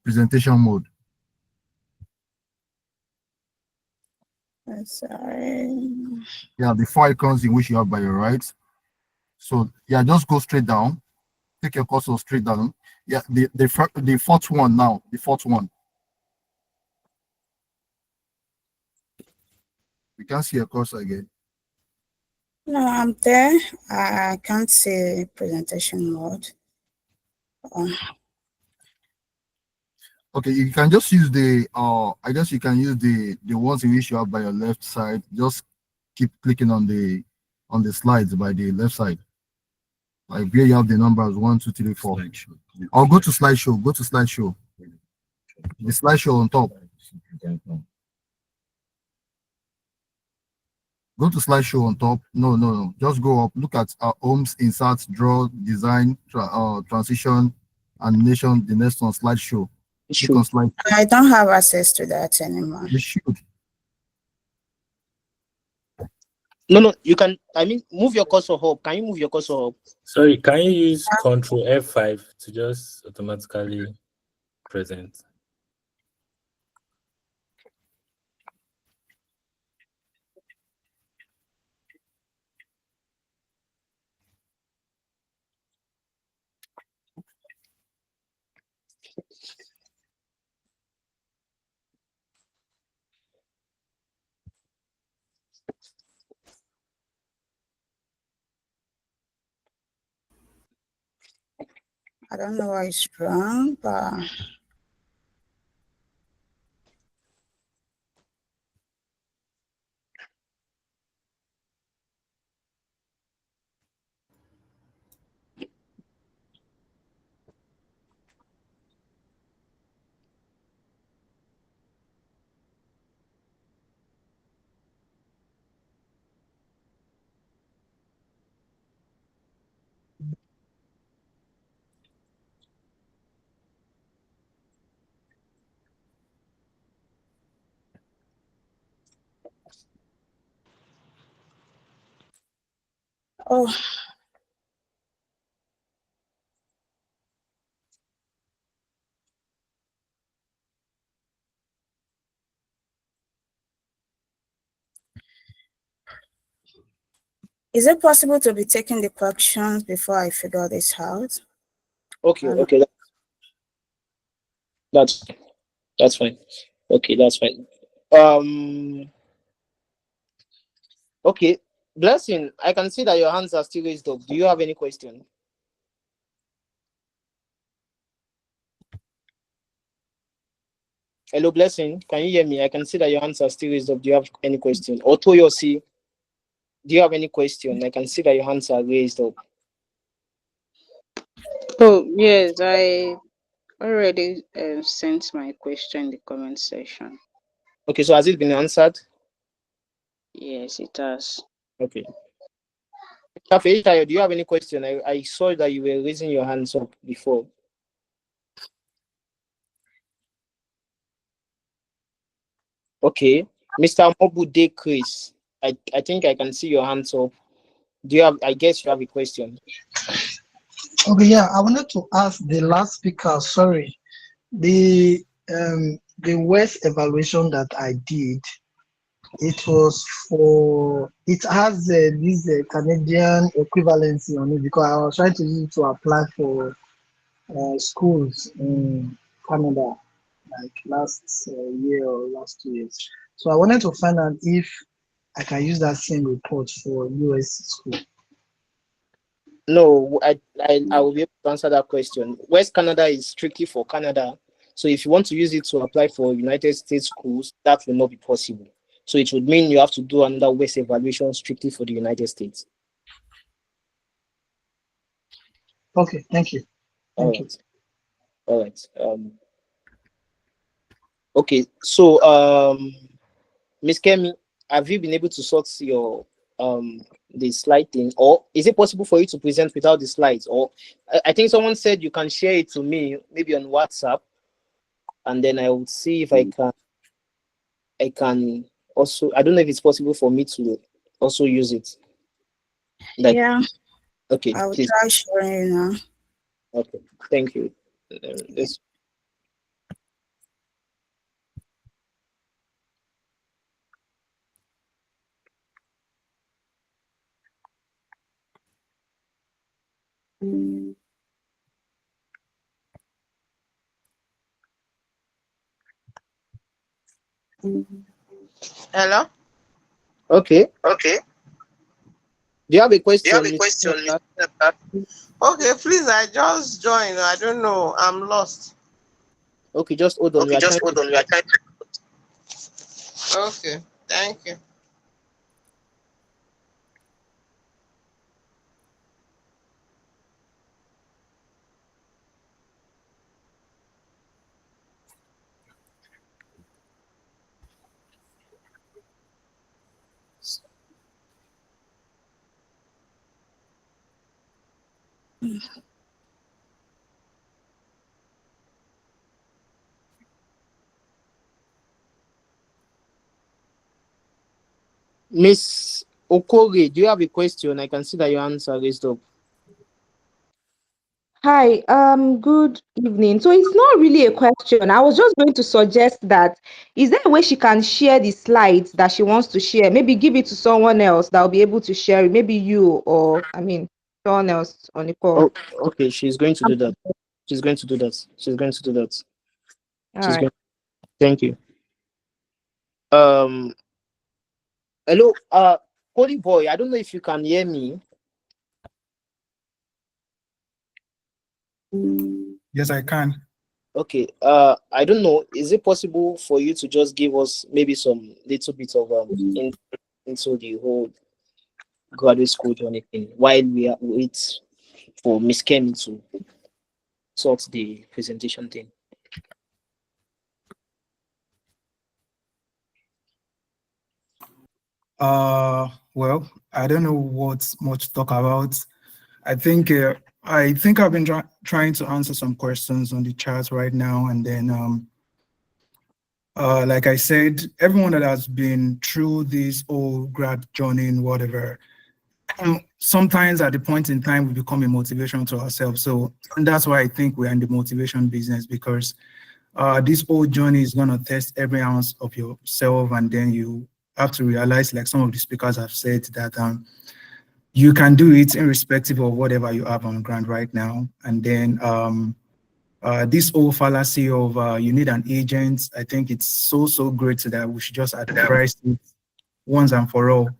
presentation mode. Sorry. Yeah, the 4 icons in which you have by your right. So yeah, just go straight down. Take your cursor straight down. Yeah, the fourth one now. The fourth one. We can't see your cursor again. No, I'm there. I can't see presentation mode. Okay, you can just use the I guess you can use the ones in which you have by your left side. Just keep clicking on the slides by the left side. Like here you have the numbers 1, 2, 3, 4. Or go to slideshow. Go to slideshow. The slideshow on top. Go to slideshow on top. No. Just go up. Look at homes, inserts, draw, design, transition, animation. The next one, slideshow. Click on slideshow. I don't have access to that anymore. You should. No, you can. I mean, move your cursor up. Can you move your cursor up? Sorry, can you use Control F5 to just automatically present? I don't know why it's wrong, but oh, is it possible to be taking the questions before I figure this out? Okay, that's fine. Okay, that's fine. Okay, Blessing, I can see that your hands are still raised up. Do you have any question? Hello, Blessing. Can you hear me? I can see that your hands are still raised up. Do you have any question? Or Toyosi, do you have any question? I can see that your hands are raised up. Oh, yes, I already sent my question in the comment section. Okay, so has it been answered? Yes, it has. Okay. Cafe, do you have any question? I saw that you were raising your hands up before. Okay. Mr. Mobude Chris, I think I can see your hands up. Do you have, I guess you have a question. Okay, yeah, I wanted to ask the last speaker, sorry, the West evaluation that I did, it was for, it has this Canadian equivalency on it because I was trying to use it to apply for schools in Canada, like last year or last 2 years. So I wanted to find out if I can use that same report for US school. No, I will be able to answer that question. West Canada is strictly for Canada. So if you want to use it to apply for United States schools, that will not be possible. So it would mean you have to do another West evaluation strictly for the United States. Okay, thank you. Thank you. All right. Okay, so Miss Kemi, have you been able to sort your the slide thing, or is it possible for you to present without the slides? Or I think someone said you can share it to me, maybe on WhatsApp, and then I will see if I can also. I don't know if it's possible for me to also use it. Like, yeah, okay, I will please. try showing you now. Okay, thank you. Let's. Hello? Okay. Okay. Do you have a Do you have question, a Miss? question? Okay, please, I just joined. I don't know. I'm lost. Okay, just hold on. We Okay, are just trying hold to. on. We are trying to. Okay, thank you. Miss Okore, do you have a question? I can see that your answer is up. Hi, good evening. So it's not really a question. I was just going to suggest that is there a way she can share the slides that she wants to share? Maybe give it to someone else that will be able to share it. Maybe you or someone else on the call. Oh, okay. She's going to do that. She's going to do that. She's going to do that. All She's right. going. Thank you. Hello, Holy boy. I don't know if you can hear me. Yes, I can. Okay. I don't know. Is it possible for you to just give us maybe some little bit of into the whole graduate school journey thing while we wait for Miss Kemi to sort the presentation thing? Well, I don't know what much to talk about. I think I've been trying to answer some questions on the chat right now, and then like I said, everyone that has been through this whole grad journey and whatever, sometimes at the point in time we become a motivation to ourselves. So and that's why I think we're in the motivation business, because this whole journey is going to test every ounce of yourself, and then you have to realize, like some of the speakers have said, that you can do it irrespective of whatever you have on ground right now. And then this whole fallacy of you need an agent, I think it's so great that we should just address it once and for all.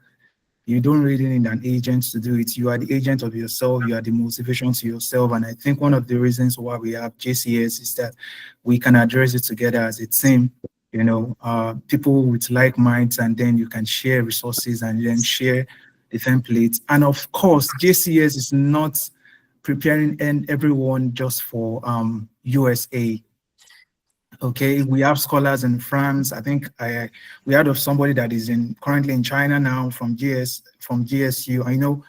You don't really need an agent to do it. You are the agent of yourself. You are the motivation to yourself. And I think one of the reasons why we have JCS is that we can address it together as a team, people with like minds, and then you can share resources and then share the templates. And of course, JCS is not preparing everyone just for USA. Okay, we have scholars in France. I think we heard of somebody that is currently in China now from GSU. I know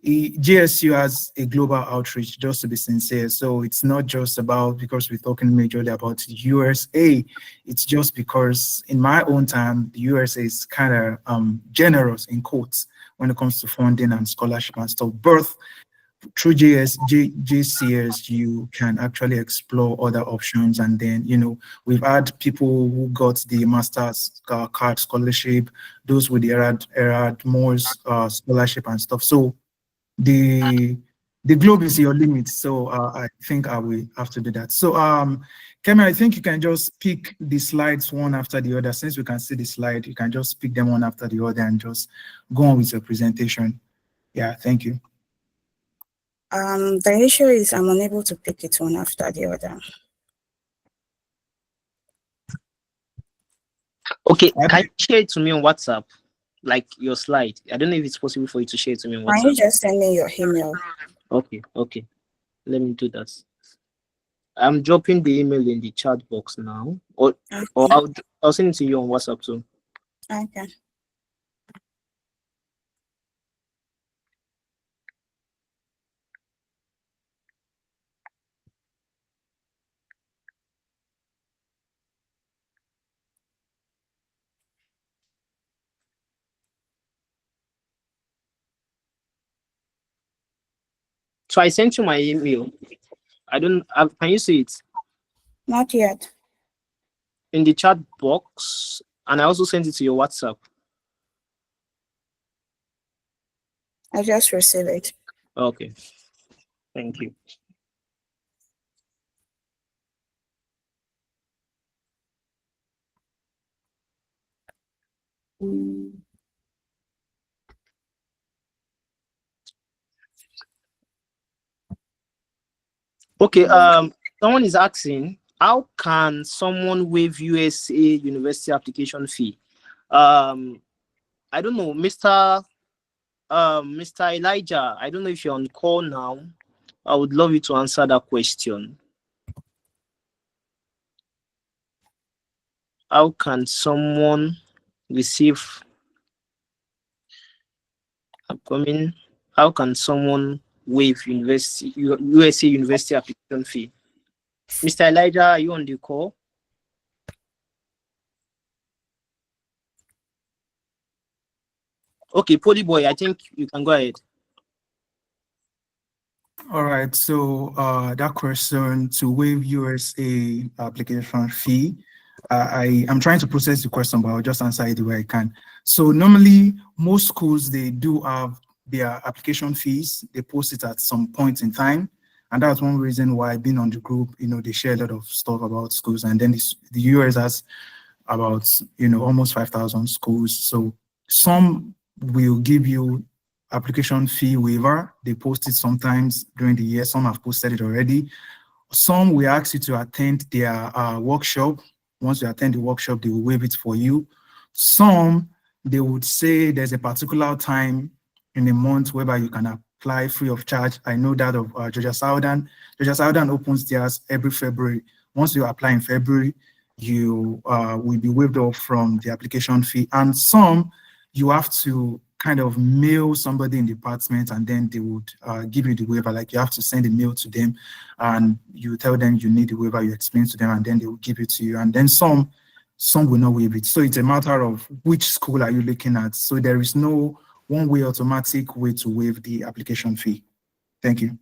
GSU has a global outreach, just to be sincere. So it's not just about because we're talking majorly about USA. It's just because in my own time, the USA is kind of generous in quotes when it comes to funding and scholarship and stuff. Through JCS, you can actually explore other options. And then, we've had people who got the master's card scholarship, those with the Erasmus scholarship and stuff. So the globe is your limit. So I think I will have to do that. So Kemi, I think you can just pick the slides one after the other. Since we can see the slide, you can just pick them one after the other and just go on with your presentation. Yeah, thank you. The issue is I'm unable to pick it one after the other. Okay, can you share it to me on WhatsApp, like your slide? I don't know if it's possible for you to share it to me on WhatsApp. Can you just send me your email? Okay, let me do that. I'm dropping the email in the chat box now, or I'll send it to you on WhatsApp too. Okay. So I sent you my email. Can you see it? Not yet. In the chat box, and I also sent it to your WhatsApp. I just received it. Okay. Thank you. Okay, someone is asking, how can someone waive USA university application fee? I don't know, Mr. Elijah, I don't know if you're on call now. I would love you to answer that question. How can someone receive upcoming? How can someone waive USA university application fee? Mr. Elijah, are you on the call? Okay, Poly Boy, I think you can go ahead. All right, so that question to waive USA application fee, I'm trying to process the question, but I'll just answer it the way I can. So normally, most schools, they do have their application fees. They post it at some point in time. And that's one reason why being on the group, they share a lot of stuff about schools. And then the US has about, almost 5,000 schools. So some will give you application fee waiver. They post it sometimes during the year. Some have posted it already. Some will ask you to attend their workshop. Once you attend the workshop, they will waive it for you. Some, they would say there's a particular time in a month whereby you can apply free of charge. I know that of Georgia Southern. Georgia Southern opens theirs every February. Once you apply in February, you will be waived off from the application fee. And some, you have to kind of mail somebody in the department, and then they would give you the waiver. Like you have to send a mail to them and you tell them you need the waiver, you explain to them, and then they will give it to you. And then some will not waive it. So it's a matter of which school are you looking at. So there is no one way automatic way to waive the application fee. Thank you.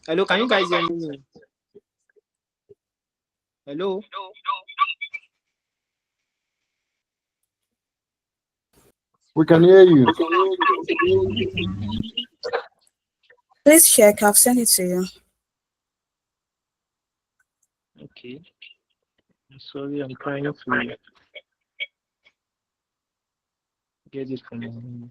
Hello, can you guys hear me? Hello? We can hear you. Please check. I've sent it to you. Okay. Sorry, I'm trying to get it from my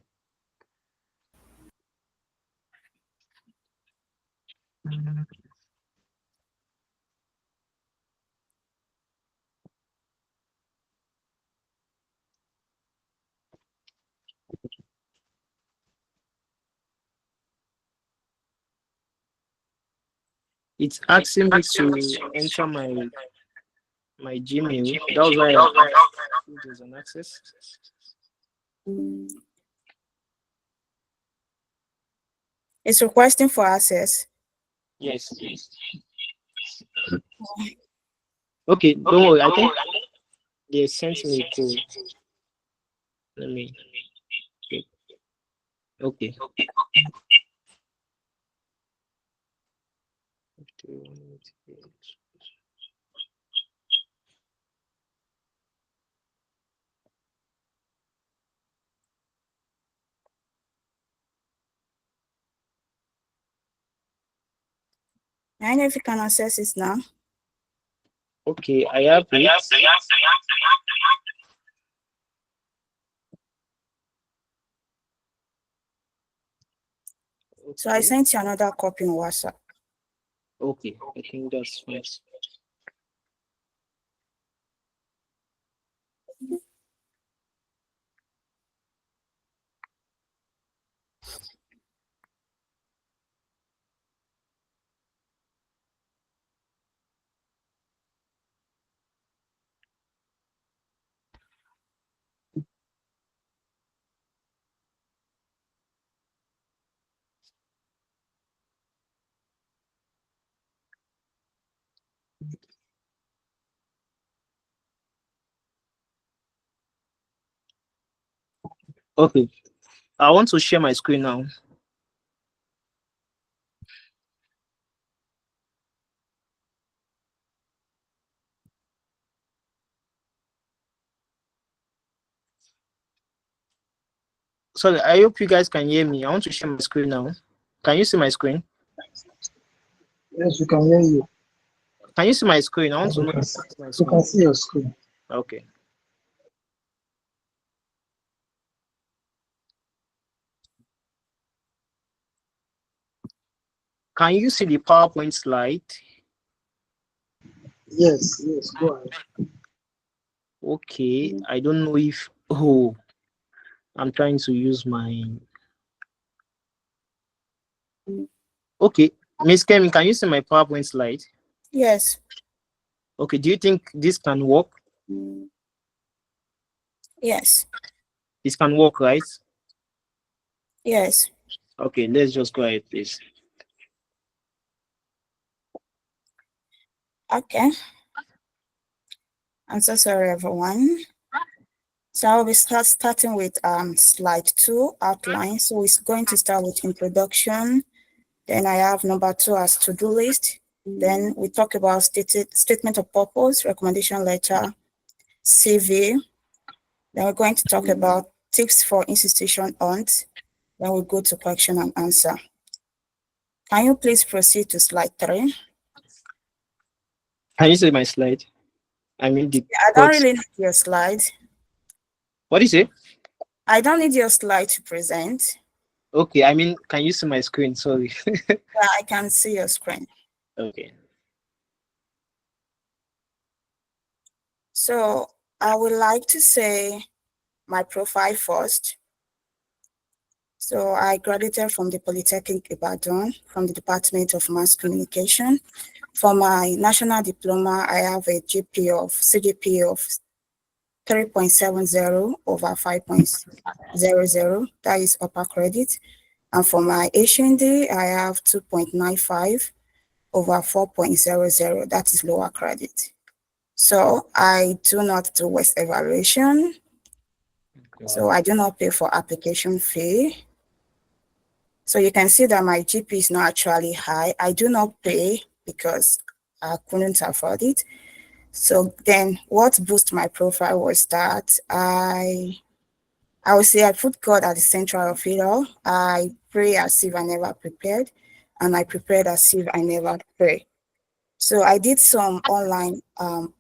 It's asking me to enter my Gmail. That was why I asked if there's an access. It's requesting for access. Yes. Okay, don't worry. I think they sent me a code. Let me. Okay. I know if you can access it now. Okay, I have it. So I sent you another copy on WhatsApp. Okay, I think that's fine. Okay, I want to share my screen now. Sorry, I hope you guys can hear me. I want to share my screen now. Can you see my screen? Yes, we can hear you. Can you see my screen? I want to We know can if see, you see my we can screen. see your screen. Okay. Can you see the PowerPoint slide? Yes, yes, go ahead. Okay, I don't know if I'm trying to use my okay. Miss Kemi, can you see my PowerPoint slide? Yes. Okay, do you think this can work? Yes. This can work, right? Yes. Okay, let's just go ahead, please. Okay. I'm so sorry, everyone. So I'll be starting with slide 2, outline. So it's going to start with introduction. Then I have number 2 as to-do list. Then we talk about statement of purpose, recommendation letter, CV. Then we're going to talk about tips for institution audit. Then we go to question and answer. Can you please proceed to slide 3? Can you see my slide? I mean the I don't really need your slide. What is it? I don't need your slide to present. Okay, I mean, can you see my screen? Sorry. Yeah, I can see your screen. Okay. So I would like to say my profile first. So I graduated from the Polytechnic Ibadan from the Department of Mass Communication. For my national diploma, I have a CGPA of 3.70 over 5.00. That is upper credit. And for my HND, I have 2.95 over 4.00. That is lower credit. So I do not do West evaluation. So I do not pay for application fee. So you can see that my GP is not actually high. I do not pay because I couldn't afford it. So then what boosted my profile was that I would say I put God at the center of it all. I pray as if I never prepared, and I prepared as if I never pray. So I did some online,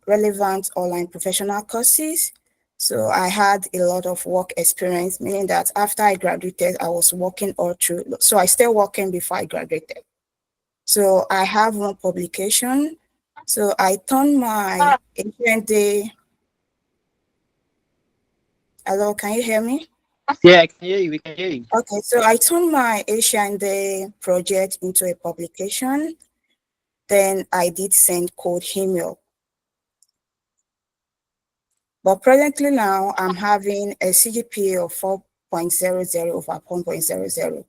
relevant online professional courses. So I had a lot of work experience, meaning that after I graduated, I was working all through. So I still working before I graduated. So I have one publication. So I turned my HND. Hello, can you hear me? Yeah, I can hear you. We can hear you. Okay, so I turned my HND project into a publication. Then I did send code email. But presently now, I'm having a CGPA of 4.00 over 1.00.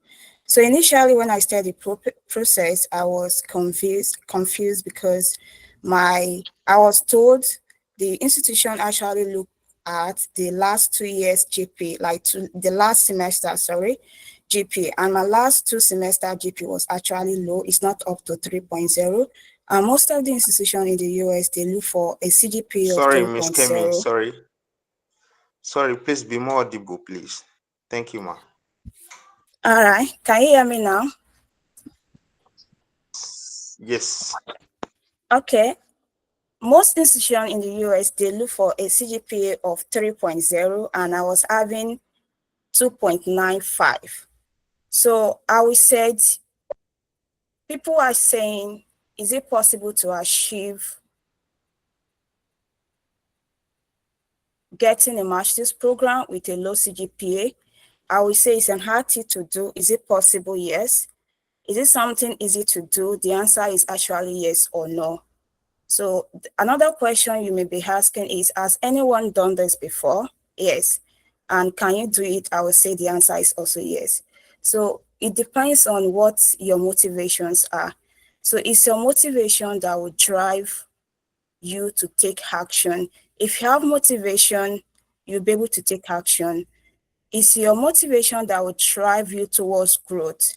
So initially, when I started the process, I was confused because I was told the institution actually looked at the last 2 years GP, the last semester, sorry, GP. And my last 2 semester GP was actually low. It's not up to 3.0. And most of the institutions in the US, they look for a CGPA of Sorry, Miss Kemi. 3.0. Sorry, please be more audible, please. Thank you, ma. All right. Can you hear me now? Yes. Okay. Most institutions in the US, they look for a CGPA of 3.0, and I was having 2.95. So I will said, people are saying, is it possible to achieve getting a master's program with a low CGPA? I will say it's an hard thing to do. Is it possible? Yes. Is it something easy to do? The answer is actually yes or no. So another question you may be asking is, has anyone done this before? Yes. And can you do it? I will say the answer is also yes. So it depends on what your motivations are. So it's your motivation that will drive you to take action. If you have motivation, you'll be able to take action. It's your motivation that will drive you towards growth.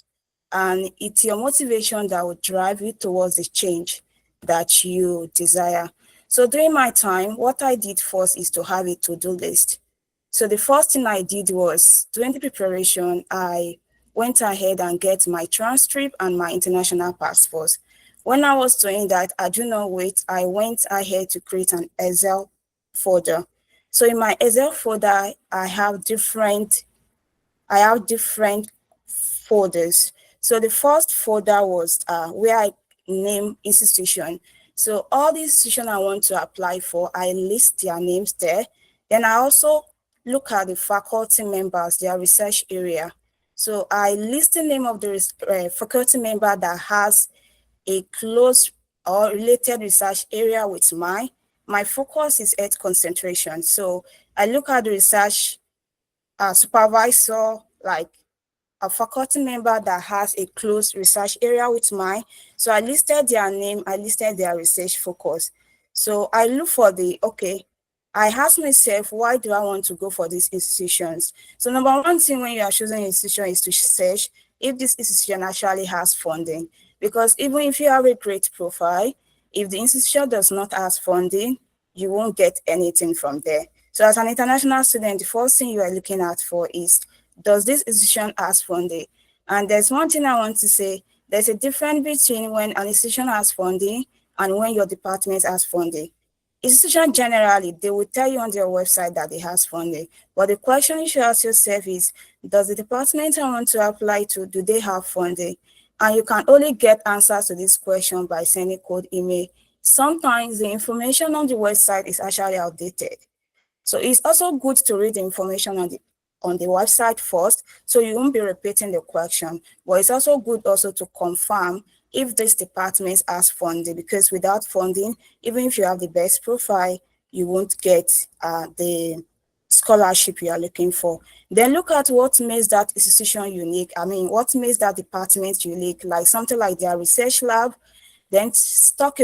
And it's your motivation that will drive you towards the change that you desire. So during my time, what I did first is to have a to-do list. So the first thing I did was, during the preparation, I went ahead and get my transcript and my international passports. When I was doing that, I do not wait. I went ahead to create an Excel folder. So in my Excel folder, I have different folders. So the first folder was where I name institution. So all the institutions I want to apply for, I list their names there. Then I also look at the faculty members, their research area. So I list the name of the faculty member that has a close or related research area with mine. My focus is Earth concentration. So I look at the research supervisor, like a faculty member that has a close research area with mine. So I listed their name, I listed their research focus. So I look for I ask myself, why do I want to go for these institutions? So number one thing when you are choosing an institution is to search if this institution actually has funding. Because even if you have a great profile, if the institution does not have funding, you won't get anything from there. So as an international student, the first thing you are looking at for is, does this institution has funding? And there's one thing I want to say, there's a difference between when an institution has funding and when your department has funding. Institution generally, they will tell you on their website that it has funding. But the question you should ask yourself is, does the department I want to apply to, do they have funding? And you can only get answers to this question by sending code email. Sometimes the information on the website is actually outdated. So it's also good to read the information on the website first, so you won't be repeating the question. But it's also good also to confirm if this department has funding, because without funding, even if you have the best profile, you won't get the scholarship you are looking for. Then look at what makes that institution unique. I mean, what makes that department unique, like something like their research lab. Then look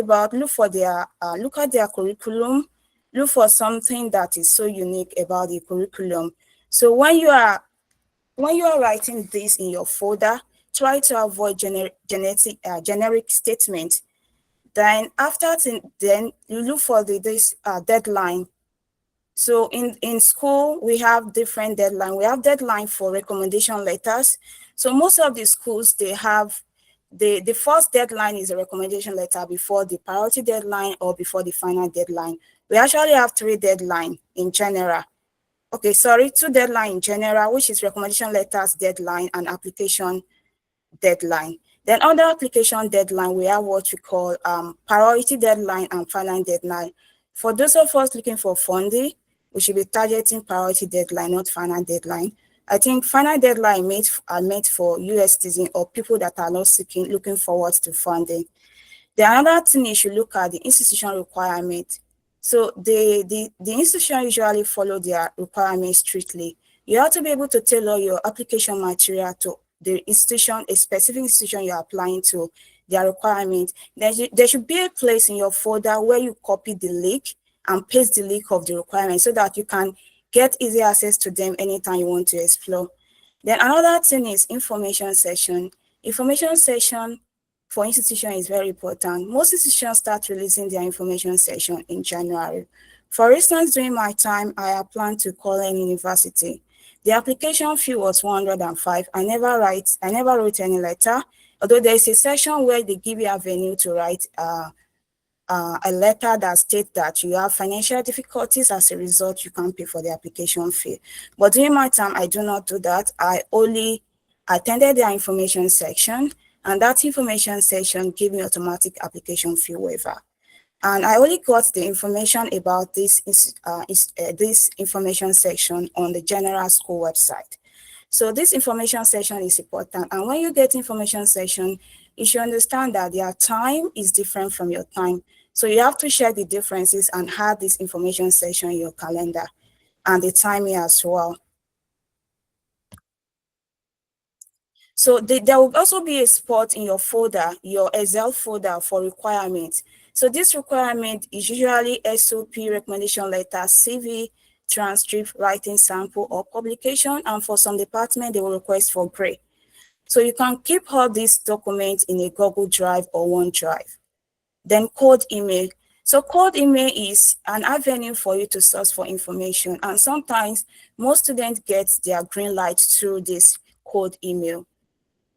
at their curriculum, look for something that is so unique about the curriculum. So when you are writing this in your folder, try to avoid generic statements. Then then you look for this deadline. So in school, we have different deadline. We have deadline for recommendation letters. So most of the schools, they have the first deadline is a recommendation letter before the priority deadline or before the final deadline. We actually have 3 deadlines in general. Okay, sorry, 2 deadline in general, which is recommendation letters deadline and application deadline. Then under application deadline, we have what we call priority deadline and final deadline. For those of us looking for funding, we should be targeting priority deadline, not final deadline. I think final deadline are made for US citizens or people that are not looking forward to funding. The another thing is you look at the institution requirement. So the institution usually follow their requirements strictly. You have to be able to tailor your application material to the institution, a specific institution you're applying to, their requirement. There should be a place in your folder where you copy the link and paste the link of the requirement so that you can get easy access to them anytime you want to explore. Then another thing is information session. Information session for institution is very important. Most institutions start releasing their information session in January. For instance, during my time, I applied to Colin University. The application fee was 105. I never wrote any letter, although there is a section where they give you a venue to write a letter that states that you have financial difficulties. As a result, you can't pay for the application fee. But during my time, I do not do that. I only attended their information section, and that information section gave me automatic application fee waiver. And I only got the information about this information section on the general school website. So this information section is important. And when you get information section, you should understand that their time is different from your time. So you have to share the differences and have this information section in your calendar and the timing as well. So there will also be a spot in your folder, your Excel folder for requirements. So this requirement is usually SOP, recommendation letter, CV, transcript, writing sample, or publication. And for some department, they will request for grade. So you can keep all these documents in a Google Drive or OneDrive. Then cold email. So cold email is an avenue for you to source for information. And sometimes most students get their green light through this cold email.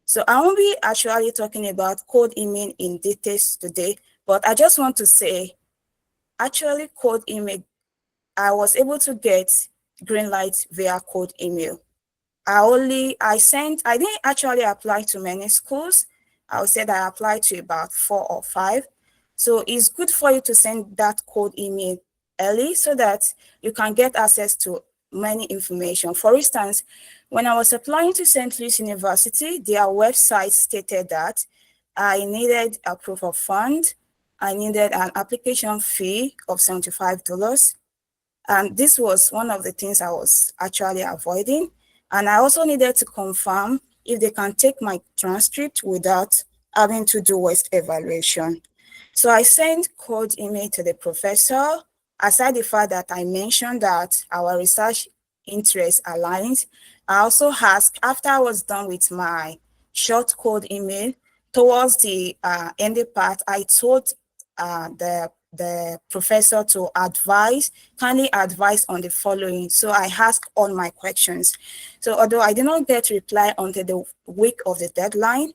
So I won't be actually talking about cold email in details today, but I just want to say, actually cold email, I was able to get green light via cold email. I didn't actually apply to many schools. I would say that I applied to about 4 or 5. So it's good for you to send that cold email early so that you can get access to many information. For instance, when I was applying to St. Louis University, their website stated that I needed a proof of fund, I needed an application fee of $75. And this was one of the things I was actually avoiding. And I also needed to confirm if they can take my transcript without having to do West evaluation. So I sent cold email to the professor, aside the fact that I mentioned that our research interests aligned. I also asked, after I was done with my short cold email, towards the ending part, I told the professor to kindly advise on the following. So I asked all my questions. So although I did not get reply until the week of the deadline,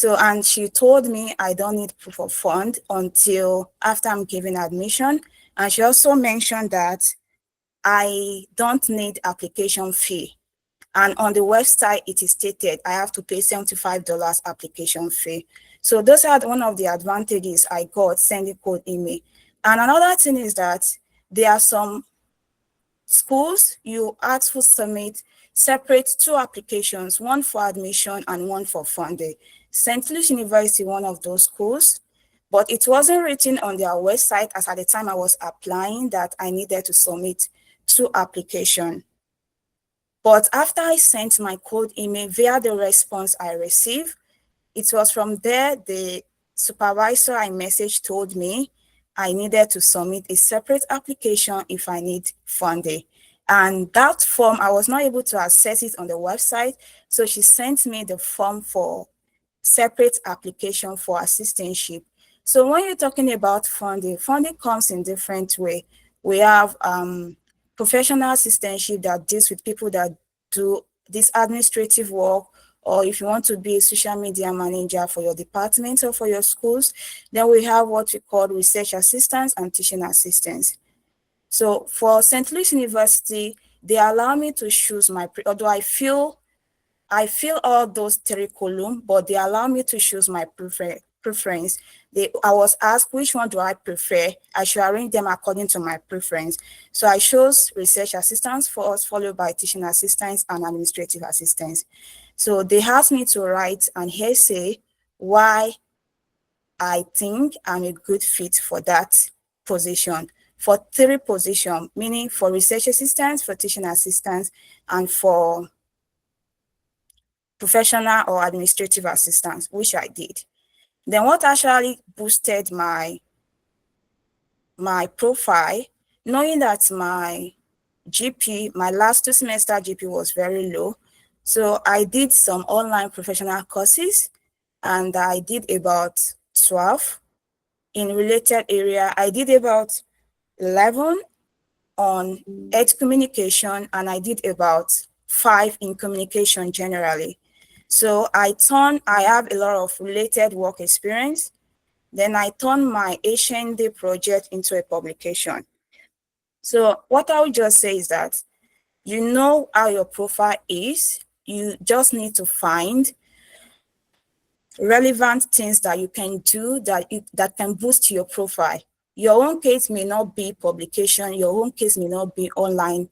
and she told me I don't need proof of fund until after I'm given admission. And she also mentioned that I don't need application fee. And on the website, it is stated I have to pay $75 application fee. So those are one of the advantages I got sending cold email. And another thing is that there are some schools you ask to submit separate 2 applications, one for admission and one for funding. St. Louis University, one of those schools, but it wasn't written on their website as at the time I was applying that I needed to submit 2 applications. But after I sent my cold email via the response I received, it was from there the supervisor I messaged told me I needed to submit a separate application if I need funding. And that form, I was not able to access it on the website. So she sent me the form for separate application for assistantship. So when you're talking about funding, funding comes in different way. We have professional assistantship that deals with people that do this administrative work, or if you want to be a social media manager for your department or for your schools, then we have what we call research assistants and teaching assistants. So for St. Louis University, they allow me to choose although I feel all those 3 columns, but they allow me to choose my preference. I was asked which one do I prefer. I should arrange them according to my preference. So I chose research assistants first, followed by teaching assistants and administrative assistants. So they asked me to write an essay why I think I'm a good fit for that position, for 3 positions, meaning for research assistants, for teaching assistants, and for professional or administrative assistants, which I did. Then what actually boosted my profile, knowing that my GP, my last 2 semester GP was very low. So I did some online professional courses, and I did about 12 in related area. I did about 11 on health communication, and I did about 5 in communication generally. So I have a lot of related work experience. Then I turned my HND project into a publication. So what I would just say is that you know how your profile is. You just need to find relevant things that you can do that can boost your profile. Your own case may not be publication. Your own case may not be online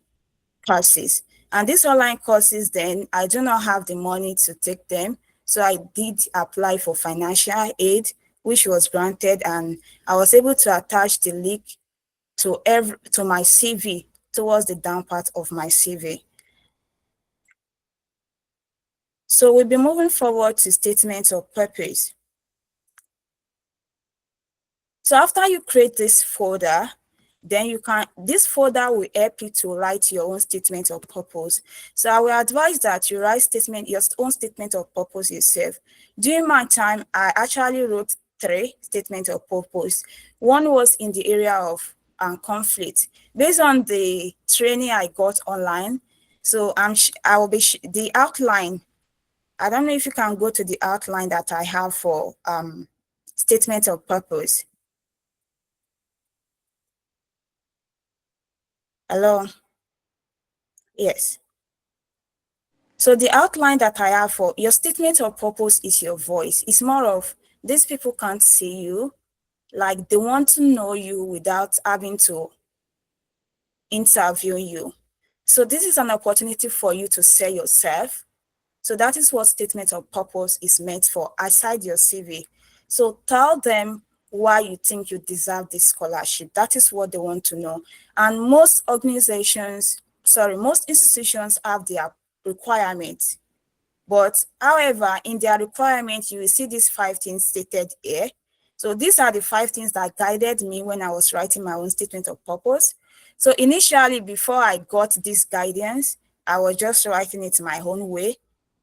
courses. And these online courses, then I do not have the money to take them. So I did apply for financial aid, which was granted, and I was able to attach the link to my CV towards the down part of my CV. So we'll be moving forward to statements of purpose. So after you create this folder, then this folder will help you to write your own statement of purpose. So I will advise that you write your own statement of purpose yourself. During my time, I actually wrote 3 statements of purpose. One was in the area of conflict. Based on the training I got online, so I will be the outline. I don't know if you can go to the outline that I have for statement of purpose. Hello? Yes. So the outline that I have for your statement of purpose is your voice. It's more of these people can't see you, like they want to know you without having to interview you. So this is an opportunity for you to sell yourself. So that is what statement of purpose is meant for, aside your CV. So tell them why you think you deserve this scholarship. That is what they want to know. And most institutions have their requirements. But however, in their requirements, you will see these 5 things stated here. So these are the 5 things that guided me when I was writing my own statement of purpose. So initially, before I got this guidance, I was just writing it my own way.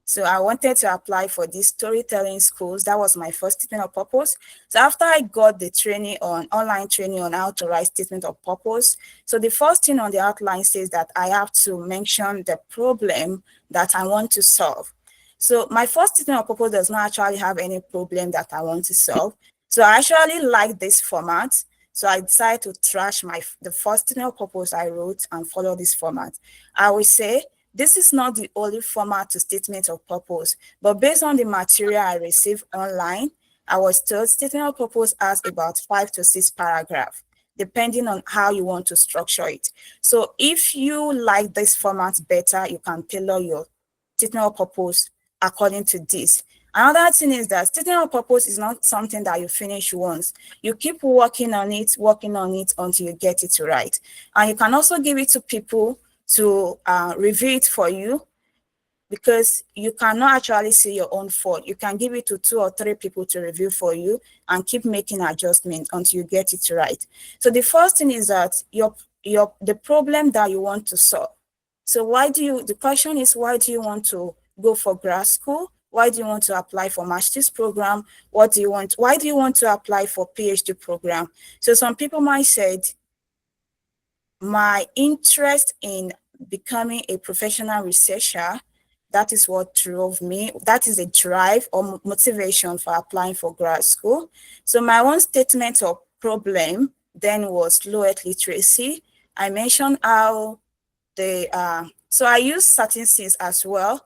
So I wanted to apply for these storytelling schools. That was my first statement of purpose. So after I got the online training on how to write statement of purpose, so the first thing on the outline says that I have to mention the problem that I want to solve. So my first statement of purpose does not actually have any problem that I want to solve. So I actually like this format. So I decided to trash the first statement of purpose I wrote and follow this format. I will say, this is not the only format to statement of purpose, but based on the material I received online, I was told statement of purpose has about 5 to 6 paragraphs, depending on how you want to structure it. So if you like this format better, you can tailor your statement of purpose according to this. Another thing is that statement of purpose is not something that you finish once. You keep working on it until you get it right. And you can also give it to people to review it for you, because you cannot actually see your own fault. You can give it to 2 or 3 people to review for you and keep making adjustments until you get it right. So the first thing is that the problem that you want to solve. So the question is, why do you want to go for grad school? Why do you want to apply for master's program? Why do you want to apply for PhD program? So some people might say, my interest in becoming a professional researcher, that is what drove me. That is a drive or motivation for applying for grad school. So my own statement of problem then was low earth literacy. I mentioned how so I use certain things as well.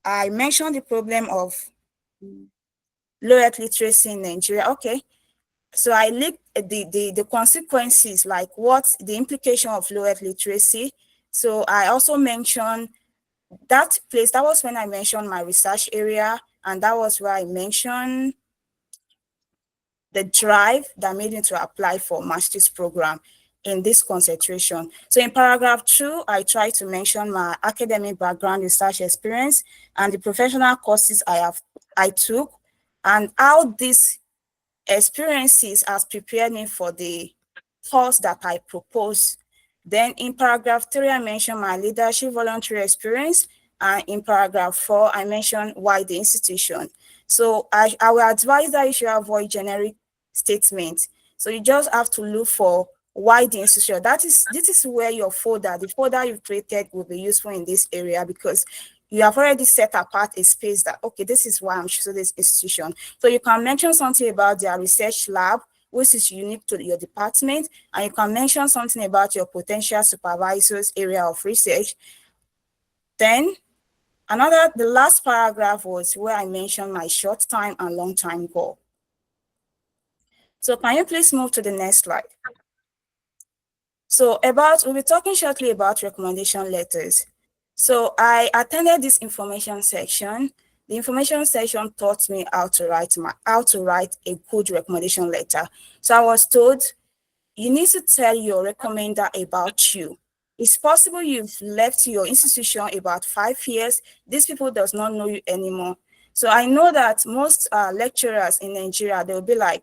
I mentioned the problem of low earth literacy in Nigeria. Okay. So I looked at the consequences, like what's the implication of low earth literacy. So I also mentioned that place. That was when I mentioned my research area, and that was where I mentioned the drive that made me to apply for master's program in this concentration. So in paragraph 2, I try to mention my academic background, research experience, and the professional courses I took, and how these experiences has prepared me for the course that I propose. Then in paragraph 3, I mentioned my leadership voluntary experience. And in paragraph 4, I mentioned why the institution. So I will advise that you should avoid generic statements. So you just have to look for why the institution. This is where the folder you've created will be useful in this area, because you have already set apart a space that, okay, this is why I'm choosing this institution. So you can mention something about their research lab, which is unique to your department, and you can mention something about your potential supervisor's area of research. Then the last paragraph was where I mentioned my short time and long time goal. So can you please move to the next slide? So we'll be talking shortly about recommendation letters. So I attended this information section. The information section taught me how to write a good recommendation letter. So I was told, you need to tell your recommender about you. It's possible you've left your institution about 5 years. These people does not know you anymore. So I know that most lecturers in Nigeria, they'll be like,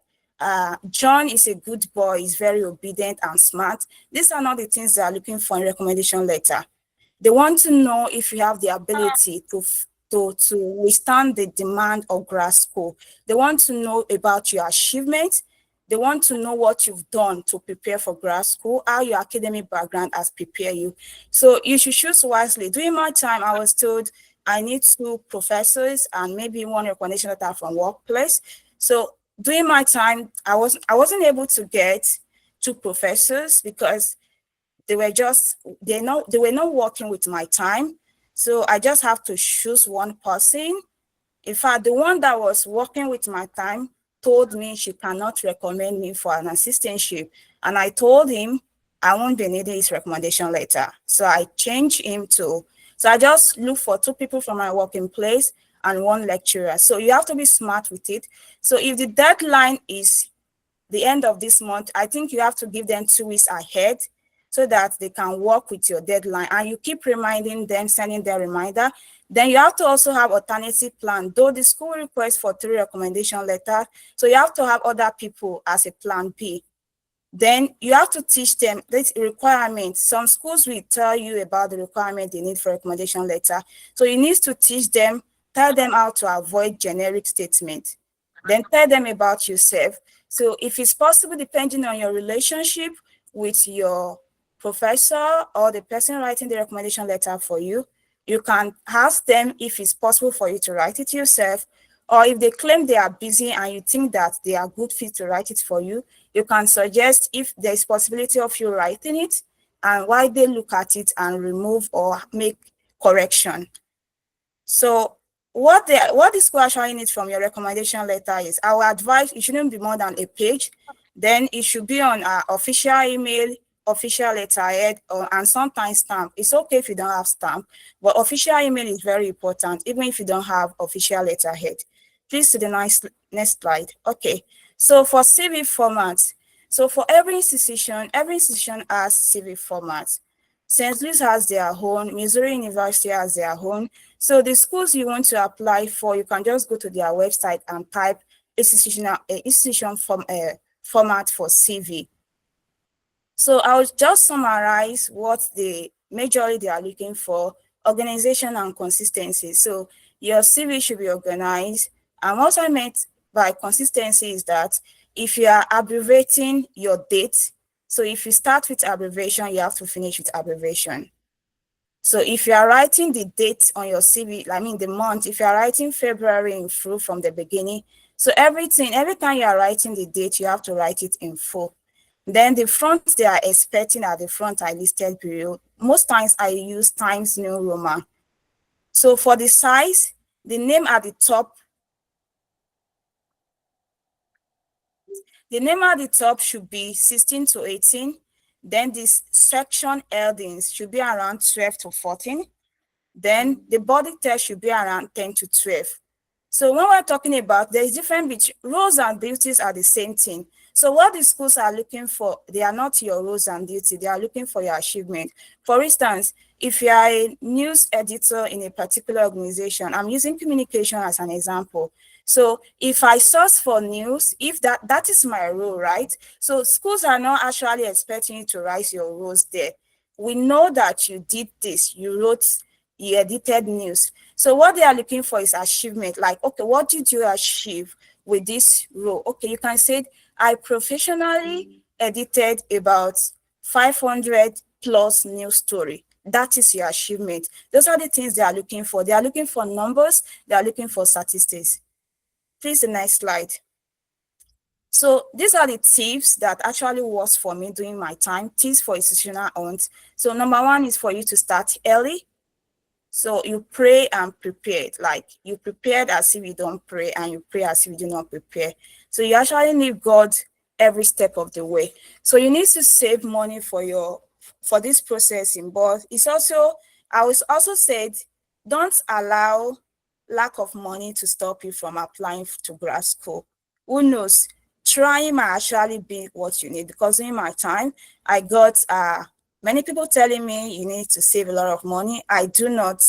John is a good boy, he's very obedient and smart. These are not the things they are looking for in recommendation letter. They want to know if you have the ability to withstand the demand of grad school. They want to know about your achievements. They want to know what you've done to prepare for grad school, how your academic background has prepared you. So you should choose wisely. During my time, I was told I need 2 professors and maybe 1 recommendation letter from workplace. So during my time, I wasn't able to get 2 professors because they were not working with my time. So I just have to choose 1 person. In fact, the one that was working with my time told me she cannot recommend me for an assistantship. And I told him I won't be needing his recommendation letter. So I changed him to, so I just look for 2 people from my working place and 1 lecturer. So you have to be smart with it. So if the deadline is the end of this month, I think you have to give them 2 weeks ahead so that they can work with your deadline, and you keep reminding them, sending their reminder. Then you have to also have alternative plan. Though the school requests for 3 recommendation letters, so you have to have other people as a plan B. Then you have to teach them this requirement. Some schools will tell you about the requirement they need for recommendation letter. So you need to teach them, tell them how to avoid generic statements. Then tell them about yourself. So if it's possible, depending on your relationship with your professor or the person writing the recommendation letter for you, you can ask them if it's possible for you to write it yourself, or if they claim they are busy and you think that they are good fit to write it for you, you can suggest if there's possibility of you writing it, and while they look at it and remove or make correction. So what the school actually needs from your recommendation letter is, our advice, it shouldn't be more than a page. Then it should be on our official email, official letterhead, and sometimes stamp. It's okay if you don't have stamp, but official email is very important, even if you don't have official letterhead. Please to the next slide. Okay, so for CV formats, so for every institution has CV formats. St. Louis has their own, Missouri University has their own. So the schools you want to apply for, you can just go to their website and type institution format for CV. So I'll just summarize what majorly they are looking for: organization and consistency. So your CV should be organized. And what I meant by consistency is that if you are abbreviating your date, so if you start with abbreviation, you have to finish with abbreviation. So if you are writing the date on your CV, I mean the month, if you are writing February in full from the beginning, so every time you are writing the date, you have to write it in full. Then the front they are expecting at the front I listed below. Most times I use Times New Roman. So for the size, the name at the top, should be 16 to 18. Then this section headings should be around 12 to 14. Then the body text should be around 10 to 12. So when we're talking about, there is difference between roles and duties are the same thing. So what the schools are looking for, they are not your roles and duties, they are looking for your achievement. For instance, if you are a news editor in a particular organization, I'm using communication as an example. So if I source for news, if that is my role, right? So schools are not actually expecting you to write your roles there. We know that you did this, you edited news. So what they are looking for is achievement. Like, okay, what did you achieve with this role? Okay, you can say, I professionally edited about 500 plus news story. That is your achievement. Those are the things they are looking for. They are looking for numbers. They are looking for statistics. Please, the next slide. So these are the tips that actually works for me during my time, tips for institutional owned. So number 1 is for you to start early. So you pray and prepare, like you prepared as if you don't pray, and you pray as if you do not prepare. So you actually need God every step of the way. So you need to save money for this processing, but it's also, I was also said, don't allow lack of money to stop you from applying to grad school. Who knows? Trying might actually be what you need, because in my time, I got Many people telling me you need to save a lot of money. I do not.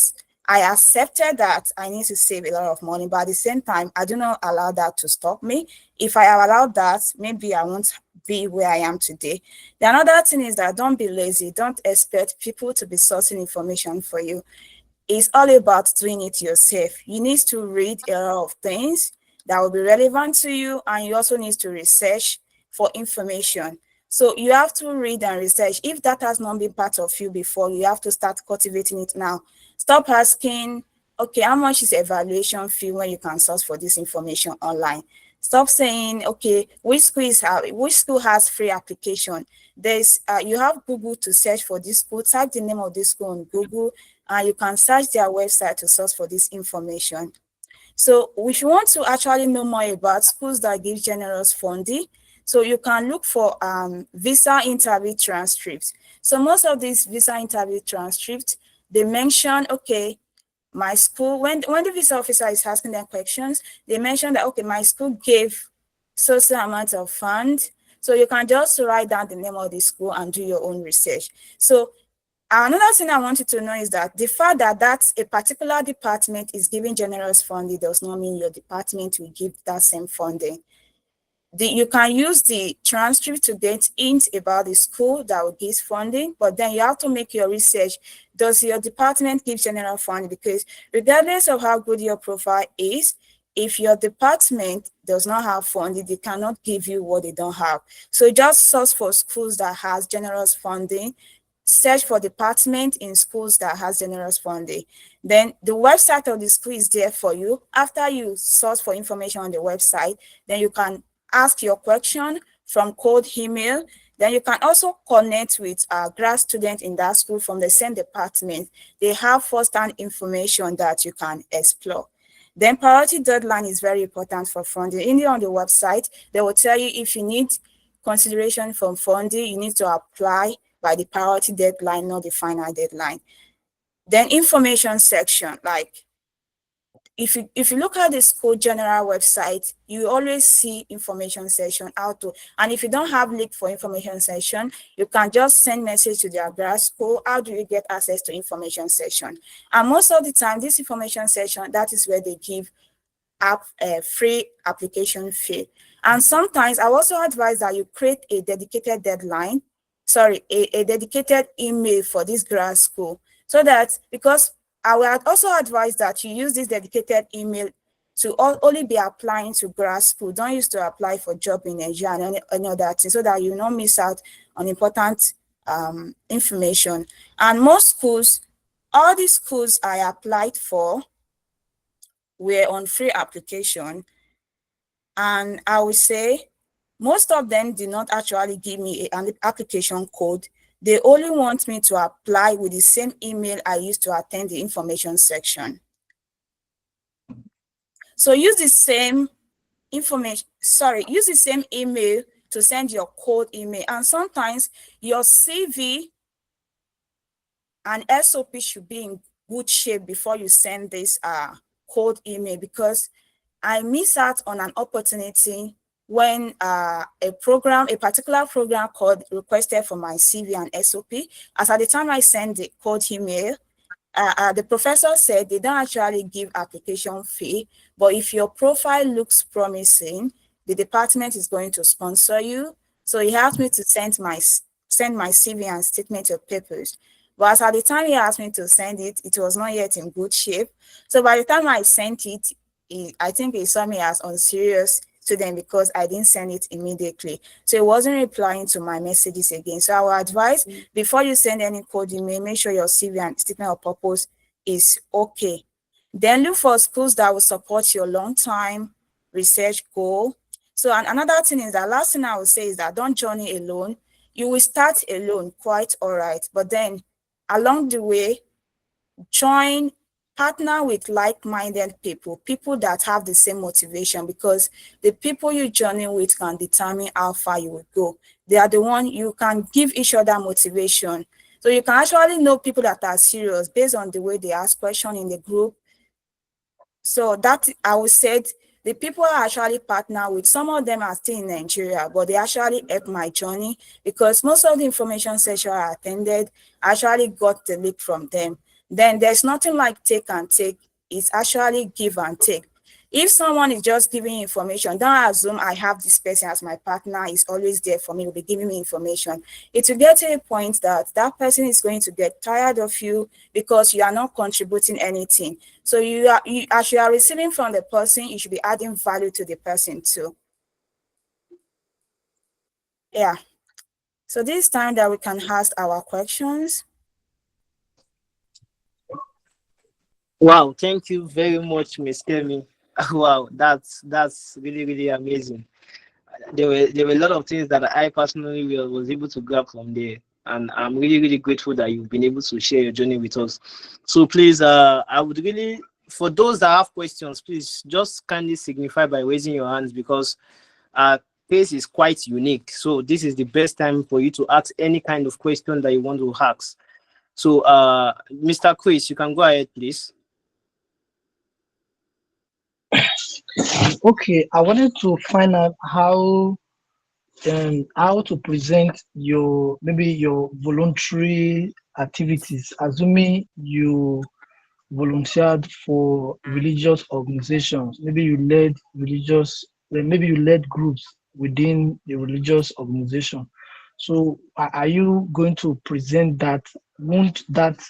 I accepted that I need to save a lot of money, but at the same time, I do not allow that to stop me. If I have allowed that, maybe I won't be where I am today. The another thing is that don't be lazy. Don't expect people to be sourcing information for you. It's all about doing it yourself. You need to read a lot of things that will be relevant to you, and you also need to research for information. So you have to read and research. If that has not been part of you before, you have to start cultivating it now. Stop asking, okay, how much is evaluation fee when you can source for this information online? Stop saying, okay, which school has free application? There's you have Google to search for this school. Type the name of this school on Google, and you can search their website to source for this information. So if you want to actually know more about schools that give generous funding, so you can look for visa interview transcripts. So most of these visa interview transcripts, they mention, okay, my school, when the visa officer is asking them questions, they mention that, okay, my school gave certain amount of funds. So you can just write down the name of the school and do your own research. So another thing I want you to know is that the fact that a particular department is giving generous funding does not mean your department will give that same funding. You can use the transcript to get hints about the school that will give funding, but then you have to make your research. Does your department give general funding? Because regardless of how good your profile is, if your department does not have funding, they cannot give you what they don't have. So just search for schools that has generous funding. Search for department in schools that has generous funding. Then the website of the school is there for you. After you search for information on the website, then you can ask your question from cold email. Then you can also connect with grad students in that school from the same department. They have first-hand information that you can explore. Then priority deadline is very important for funding. On the website, they will tell you if you need consideration from funding, you need to apply by the priority deadline, not the final deadline. Then information section, like if you look at the school general website, you always see information section and if you don't have link for information section, you can just send message to their grad school. How do you get access to information section? And most of the time, this information section, that is where they give free application fee. And sometimes I also advise that you create a dedicated deadline, a dedicated email for this grad school, so that, because I will also advise that you use this dedicated email to only be applying to grad school. Don't use to apply for job in Nigeria and any other thing, so that you don't miss out on important information. And most schools, all these schools I applied for were on free application. And I would say most of them did not actually give me an application code. They only want me to apply with the same email I used to attend the information section. So use the same use the same email to send your code email. And sometimes your CV and SOP should be in good shape before you send this code email, because I miss out on an opportunity when a particular program code requested for my CV and SOP. As at the time I sent the code email, the professor said they don't actually give application fee, but if your profile looks promising, the department is going to sponsor you. So he asked me to send my CV and statement of papers. But as at the time he asked me to send it, it was not yet in good shape. So by the time I sent it, I think he saw me as unserious to them because I didn't send it immediately. So he wasn't replying to my messages again. So I would advise, before you send any code, you may make sure your CV and statement of purpose is okay. Then look for schools that will support your long-time research goal. So another thing is that, last thing I would say is that don't journey alone. You will start alone, quite all right. But then along the way, partner with like-minded people that have the same motivation, because the people you journey with can determine how far you will go. They are the one you can give each other motivation. So you can actually know people that are serious based on the way they ask questions in the group. So that I would say, The people I actually partner with, some of them are still in Nigeria, but they actually helped my journey because most of the information session I attended, I actually got the link from them. Then there's nothing like take and take. It's actually give and take. If someone is just giving information, don't assume I have this person as my partner, is always there for me, will be giving me information. It will get to a point that that person is going to get tired of you because you are not contributing anything. So as you are receiving from the person, you should be adding value to the person too. Yeah. So this time that we can ask our questions. Wow, thank you very much, Miss Kemi. Wow, that's really amazing. There were a lot of things that I personally was able to grab from there, and I'm really grateful that you've been able to share your journey with us. So please, I would really, for those that have questions, please just kindly signify by raising your hands, because our case is quite unique. So this is the best time for you to ask any kind of question that you want to ask. So Mr. Chris, you can go ahead, please. Okay, I wanted to find out how to present your maybe your voluntary activities, assuming you volunteered for religious organizations. Maybe you led groups within a religious organization. So are you going to present that? Won't that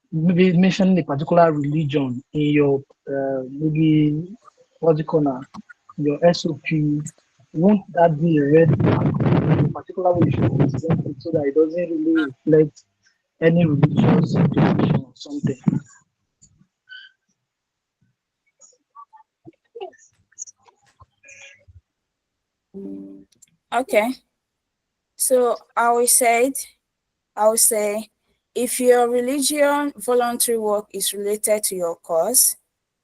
maybe mention a particular religion in your maybe what's it called now, your SOP? Won't that be a red flag? In particular way you should present it so that it doesn't really reflect any religious situation or something. Okay. So I will say, if your religion voluntary work is related to your cause,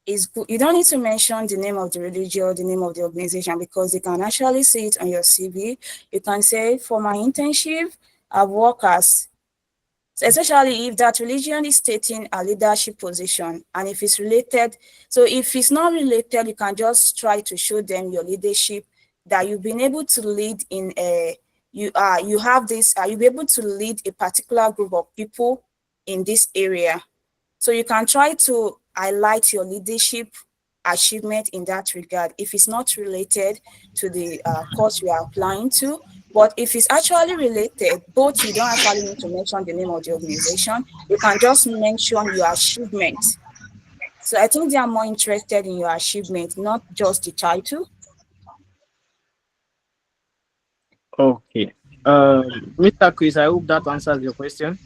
is good. You don't need to mention the name of the religion or the name of the organization, because they can actually see it on your CV. You can say, for my internship, I've worked as, especially if that religion is stating a leadership position, and if it's related. So if it's not related, you can just try to show them your leadership, that you've been able to lead in a, you'll be able to lead a particular group of people in this area. So you can try to highlight your leadership achievement in that regard, if it's not related to the course you are applying to. But if it's actually related, both, you don't actually need to mention the name of the organization. You can just mention your achievement. So I think they are more interested in your achievement, not just the title. Okay. Mr. Chris, I hope that answers your question.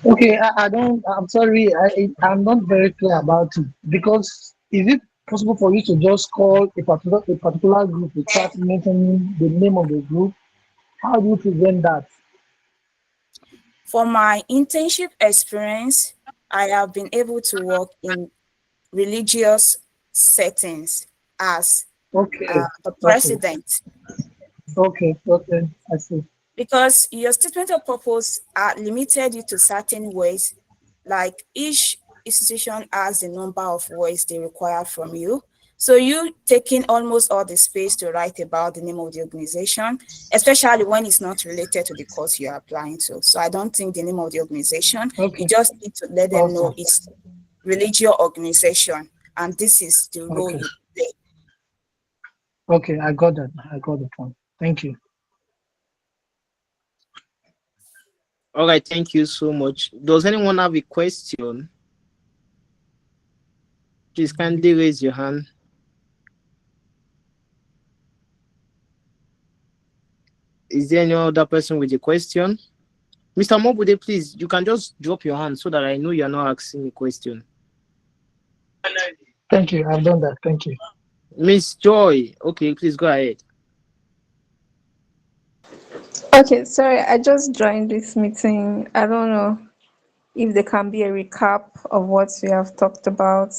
Okay, I'm sorry, I'm not very clear about it, because is it possible for you to just call a particular group without mentioning the name of the group? How do you prevent that? For my internship experience, I have been able to work in religious settings as the president. Okay, I see. Because your statement of purpose are limited you to certain ways, like each institution has the number of words they require from you. So you taking almost all the space to write about the name of the organization, especially when it's not related to the course you're applying to. So I don't think the name of the organization, you just need to let them know it's religious organization, and this is the role you play. Okay, I got that. I got the point. Thank you. All right, thank you so much. Does anyone have a question? Please kindly raise your hand. Is there any other person with a question? Mr. Mobude, please, you can just drop your hand so that I know you're not asking a question. Thank you. I've done that. Thank you. Miss Joy, okay, please go ahead. Okay, sorry, I just joined this meeting. I don't know if there can be a recap of what we have talked about.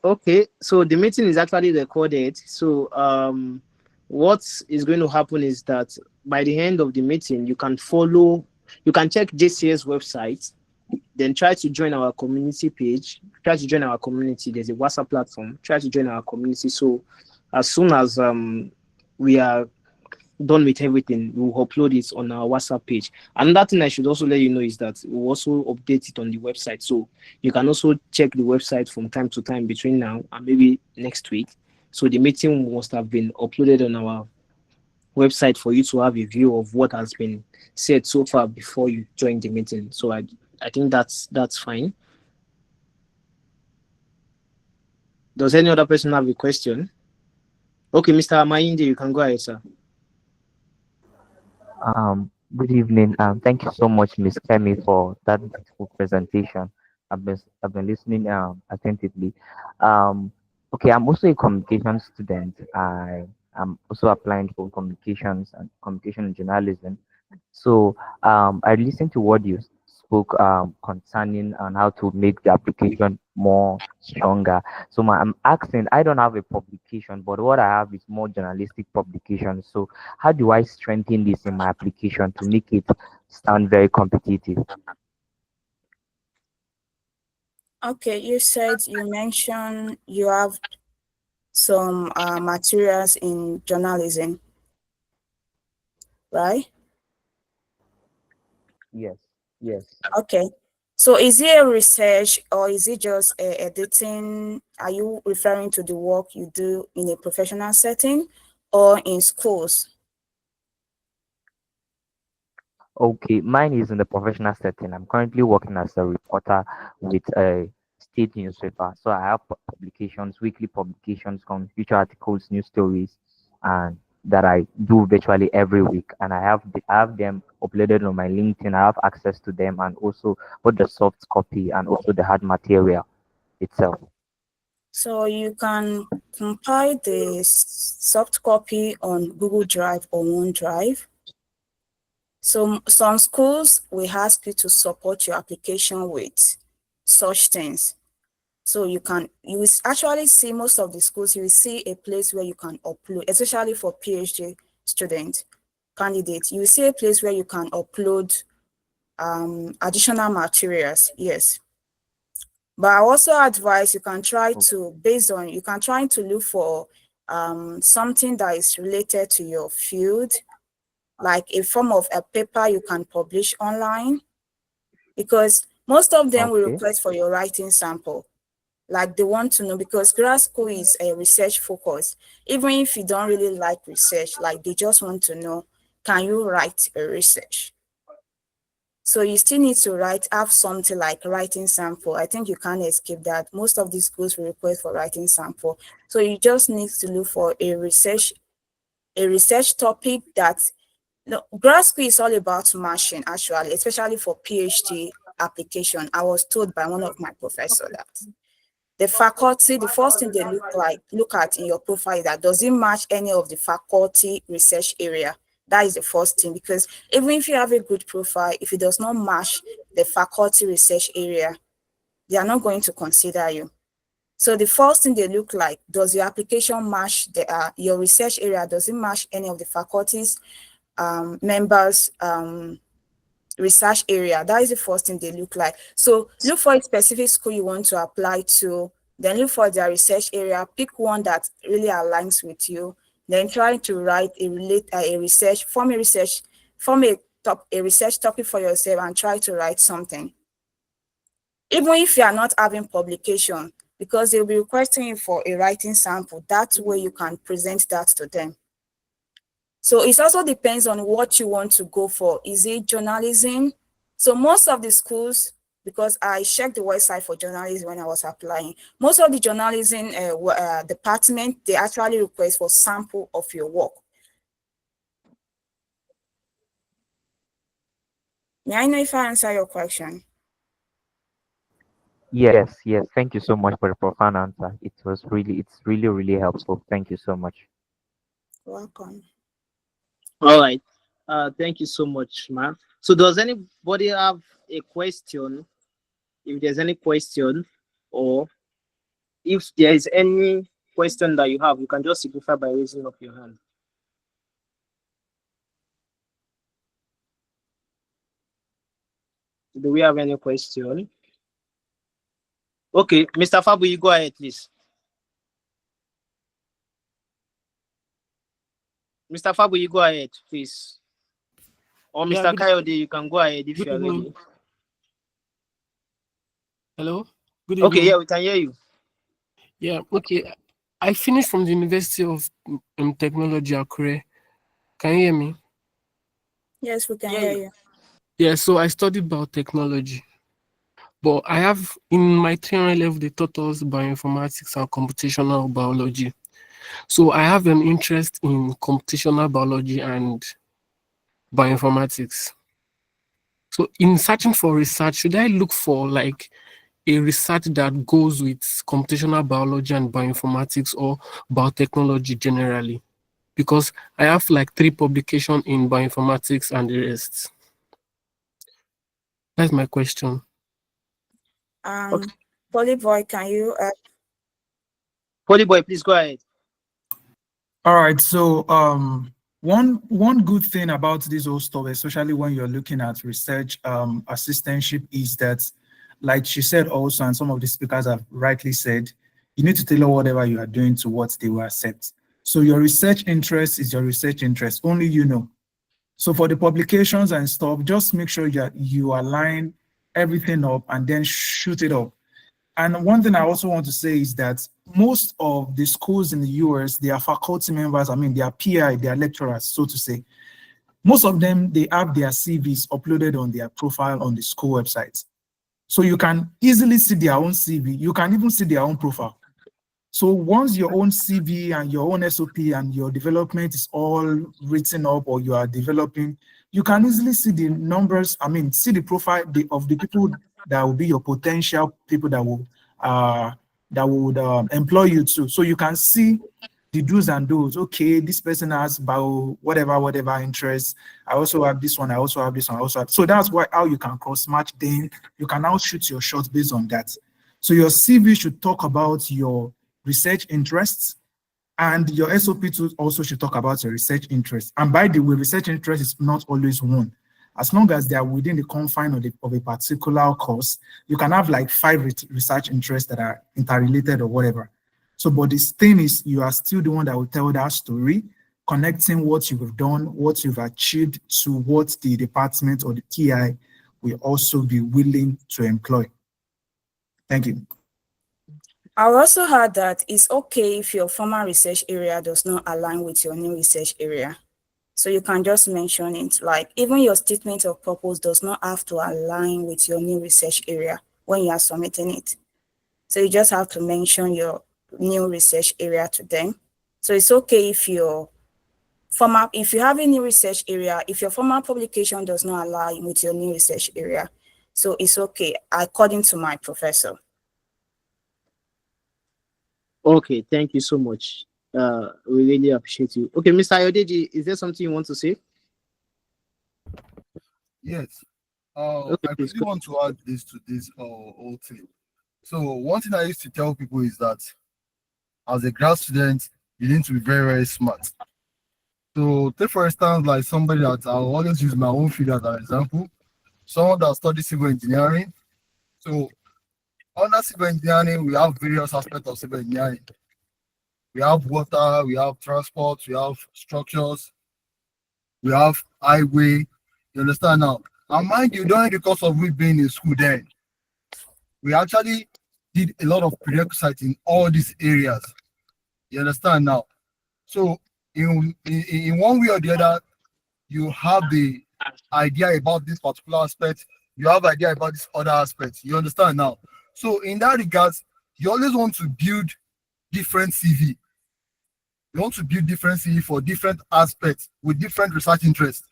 Okay, so the meeting is actually recorded. So what is going to happen is that by the end of the meeting, you can check JCS website Then try to join our community page. Try to join our community. There's a WhatsApp platform. Try to join our community. So as soon as we are done with everything, we'll upload it on our WhatsApp page. Another thing I should also let you know is that we'll also update it on the website. So you can also check the website from time to time between now and maybe next week. So the meeting must have been uploaded on our website for you to have a view of what has been said so far before you join the meeting. So I think that's fine. Does any other person have a question? Okay, Mr. Amayinde, you can go ahead, sir. Good evening. Thank you so much, Miss Kemi, for that beautiful presentation. I've been listening attentively. Okay, I'm also a communication student. I am also applying for communications and communication and journalism. So I listened to what you spoke concerning on how to make the application more stronger. So I'm asking, I don't have a publication, but what I have is more journalistic publication. So how do I strengthen this in my application to make it sound very competitive? Okay, you said you mentioned you have some materials in journalism, right? Yes, yes. Okay. So is it a research or is it just editing? Are you referring to the work you do in a professional setting or in schools? Okay, mine is in the professional setting. I'm currently working as a reporter with a state newspaper. So I have publications, weekly publications, feature articles, news stories, and that I do virtually every week. And I have them uploaded on my LinkedIn. I have access to them and also both the soft copy and also the hard material itself. So you can compile the soft copy on Google Drive or OneDrive. So some schools will ask you to support your application with such things. So you will actually see most of the schools, you will see a place where you can upload, especially for PhD student candidates. You will see a place where you can upload additional materials, yes. But I also advise you can try to, you can try to look for something that is related to your field, like a form of a paper you can publish online, because most of them will request for your writing sample. Like they want to know, because grad school is a research focus. Even if you don't really like research, like they just want to know, can you write a research? So you still need to have something like writing sample. I think you can't escape that. Most of these schools will request for writing sample. So you just need to look for a research topic that, grad school is all about mashing, actually, especially for PhD application. I was told by one of my professors that the faculty, the first thing they look at in your profile, that does it match any of the faculty research area? That is the first thing, because even if you have a good profile, if it does not match the faculty research area, they are not going to consider you. So the first thing they look like, does your application match your research area? Does it match any of the faculty's members' research area? That is the first thing they look like. So look for a specific school you want to apply to, then look for their research area, pick one that really aligns with you, then try to write a research topic for yourself and try to write something. Even if you are not having publication, because they'll be requesting you for a writing sample, that way you can present that to them. So it also depends on what you want to go for. Is it journalism? So most of the schools, because I checked the website for journalism when I was applying, most of the journalism department, they actually request for sample of your work. May I know if I answer your question? Yes. Thank you so much for the profound answer. It's really helpful. Thank you so much. Welcome. All right. Thank you so much, ma'am. So does anybody have a question? If there's any question, or if there is any question that you have, you can just signify by raising up your hand. Do we have any question? Okay, Mr. Fabu, you go ahead, please. Mr. Fabu, you go ahead, please. Or Yeah, Mr. Coyote, you can go ahead if good you are evening. ready. Hello, good Okay, evening. yeah, we can hear you. Yeah, okay. I finished from the University of Technology, Akure. Can you hear me? Yes, we can hear you. Yeah, so I studied biotechnology. But I have, in my 300 level, they taught us bioinformatics and computational biology. So I have an interest in computational biology and bioinformatics. So in searching for research, should I look for like a research that goes with computational biology and bioinformatics or biotechnology generally? Because I have like 3 publications in bioinformatics and the rest. That's my question. Polyboy, can you Polyboy, please go ahead. All right, so one good thing about this whole stuff, especially when you're looking at research assistantship, is that, like she said also, and some of the speakers have rightly said, you need to tailor whatever you are doing to what they will accept. So your research interest is your research interest, only you know. So for the publications and stuff, just make sure that you align everything up and then shoot it up. And one thing I also want to say is that most of the schools in the US, they are faculty members, I mean, they are PI, they are lecturers, so to say. Most of them, they have their CVs uploaded on their profile on the school website. So you can easily see their own CV. You can even see their own profile. So once your own CV and your own SOP and your development is all written up or you are developing, you can easily see the numbers, I mean, see the profile of the people that will be your potential people that would employ you too. So you can see the do's and don'ts. Okay, this person has bio, whatever interest. I also have this one, I also have this one, I also have. So that's why how you can cross match, then you can now shoot your shots based on that. So your CV should talk about your research interests, and your SOP too also should talk about your research interests. And by the way, research interest is not always one. As long as they are within the confine of a particular course, you can have like 5 research interests that are interrelated or whatever. So, but this thing is, you are still the one that will tell that story, connecting what you've done, what you've achieved to what the department or the TI will also be willing to employ. Thank you. I also heard that it's okay if your former research area does not align with your new research area. So you can just mention it, like even your statement of purpose does not have to align with your new research area when you are submitting it. So you just have to mention your new research area to them. So it's okay if you have a new research area, if your former publication does not align with your new research area, so it's okay, according to my professor. Okay, thank you so much. We really appreciate you. Okay, Mr. Ayodeji, is there something you want to say? Yes. Okay, I please really go. want to add this to this whole thing. So one thing I used to tell people is that as a grad student, you need to be very, very smart. So take for instance, like somebody that I'll always use my own field as an example, someone that studies civil engineering. So under civil engineering, we have various aspects of civil engineering. We have water, we have transport, we have structures, we have highway. You understand now? And mind you, during the course of we being in school then, we actually did a lot of prerequisites in all these areas. You understand now? So in one way or the other, you have the idea about this particular aspect, you have idea about this other aspect. You understand now? So in that regards, you always want to build different CV. You want to build different CV for different aspects with different research interests.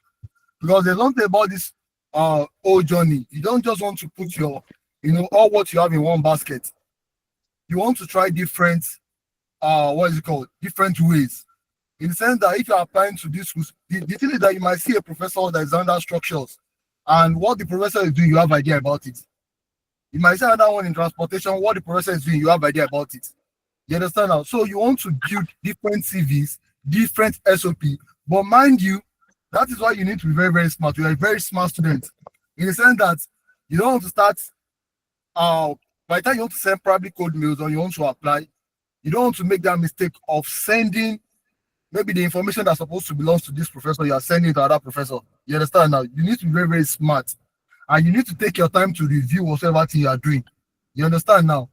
Because there's something about this whole journey. You don't just want to put your, all what you have in one basket. You want to try different, different ways. In the sense that if you are applying to this, the thing is that you might see a professor that is under structures, and what the professor is doing, you have idea about it. You might see another one in transportation, what the professor is doing, you have idea about it. You understand now? So you want to build different CVs, different SOP, but mind you, that is why you need to be very, very smart. You are a very smart student. In the sense that You don't want to start by the time you want to send probably code mails or you want to apply, you don't want to make that mistake of sending maybe the information that's supposed to belong to this professor, you are sending it to another professor. You understand now? You need to be very, very smart. And you need to take your time to review whatever thing you are doing. You understand now?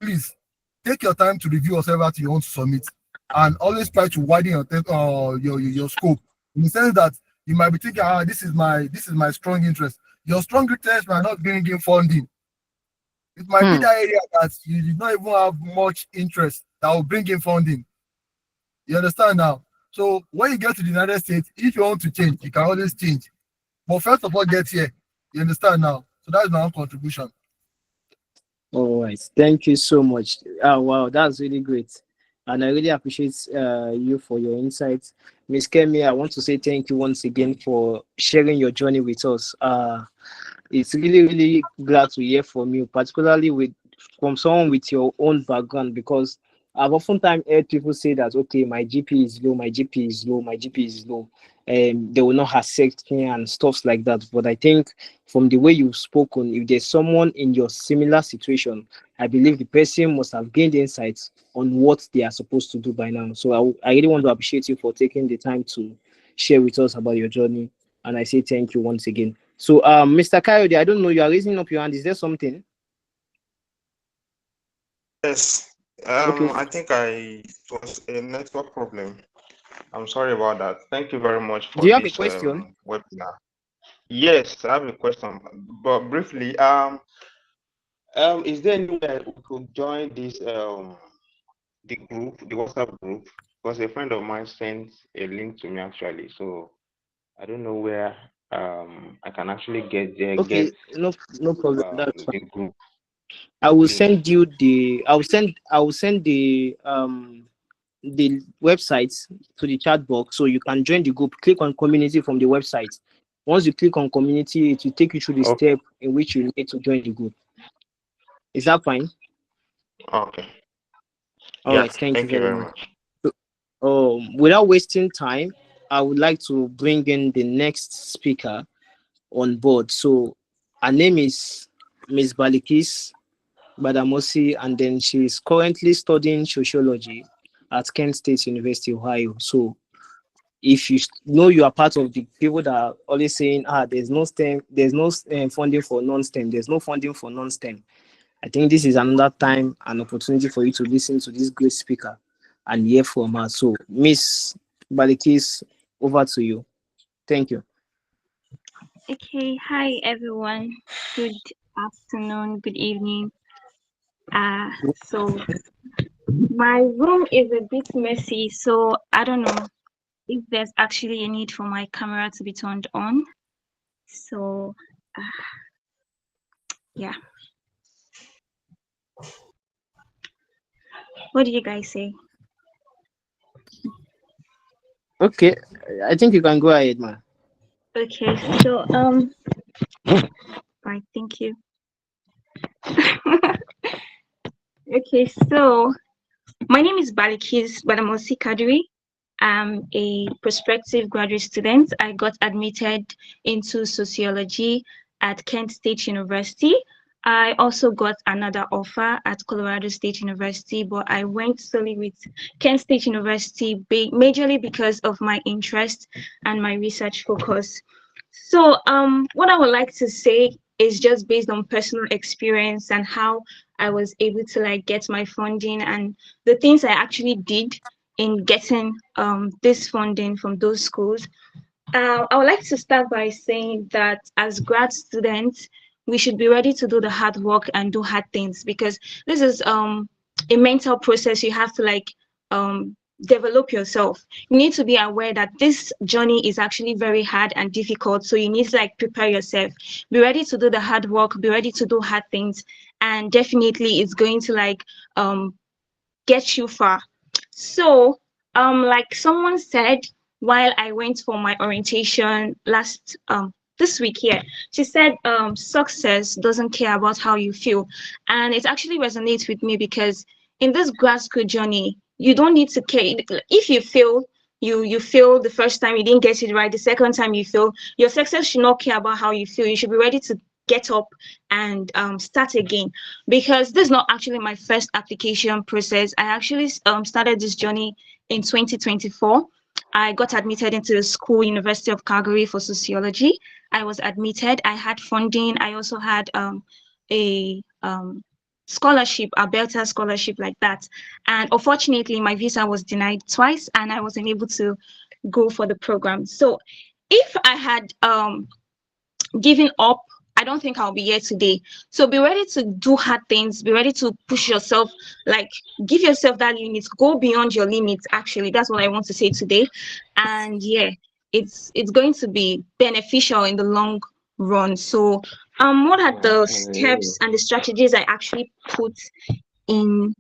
Please take your time to review whatever thing you want to submit. And always try to widen your scope. In the sense that you might be thinking, this is my strong interest. Your strong interest might not bring in funding. It might be that area that you did not even have much interest that will bring in funding. You understand now? So when you get to the United States, if you want to change, you can always change. But first of all, get here. You understand now? So that's my own contribution. All right. Thank you so much. Oh, wow. That's really great. And I really appreciate you for your insights. Miss Kemi, I want to say thank you once again for sharing your journey with us. It's really, really glad to hear from you, particularly from someone with your own background, because I've oftentimes heard people say that, okay, my GP is low, my GP is low, my GP is low, and they will not accept me and stuff like that. But I think from the way you've spoken, if there's someone in your similar situation, I believe the person must have gained insights on what they are supposed to do by now. So I really want to appreciate you for taking the time to share with us about your journey. And I say thank you once again. So, Mr. Coyote, I don't know, you are raising up your hand. Is there something? Yes. Okay. I think it was a network problem. I'm sorry about that. Thank you very much Do for you have a this question? webinar. Yes, I have a question, but briefly, is there any way we could join this the WhatsApp group? Because a friend of mine sent a link to me actually, so I don't know where I can actually get there, Okay, no problem. That's the fine. group I will link. send you I will send the websites to the chat box so you can join the group. Click on community from the website. Once you click on community, it will take you through the Okay. step in which you need to join the group. Is that fine? Okay. All Yeah. right, thank you Thank you very very much. much. Without wasting time, I would like to bring in the next speaker on board. So her name is Miss Balikis Badamosi, and then she's currently studying sociology at Kent State University, Ohio. So if you know you are part of the people that are always saying, there's no STEM, there's no funding for non-STEM, there's no funding for non-STEM, I think this is another time, an opportunity for you to listen to this great speaker and hear from her. So, Miss Balikis, over to you. Thank you. Okay, hi everyone. Good afternoon, good evening. So my room is a bit messy, so I don't know if there's actually a need for my camera to be turned on. So yeah. What do you guys say? Okay, I think you can go ahead, man. Okay, so right, thank you. Okay, so my name is Balikis Badamosi Kadri. I'm a prospective graduate student. I got admitted into sociology at Kent State University. I also got another offer at Colorado State University, but I went solely with Kent State University majorly because of my interest and my research focus. So what I would like to say is just based on personal experience and how I was able to like get my funding and the things I actually did in getting this funding from those schools. I would like to start by saying that as grad students, we should be ready to do the hard work and do hard things because this is a mental process. You have to like develop yourself. You need to be aware that this journey is actually very hard and difficult. So you need to like prepare yourself. Be ready to do the hard work, be ready to do hard things, and definitely it's going to like get you far. So like someone said while I went for my orientation last this week here, she said success doesn't care about how you feel, and it actually resonates with me because in this grad school journey you don't need to care if you fail. You fail the first time, you didn't get it right, the second time you fail, your success should not care about how you feel. You should be ready to get up and start again, because this is not actually my first application process. I actually started this journey in 2024. I got admitted into the school, University of Calgary, for sociology. I was admitted. I had funding. I also had a scholarship, a Belter scholarship like that. And unfortunately, my visa was denied twice, and I wasn't able to go for the program. So if I had given up, I don't think I'll be here today. So be ready to do hard things, be ready to push yourself, like give yourself that limit, go beyond your limits. Actually, that's what I want to say today. And yeah, it's going to be beneficial in the long run. So what are the steps and the strategies I actually put in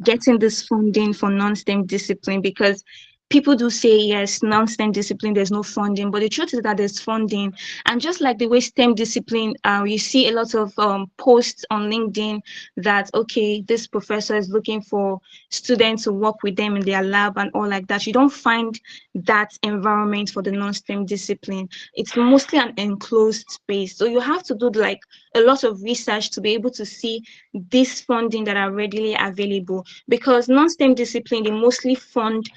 getting this funding for non-STEM discipline? Because people do say, yes, non-STEM discipline, there's no funding, but the truth is that there's funding. And just like the way STEM discipline, you see a lot of posts on LinkedIn that, okay, this professor is looking for students to work with them in their lab and all like that. You don't find that environment for the non-STEM discipline. It's mostly an enclosed space. So you have to do like a lot of research to be able to see this funding that are readily available, because non-STEM discipline, they mostly fund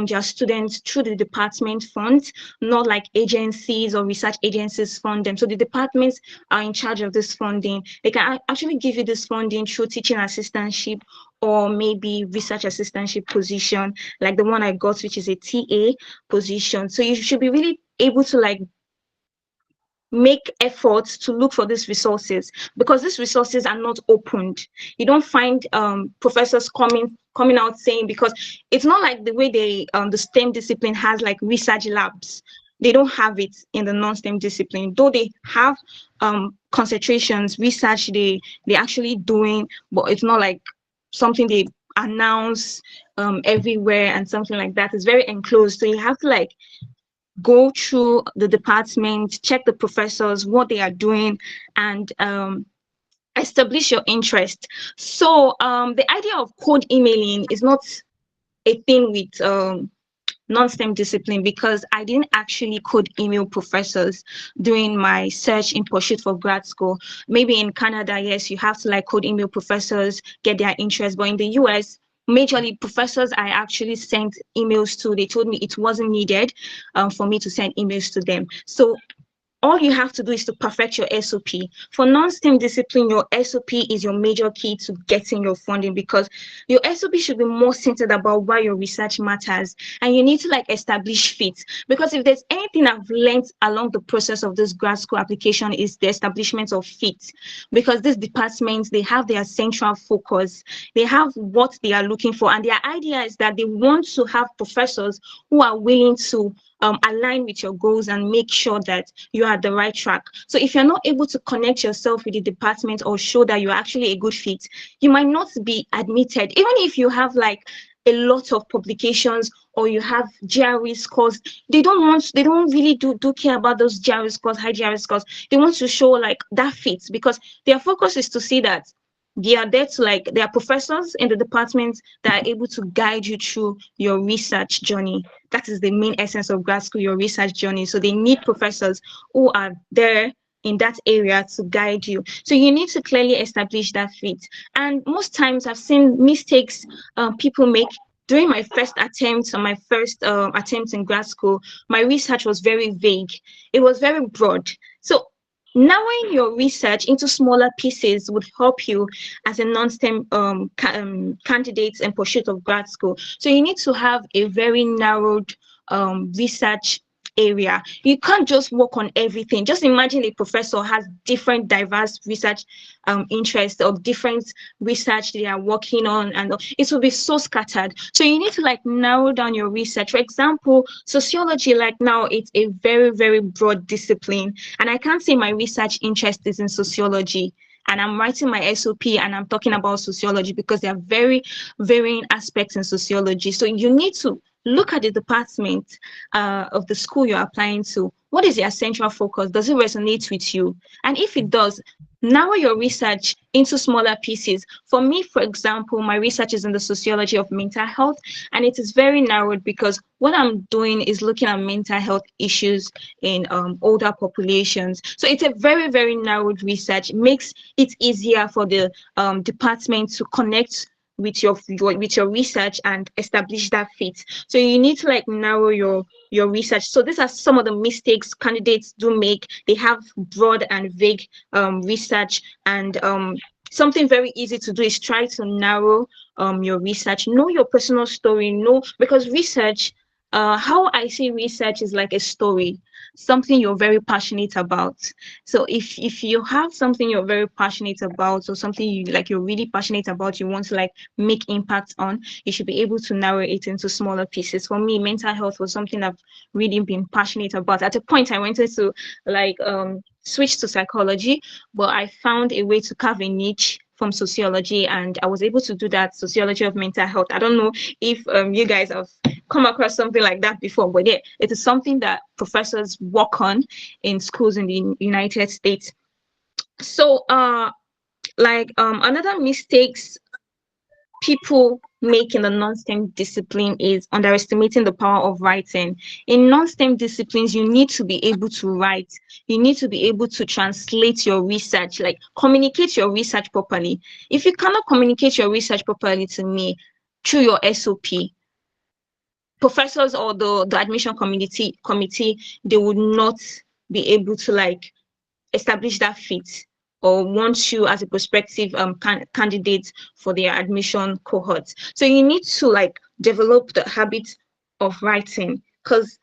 their students through the department funds, not like agencies or research agencies fund them. So the departments are in charge of this funding. They can actually give you this funding through teaching assistantship or maybe research assistantship position, like the one I got, which is a TA position. So you should be really able to like make efforts to look for these resources, because these resources are not opened. You don't find professors coming out saying, because it's not like the way they the STEM discipline has like research labs. They don't have it in the non-STEM discipline, though they have concentrations, research they actually doing, but it's not like something they announce everywhere and something like that. It's very enclosed. So you have to like go through the department, check the professors, what they are doing, and establish your interest. So the idea of code emailing is not a thing with non-STEM discipline, because I didn't actually code email professors during my search in pursuit for grad school. Maybe in Canada, yes, you have to like code email professors, get their interest, but in the US, majorly professors I actually sent emails to, they told me it wasn't needed for me to send emails to them. So all you have to do is to perfect your SOP. For non-STEM discipline, your SOP is your major key to getting your funding, because your SOP should be more centered about why your research matters. And you need to like establish fit, because if there's anything I've learned along the process of this grad school application is the establishment of fit, because these departments, they have their central focus, they have what they are looking for, and their idea is that they want to have professors who are willing to align with your goals and make sure that you are at the right track. So if you're not able to connect yourself with the department or show that you're actually a good fit, you might not be admitted. Even if you have like a lot of publications or you have GRE scores, they don't really do care about those GRE scores, high GRE scores. They want to show like that fits, because their focus is to see that they are there to like, there are professors in the department that are able to guide you through your research journey. That is the main essence of grad school, your research journey. So they need professors who are there in that area to guide you. So you need to clearly establish that fit. And most times I've seen mistakes people make. During my first attempt in grad school, my research was very vague. It was very broad. So narrowing your research into smaller pieces would help you as a non-STEM candidate in pursuit of grad school. So you need to have a very narrowed research area. You can't just work on everything. Just imagine a professor has different diverse research interests or different research they are working on, and it will be so scattered. So you need to like narrow down your research. For example, sociology, like now it's a very, very broad discipline, and I can't say my research interest is in sociology and I'm writing my SOP and I'm talking about sociology, because there are very varying aspects in sociology. So you need to look at the department of the school you're applying to. What is their central focus? Does it resonate with you? And if it does, narrow your research into smaller pieces. For me, for example, my research is in the sociology of mental health, and it is very narrowed because what I'm doing is looking at mental health issues in older populations. So it's a very, very narrowed research. It makes it easier for the department to connect with your research and establish that fit. So you need to like narrow your research. So these are some of the mistakes candidates do make. They have broad and vague research, and something very easy to do is try to narrow your research. Know your personal story. Know, because research, how I see research is like a story, something you're very passionate about. So if you have something you're very passionate about, or something you're really passionate about, you want to like make impact on, you should be able to narrow it into smaller pieces. For me, mental health was something I've really been passionate about. At a point I wanted to like switch to psychology, but I found a way to carve a niche from sociology, and I was able to do that, sociology of mental health. I don't know if you guys have come across something like that before, but yeah, it is something that professors work on in schools in the United States. So another mistakes people make in the non-STEM discipline is underestimating the power of writing. In non-STEM disciplines, you need to be able to write. You need to be able to translate your research, like communicate your research properly. If you cannot communicate your research properly to me through your SOP, professors or the admission committee, they would not be able to like establish that fit or want you as a prospective candidate for their admission cohort. So you need to like develop the habit of writing, because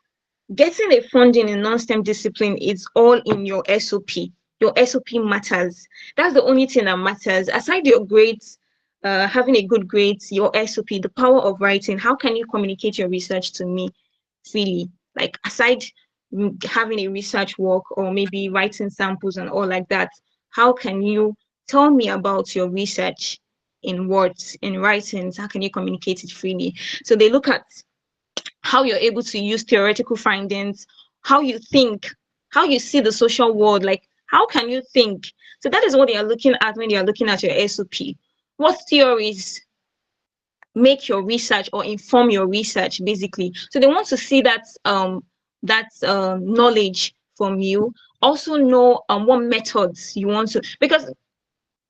getting a funding in non-STEM discipline is all in your SOP. Your SOP matters. That's the only thing that matters. Aside your grades, having a good grades, your SOP, the power of writing, how can you communicate your research to me freely? Like aside having a research work or maybe writing samples and all like that, how can you tell me about your research in words, in writings? How can you communicate it freely? So they look at how you're able to use theoretical findings, how you think, how you see the social world, like how can you think? So that is what they are looking at when they are looking at your SOP. What theories make your research or inform your research, basically? So they want to see that knowledge from you. Also know what methods you want to, because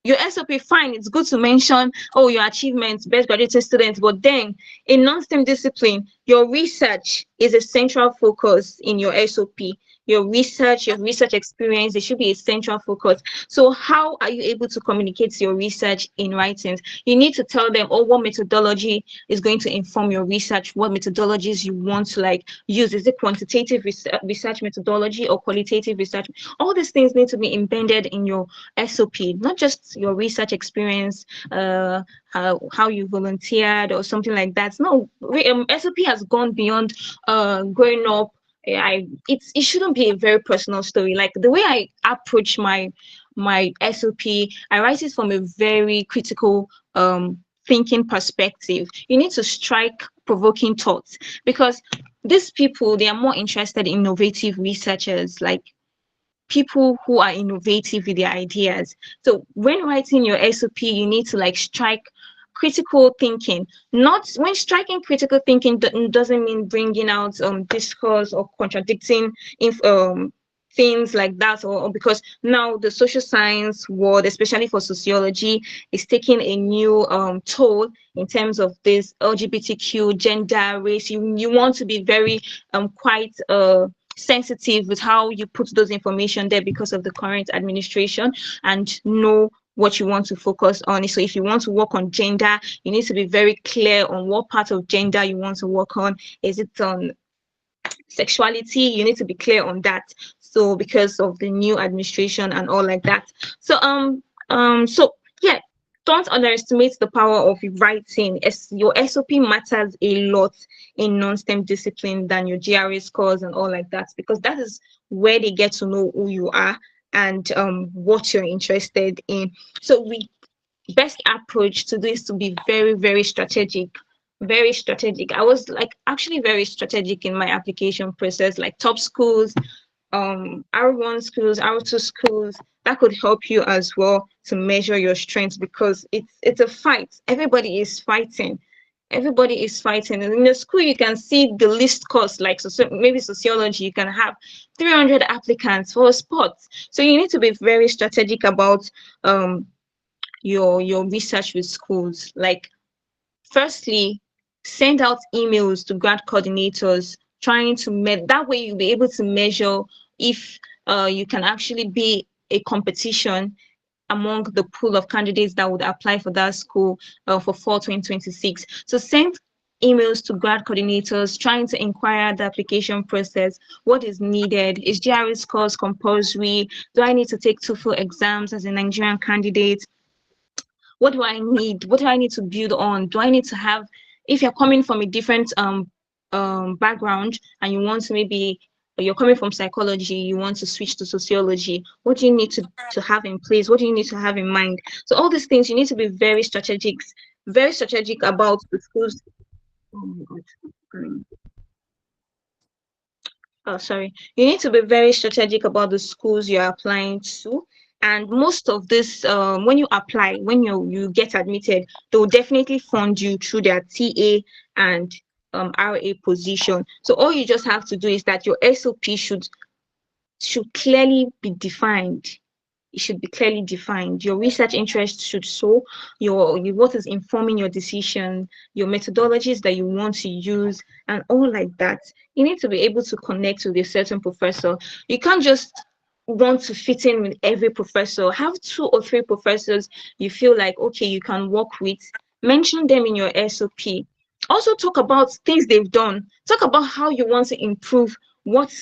your SOP, fine, it's good to mention, oh, your achievements, best graduated students, but then in non-STEM discipline, your research is a central focus in your SOP. Your research experience, it should be a central focus. So how are you able to communicate your research in writings? You need to tell them, oh, what methodology is going to inform your research, what methodologies you want to like use. Is it quantitative research methodology or qualitative research? All these things need to be embedded in your SOP, not just your research experience, how you volunteered or something like that. No, SOP has gone beyond growing up. It shouldn't be a very personal story. Like the way I approach my SOP, I write it from a very critical thinking perspective. You need to strike provoking thoughts, because these people, they are more interested in innovative researchers, like people who are innovative with their ideas. So when writing your SOP, you need to like strike critical thinking. Not when striking critical thinking doesn't mean bringing out discourse or contradicting things like that, or because now the social science world, especially for sociology, is taking a new toll in terms of this LGBTQ, gender, race. You want to be very quite sensitive with how you put those information there because of the current administration, and know what you want to focus on. So if you want to work on gender, you need to be very clear on what part of gender you want to work on. Is it on sexuality? You need to be clear on that. So because of the new administration and all like that. So so yeah, don't underestimate the power of writing. Your SOP matters a lot in non-STEM discipline than your GRE scores and all like that, because that is where they get to know who you are and what you're interested in. So we best approach to this to be very, very strategic. Very strategic. I was like actually very strategic in my application process, like top schools, R1 schools, R2 schools, that could help you as well to measure your strengths, because it's a fight. Everybody is fighting. Everybody is fighting. And in the school, you can see the list cost, like so maybe sociology, you can have 300 applicants for a spot. So you need to be very strategic about your research with schools. Like, firstly, send out emails to grad coordinators trying to that way you'll be able to measure if you can actually be a competition among the pool of candidates that would apply for that school for fall 2026. So send emails to grad coordinators trying to inquire the application process, what is needed, is GRE scores compulsory, do I need to take TOEFL exams as a Nigerian candidate, what do I need? What do I need to build on? Do I need to have, if you're coming from a different background and you want to maybe, you're coming from psychology, you want to switch to sociology, what do you need to have in place? What do you need to have in mind? So all these things, you need to be very strategic about the schools. Oh my God. Oh, sorry. You need to be very strategic about the schools you're applying to. And most of this, when you apply, when you get admitted, they will definitely fund you through their TA and RA position. So all you just have to do is that your SOP should clearly be defined. It should be clearly defined. Your research interest should show your what is informing your decision, your methodologies that you want to use, and all like that. You need to be able to connect with a certain professor. You can't just want to fit in with every professor. Have 2 or 3 professors you feel like, okay, you can work with. Mention them in your SOP. Also talk about things they've done. Talk about how you want to improve what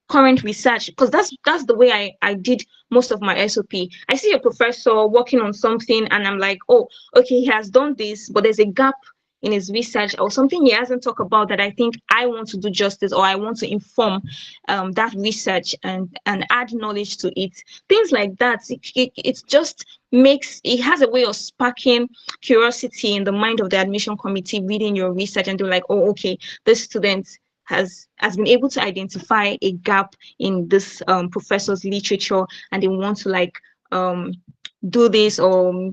current research, because that's the way I did most of my SOP. I see a professor working on something and I'm like, oh, okay, he has done this, but there's a gap in his research or something he hasn't talked about that I think I want to do justice, or I want to inform that research and add knowledge to it. Things like that. It just makes, it has a way of sparking curiosity in the mind of the admission committee reading your research, and they're like, oh, okay, this student has been able to identify a gap in this professor's literature, and they want to like do this or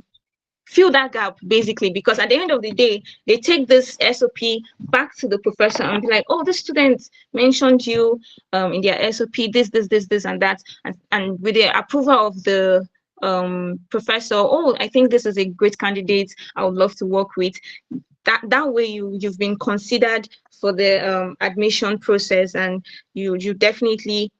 fill that gap, basically, because at the end of the day, they take this SOP back to the professor and be like, oh, the student mentioned you in their SOP, this, and that. And with the approval of the professor, oh, I think this is a great candidate, I would love to work with. That way you've been considered for the admission process, and you definitely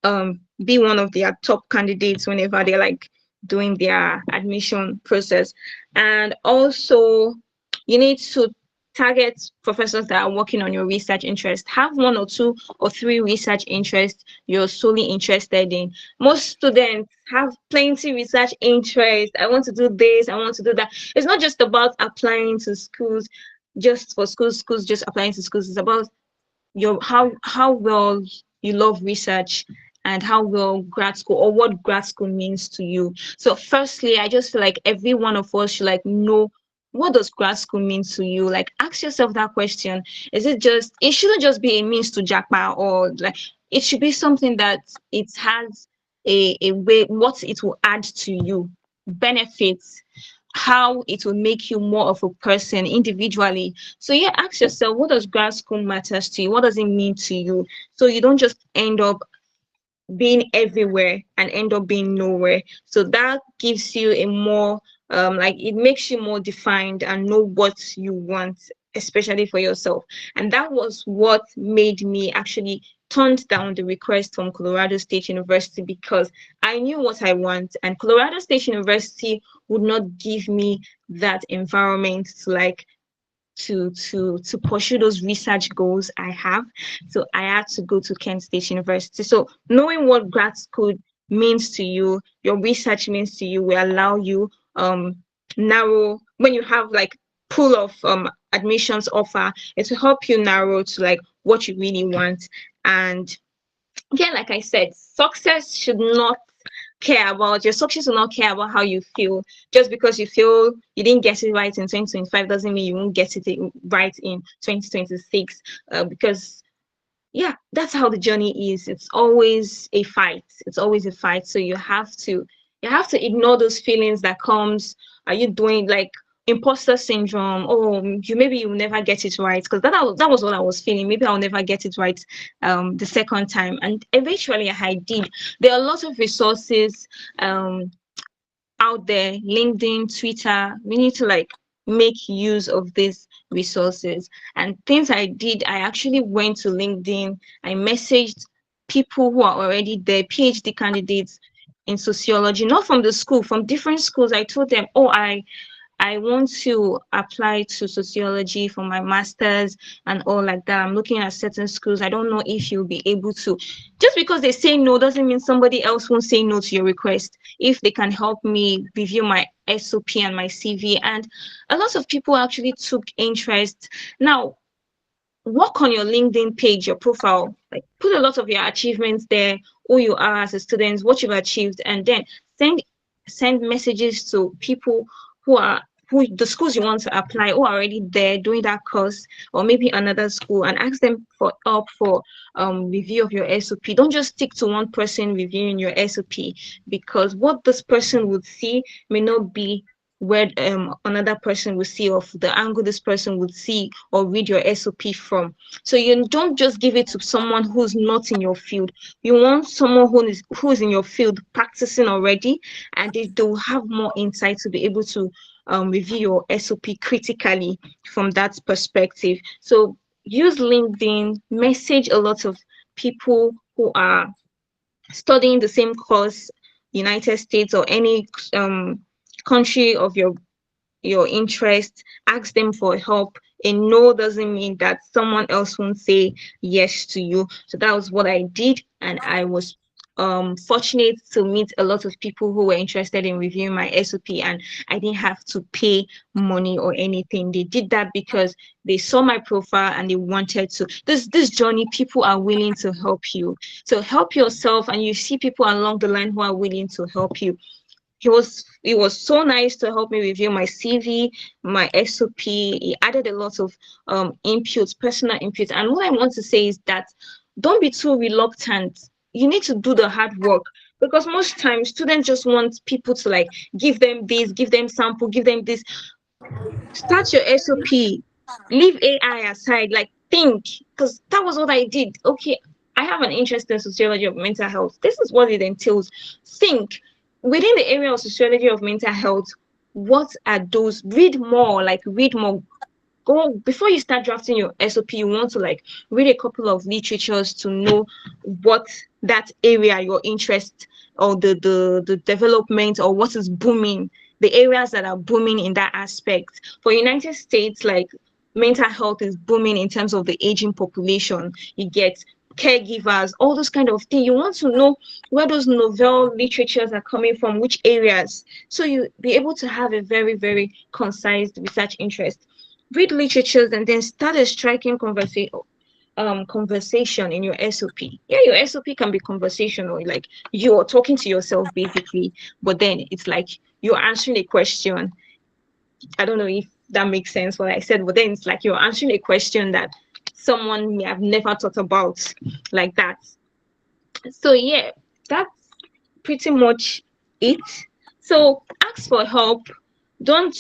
be one of their top candidates whenever they're like doing their admission process. And also you need to target professors that are working on your research interest. Have 1 or 2 or 3 research interests you're solely interested in. Most students have plenty research interest. I want to do this, I want to do that. It's not just about applying to schools just for schools just applying to schools. It's about your how well you love research and how well grad school, or what grad school means to you. So firstly, I just feel like every one of us should like know, what does grad school mean to you? Like, ask yourself that question. It shouldn't just be a means to jackpot, or like, it should be something that it has a way, what it will add to you, benefits, how it will make you more of a person individually. So yeah, ask yourself, what does grad school matters to you? What does it mean to you? So you don't just end up being everywhere and end up being nowhere. So that gives you a more like, it makes you more defined and know what you want, especially for yourself. And that was what made me actually turned down the request from Colorado State University, because I knew what I want, and Colorado State University would not give me that environment to like to pursue those research goals I have. So I had to go to Kent State University. So knowing what grad school means to you, your research means to you, will allow you narrow, when you have like pool of admissions offer, it will help you narrow to like what you really want. And yeah, like I said, success should not care about your success, will not care about how you feel. Just because you feel you didn't get it right in 2025 doesn't mean you won't get it right in 2026, because yeah, that's how the journey is. It's always a fight. It's always a fight. So you have to ignore those feelings that comes. Are you doing like imposter syndrome? Oh, maybe you'll never get it right, because that was what I was feeling. Maybe I'll never get it right the second time. And eventually I did. There are a lot of resources out there, LinkedIn, Twitter. We need to like make use of these resources. And things I did, I actually went to LinkedIn. I messaged people who are already there, PhD candidates in sociology, not from the school, from different schools. I told them, oh, I want to apply to sociology for my master's and all like that. I'm looking at certain schools. I don't know if you'll be able to. Just because they say no doesn't mean somebody else won't say no to your request. If they can help me review my SOP and my CV. And a lot of people actually took interest. Now, work on your LinkedIn page, your profile, like put a lot of your achievements there, who you are as a student, what you've achieved, and then send messages to people who the schools you want to apply, who are already there doing that course, or maybe another school, and ask them for help for review of your SOP. Don't just stick to one person reviewing your SOP, because what this person would see may not be where another person will see, of the angle this person would see or read your SOP from. So you don't just give it to someone who's not in your field. You want someone who's in your field practicing already, and they'll have more insight to be able to review your SOP critically from that perspective. So use LinkedIn, message a lot of people who are studying the same course, United States or any country of your interest, ask them for help. And no doesn't mean that someone else won't say yes to you. So that was what I did, and I was fortunate to meet a lot of people who were interested in reviewing my SOP, and I didn't have to pay money or anything. They did that because they saw my profile and they wanted to. This journey, people are willing to help you. So help yourself, and you see people along the line who are willing to help you. He was so nice to help me review my CV, my SOP. He added a lot of inputs, personal inputs. And what I want to say is that don't be too reluctant. You need to do the hard work, because most times students just want people to like give them this, give them sample, give them this. Start your SOP. Leave AI aside. Like think, because that was what I did. Okay, I have an interest in sociology of mental health. This is what it entails. Think within the area of sociology of mental health. What are those? Read more. Like read more. Go before you start drafting your SOP. You want to like read a couple of literatures to know what that area, your interest, or the development, or what is booming, the areas that are booming in that aspect. For United States, like mental health is booming in terms of the aging population. You get caregivers, all those kind of things. You want to know where those novel literatures are coming from, which areas, so you be able to have a very, very concise research interest. Read literatures and then start a striking conversation in your SOP. Yeah, your SOP can be conversational, like you're talking to yourself basically, but then it's like you're answering a question. I don't know if that makes sense what I said, but then it's like you're answering a question that someone may have never thought about, like that. So yeah, that's pretty much it. So ask for help. Don't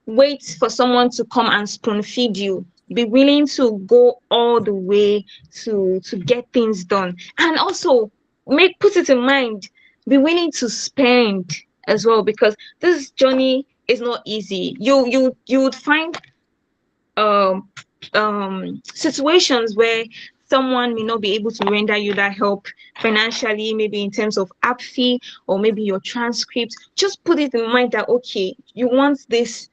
wait for someone to come and spoon feed you. Be willing to go all the way to get things done. And also put it in mind, be willing to spend as well, because this journey is not easy. You would find um situations where someone may not be able to render you that help financially, maybe in terms of app fee or maybe your transcript. Just put it in mind that okay, you want this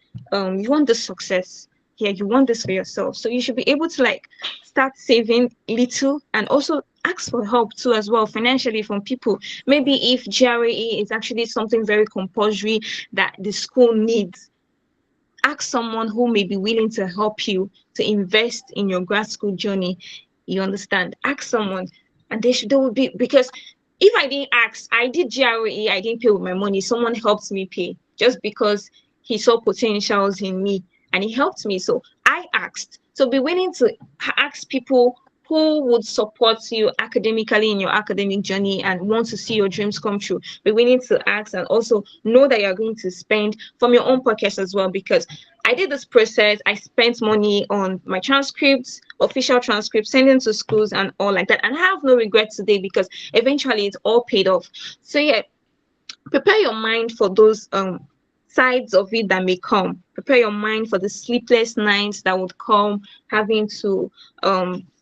success. Yeah, you want this for yourself, so you should be able to like start saving little, and also ask for help too as well financially from people. Maybe if GRE is actually something very compulsory that the school needs, ask someone who may be willing to help you to invest in your grad school journey. You understand? Ask someone, and they will be, because if I didn't ask, I did GRE, I didn't pay with my money. Someone helped me pay just because he saw potentials in me and he helped me. So I asked. So be willing to ask people who would support you academically in your academic journey and want to see your dreams come true. Be willing to ask and also know that you're going to spend from your own pockets as well, because I did this process. I spent money on my transcripts, official transcripts, sending to schools and all like that. And I have no regret today because eventually it's all paid off. So yeah, prepare your mind for those sides of it that may come. Prepare your mind for the sleepless nights that would come, having to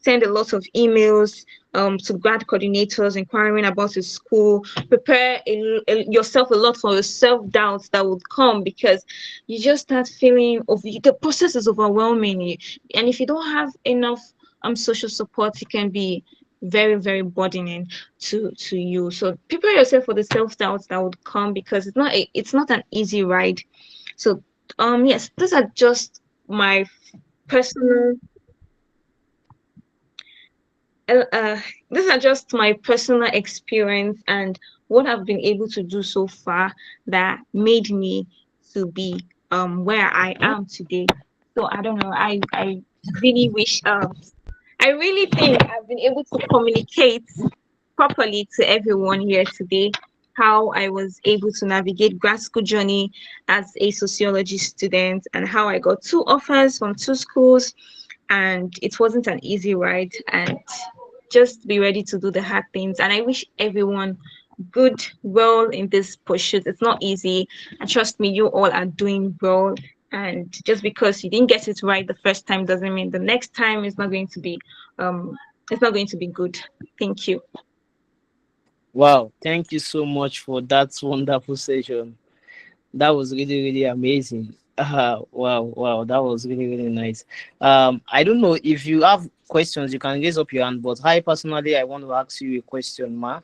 send a lot of emails to grad coordinators inquiring about your school. Prepare yourself a lot for the self-doubts that would come, because you just start feeling the process is overwhelming you. And if you don't have enough social support, it can be very, very burdening to you. So prepare yourself for the self-doubts that would come, because it's not an easy ride. So yes, these are just my personal these are just my personal experience and what I've been able to do so far that made me to be where I am today. So I don't know, I really wish I really think I've been able to communicate properly to everyone here today how I was able to navigate grad school journey as a sociology student, and how I got 2 offers from 2 schools, and it wasn't an easy ride, and just be ready to do the hard things. And I wish everyone good well in this pursuit. It's not easy, and trust me, you all are doing well. And just because you didn't get it right the first time doesn't mean the next time is not going to be good. Thank you. Wow, thank you so much for that wonderful session. That was really, really amazing. Wow, that was really, really nice. I don't know if you have questions, you can raise up your hand. But I personally, I want to ask you a question, ma.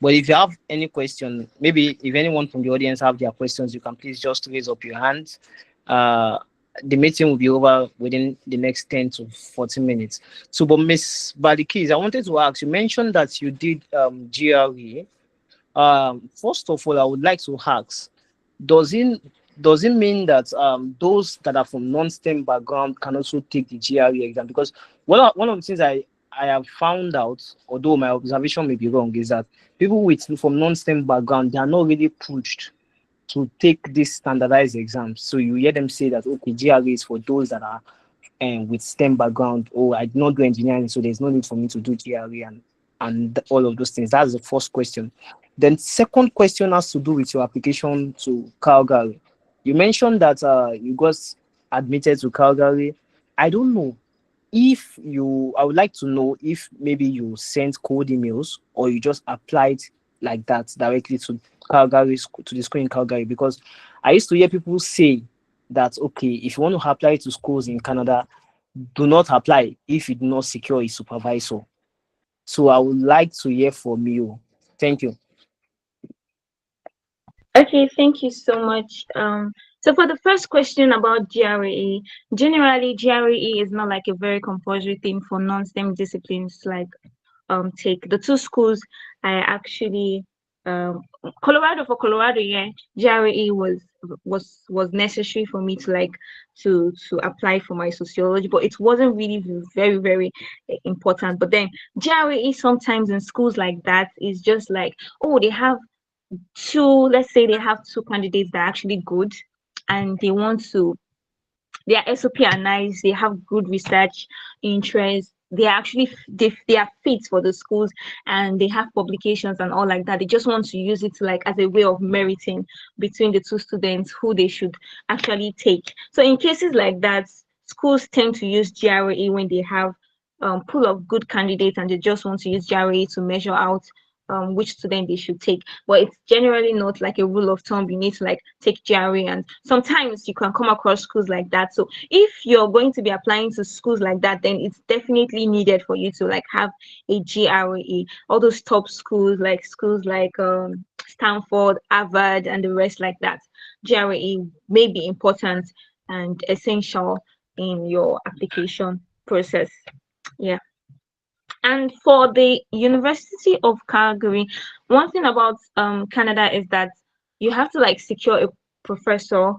But if you have any question, maybe if anyone from the audience have their questions, you can please just raise up your hand. Uh, the meeting will be over within the next 10 to 14 minutes. So, but Miss Balikis, I wanted to ask, you mentioned that you did GRE. First of all, I would like to ask, does it mean that those that are from non-STEM background can also take the GRE exam? Because one of the things I have found out, although my observation may be wrong, is that people from non-STEM background, they are not really pushed to take these standardized exams. So you hear them say that, okay, GRE is for those that are with STEM background, or I did not do engineering, so there's no need for me to do GRE and all of those things. That's the first question. Then second question has to do with your application to Calgary. You mentioned that you got admitted to Calgary. I don't know I would like to know if maybe you sent cold emails or you just applied like that directly to to the school in Calgary, because I used to hear people say that, okay, if you want to apply to schools in Canada, do not apply if you do not secure a supervisor. So I would like to hear from you. Thank you. Okay, thank you so much. So for the first question about GRE, generally GRE is not like a very compulsory thing for non-STEM disciplines like take. The 2 schools I actually Colorado, yeah, GRE was necessary for me to to apply for my sociology, but it wasn't really very, very important. But then GRE sometimes in schools like that is just like, oh, they have 2, let's say they have 2 candidates that are actually good, and they want to, their SOP are nice, they have good research interest, they are actually they are fit for the schools, and they have publications and all like that. They just want to use it like as a way of meriting between the 2 students who they should actually take. So in cases like that, schools tend to use GRE when they have pool of good candidates and they just want to use GRE to measure out which student they should take. But it's generally not like a rule of thumb. You need to like take GRE, and sometimes you can come across schools like that. So if you're going to be applying to schools like that, then it's definitely needed for you to like have a GRE. All those top schools like Stanford, Harvard, and the rest like that. GRE may be important and essential in your application process. Yeah. And for the University of Calgary, one thing about Canada is that you have to like secure a professor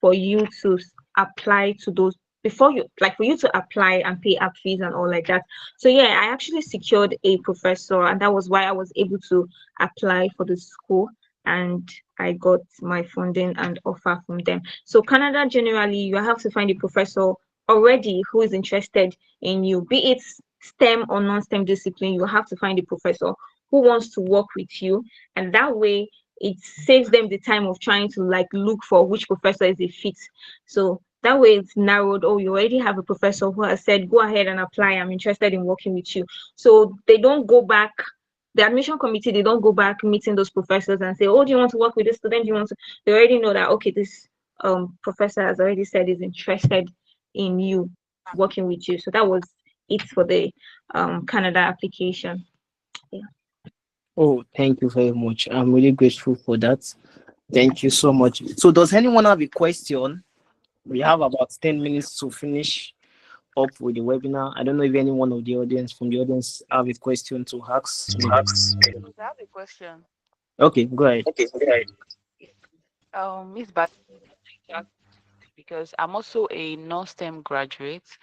for you to apply to those before you, like, for you to apply and pay app fees and all like that. So yeah, I actually secured a professor, and that was why I was able to apply for the school, and I got my funding and offer from them. So Canada, generally, you have to find a professor already who is interested in you, be it STEM or non-STEM discipline. You have to find a professor who wants to work with you, and that way it saves them the time of trying to like look for which professor is a fit. So that way it's narrowed. Oh, you already have a professor who has said, go ahead and apply. I'm interested in working with you. So they don't go back. The admission committee, they don't go back meeting those professors and say, oh, do you want to work with this student? Do you want to? They already know that, okay, this professor has already said is interested in you working with you. So that was it for the Canada application. Yeah. Oh, thank you very much. I'm really grateful for that. Thank you so much. So does anyone have a question? We have about 10 minutes to finish up with the webinar. I don't know if anyone of the audience from the audience have a question to ask. I have a question. Okay, go ahead. Miss Bat, because I'm also a non-STEM graduate.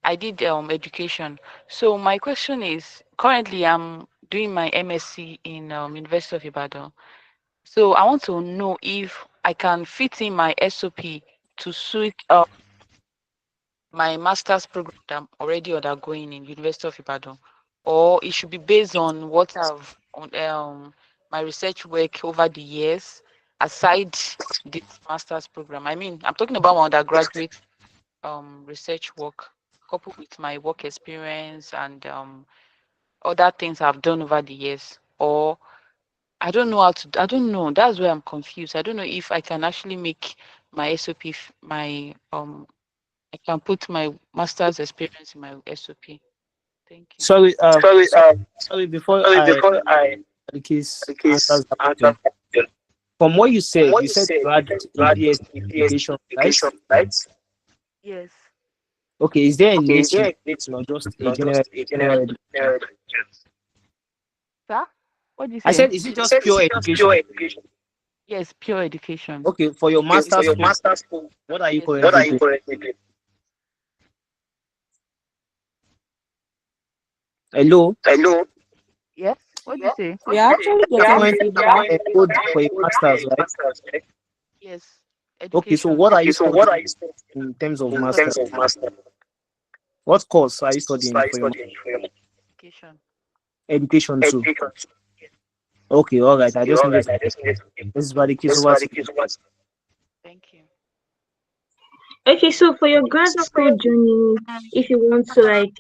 I did education. So my question is, currently I'm doing my MSc in University of Ibadan. So I want to know if I can fit in my SOP to suit my master's program that I'm already undergoing in University of Ibadan, or it should be based on what I've on my research work over the years aside this master's program. I mean, I'm talking about my undergraduate research work coupled with my work experience and other things I've done over the years. Or I don't know how to, I don't know. That's where I'm confused. I don't know if I can actually make my SOP, my I can put my master's experience in my SOP. Thank you. Sorry, before I the case answers that question. From what you said you had a BS education, right? Yes. Okay, is there a niche in it, not just a general education? Sir? What did you I say? said, is it just pure education? Yes, pure education. Okay, for your master's program, what are you Yes, currently doing? Hello? Yes. What did you say? We are actually You are getting currently feedback. enrolled for a master's, right? Yes. Okay, so Education. what are you studying in terms of master's? What course are you studying for your Education. education too? Okay, all right. I just needed to. This is Badikis over to you. Thank you. Okay, so for your grad school journey, if you want to like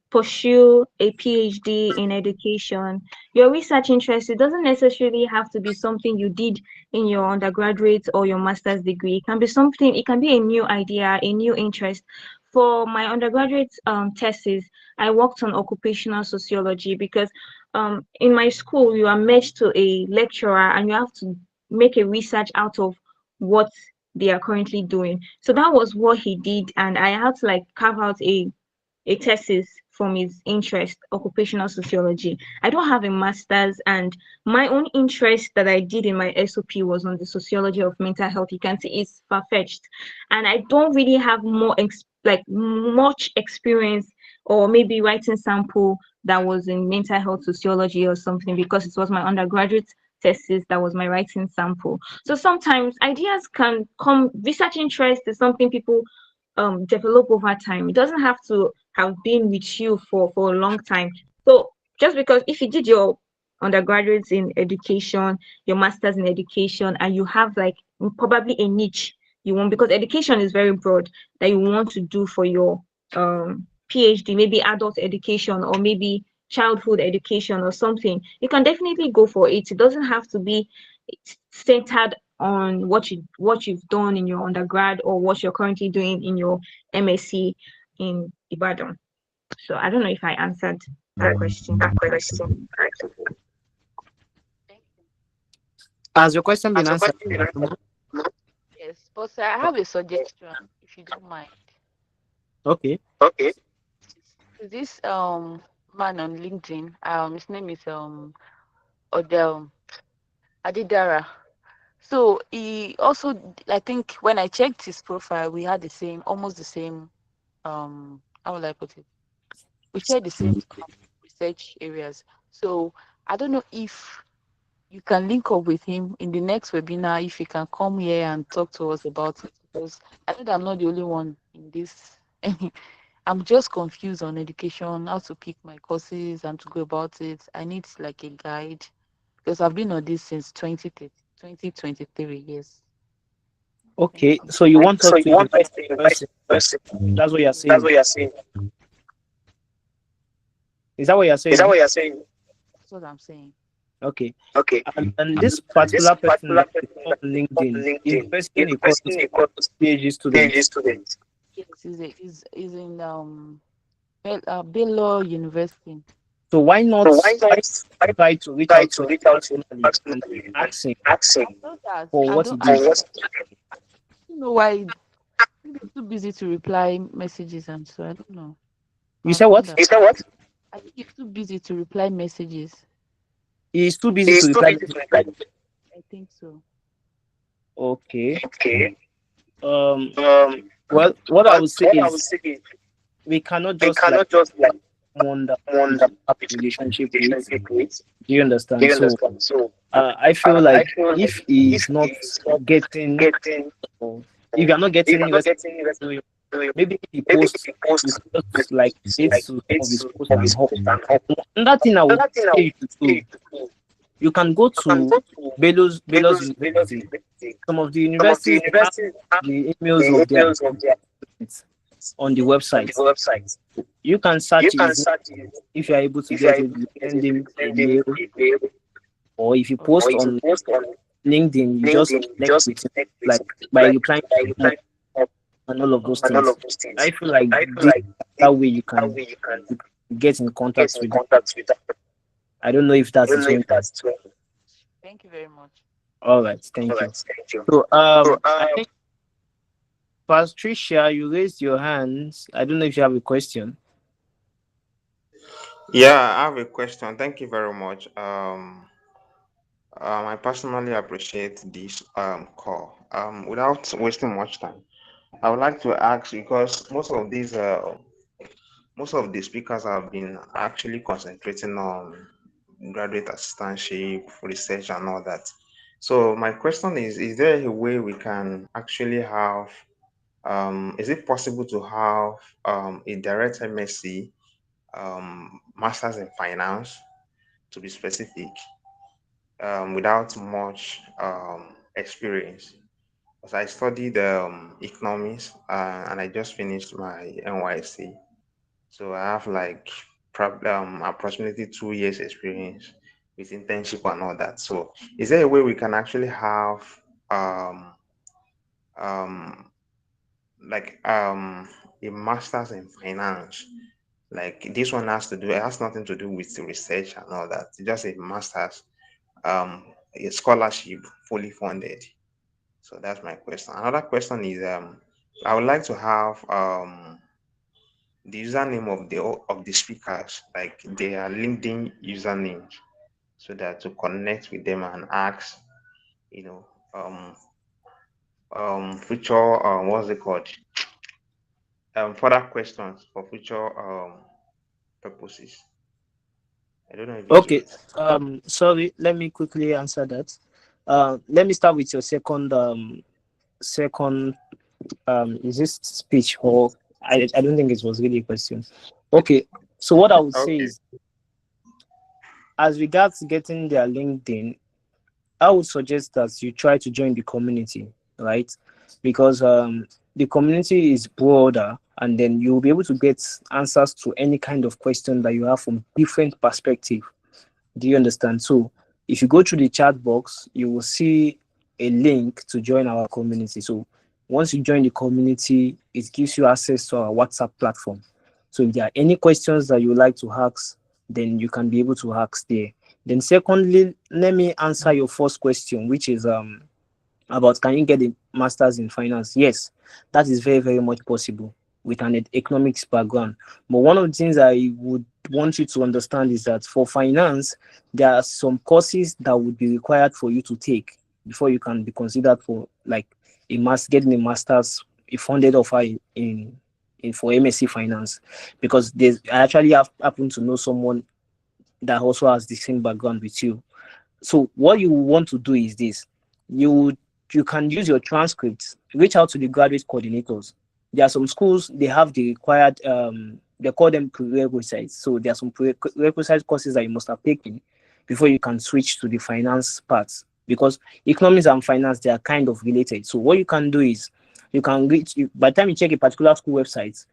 pursue a PhD in education, your research interest, it doesn't necessarily have to be something you did in your undergraduate or your master's degree. It can be something, it can be a new idea, a new interest. For my undergraduate thesis, I worked on occupational sociology because in my school, you are matched to a lecturer and you have to make a research out of what they are currently doing. So that was what he did, and I had to like carve out a thesis from his interest, occupational sociology. I don't have a master's, and my own interest that I did in my SOP was on the sociology of mental health. You can see it's far-fetched, and I don't really have like much experience or maybe writing sample that was in mental health sociology or something, because it was my undergraduate thesis that was my writing sample. So sometimes ideas can come, research interest is something people develop over time. It doesn't have to have been with you for a long time. So just because if you did your undergraduates in education, your masters in education, and you have like probably a niche you want, because education is very broad, that you want to do for your PhD, maybe adult education or maybe childhood education or something, you can definitely go for it. It doesn't have to be centered on what you've done in your undergrad or what you're currently doing in your MSc in Ibadan. So I don't know if I answered that question. Has your question been answered? Yes, but sir, I have a suggestion, if you don't mind. Okay. This man on LinkedIn, his name is Odell Adidara. So he also, I think when I checked his profile, we had almost the same how will I put it? We share the same research areas. So I don't know if you can link up with him in the next webinar, if he can come here and talk to us about it, because I know that I'm not the only one in this. I'm just confused on education, how to pick my courses and to go about it. I need like a guide because I've been on this since 2023 years. Okay, so you want us to invite the person. That's what you're saying. Is that what you're saying? That's what I'm saying. Okay. And this particular person that is on LinkedIn is the person you call PhD student. Yes, he's in Baylor University. So why not try to reach out to him personally and ask him for what he did? I don't know why he's too busy to reply messages, and so I don't know. You said what? I think he's too busy to reply messages. He's too busy to reply. I think so. Okay. Well, what I would say is we cannot just like someone that we have a relationship with. Do you understand? So I feel like if he's not getting, or if you're not getting maybe he posts, you just like it to some of his posts and hope. Another thing I would say you should do, you can go to Baylor's University. Some of the universities have the emails of their on the website. You can search it if you are able to get it. You send him a mail, or if you post on LinkedIn, you just connect with him, like by replying and all of those things. I feel like that way you can get in contact with them. I don't know if that is going. Thank you very much. All right, thank you. So I think Patricia, you raised your hands. I don't know if you have a question. Yeah, I have a question. Thank you very much. I personally appreciate this call. Without wasting much time, I would like to ask, because most of the speakers have been actually concentrating on graduate assistantship, research, and all that. So my question is there a way we can actually have, is it possible to have a direct MSc, Masters in Finance, to be specific, without much experience? Because I studied economics and I just finished my NYC. So I have like approximately 2 years experience with internship and all that. So is there a way we can actually have um, um, a master's in finance? Like this one it has nothing to do with the research and all that. It's just a master's, a scholarship, fully funded. So that's my question. Another question is I would like to have the username of the speakers, like their LinkedIn usernames, so that to connect with them and ask, you know, future what's it called? Further questions for future purposes. I don't know if it's Okay. Sorry, let me quickly answer that. Let me start with your second is this speech, or I don't think it was really a question. Okay, so what I would say is, as regards getting their LinkedIn, I would suggest that you try to join the community, right? Because the community is broader, and then you'll be able to get answers to any kind of question that you have from different perspectives. Do you understand? So if you go through the chat box, you will see a link to join our community. So once you join the community, it gives you access to our WhatsApp platform. So if there are any questions that you would like to ask, then you can be able to ask there. Then secondly, let me answer your first question, which is about can you get a master's in finance? Yes, that is very, very much possible with an economics background. But one of the things I would want you to understand is that for finance, there are some courses that would be required for you to take before you can be considered for like getting a master's, a funded offer in for MSc Finance, because I actually happen to know someone that also has the same background with you. So what you want to do is this: you can use your transcripts, reach out to the graduate coordinators. There are some schools, they have the required they call them prerequisites. So there are some prerequisite courses that you must have taken before you can switch to the finance parts, because economics and finance, they are kind of related. So what you can do is you can reach, by the time you check a particular school website,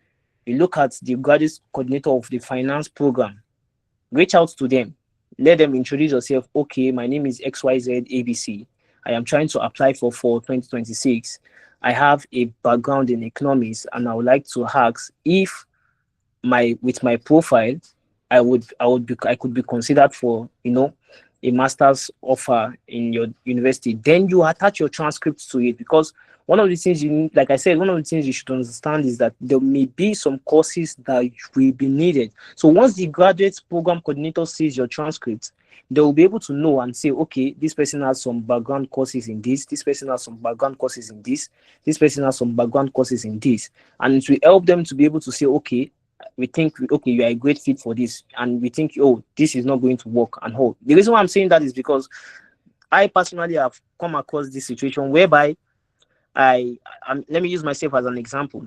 you look at the graduate coordinator of the finance program, reach out to them, let them introduce yourself. Okay, my name is XYZ ABC. I am trying to apply for 2026. I have a background in economics, and I would like to ask if with my profile, I could be considered for, a master's offer in your university. Then you attach your transcripts to it, because one of the things like I said, one of the things you should understand is that there may be some courses that will be needed. So once the graduate program coordinator sees your transcripts, they will be able to know and say, okay, this person has some background courses in this person has some background courses in this person has some background courses in this. And it will help them to be able to say, okay, we think, okay, you are a great fit for this, and we think, oh, this is not going to work and hold. The reason why I'm saying that is because I personally have come across this situation whereby let me use myself as an example.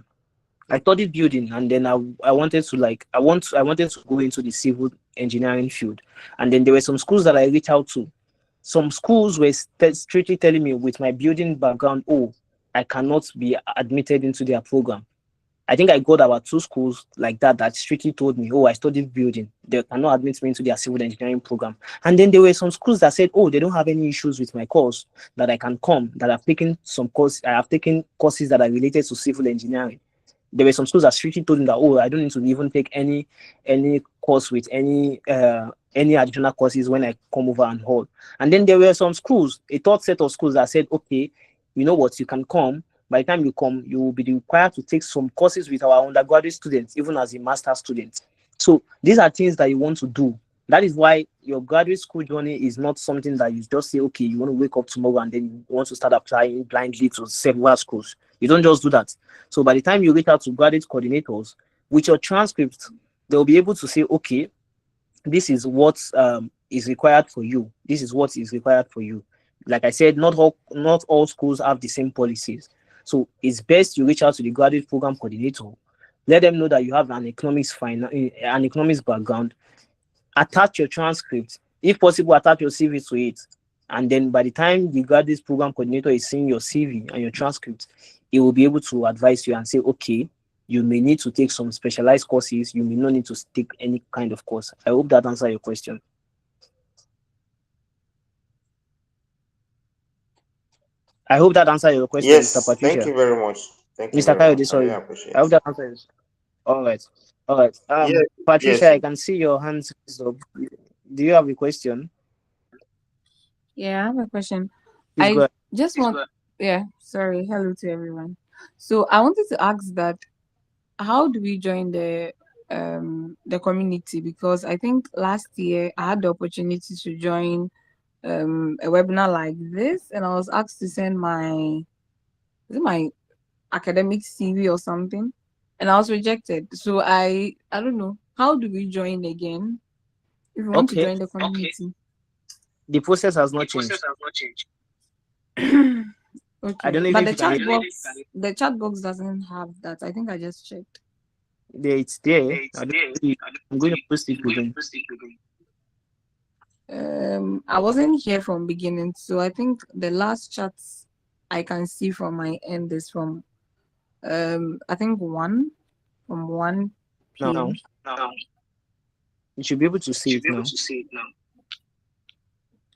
I studied building, and then I wanted to go into the civil engineering field, and then there were some schools that I reached out to. Some schools were strictly telling me, with my building background, oh, I cannot be admitted into their program. I think I got about 2 schools like that strictly told me, oh, I studied building, they cannot admit me into their civil engineering program. And then there were some schools that said, oh, they don't have any issues with my course, that I can come, that I've taken I have taken courses that are related to civil engineering. There were some schools that strictly told me that, oh, I don't need to even take any course with any additional courses when I come over and hold. And then there were some schools, a third set of schools that said, okay, you know what, you can come. By the time you come, you will be required to take some courses with our undergraduate students, even as a master's student. So these are things that you want to do. That is why your graduate school journey is not something that you just say, okay, you want to wake up tomorrow and then you want to start applying blindly to several schools. You don't just do that. So by the time you reach out to graduate coordinators, with your transcript, they'll be able to say, okay, this is what is required for you. This is what is required for you. Like I said, not all schools have the same policies. So it's best you reach out to the graduate program coordinator, let them know that you have an economics background, attach your transcript, if possible, attach your CV to it. And then by the time the graduate program coordinator is seeing your CV and your transcript, he will be able to advise you and say, okay, you may need to take some specialized courses, you may not need to take any kind of course. I hope that answers your question. I hope that answers your question, Yes, Mr. Patricia. thank you very much. Thank you Mr. very much. Kayode, I really sorry. appreciate I hope it. that answers. All right. Yes, Patricia, yes. I can see your hands up. Do you have a question? Yeah, I have a question. Please go I ahead. just want, yeah, sorry. Hello to everyone. So I wanted to ask that how do we join the community? Because I think last year I had the opportunity to join a webinar like this, and I was asked to send my academic CV or something, and I was rejected. So I don't know, how do we join again if we want to Okay. join the community? The process has not changed. I don't Okay, know but if you can hear. the chat box doesn't have that. I think I just checked. It's there. I'm going to post it again. I wasn't here from beginning, so I think the last chats I can see from my end is from I think 1 Now, p.m. you should be able to see it now.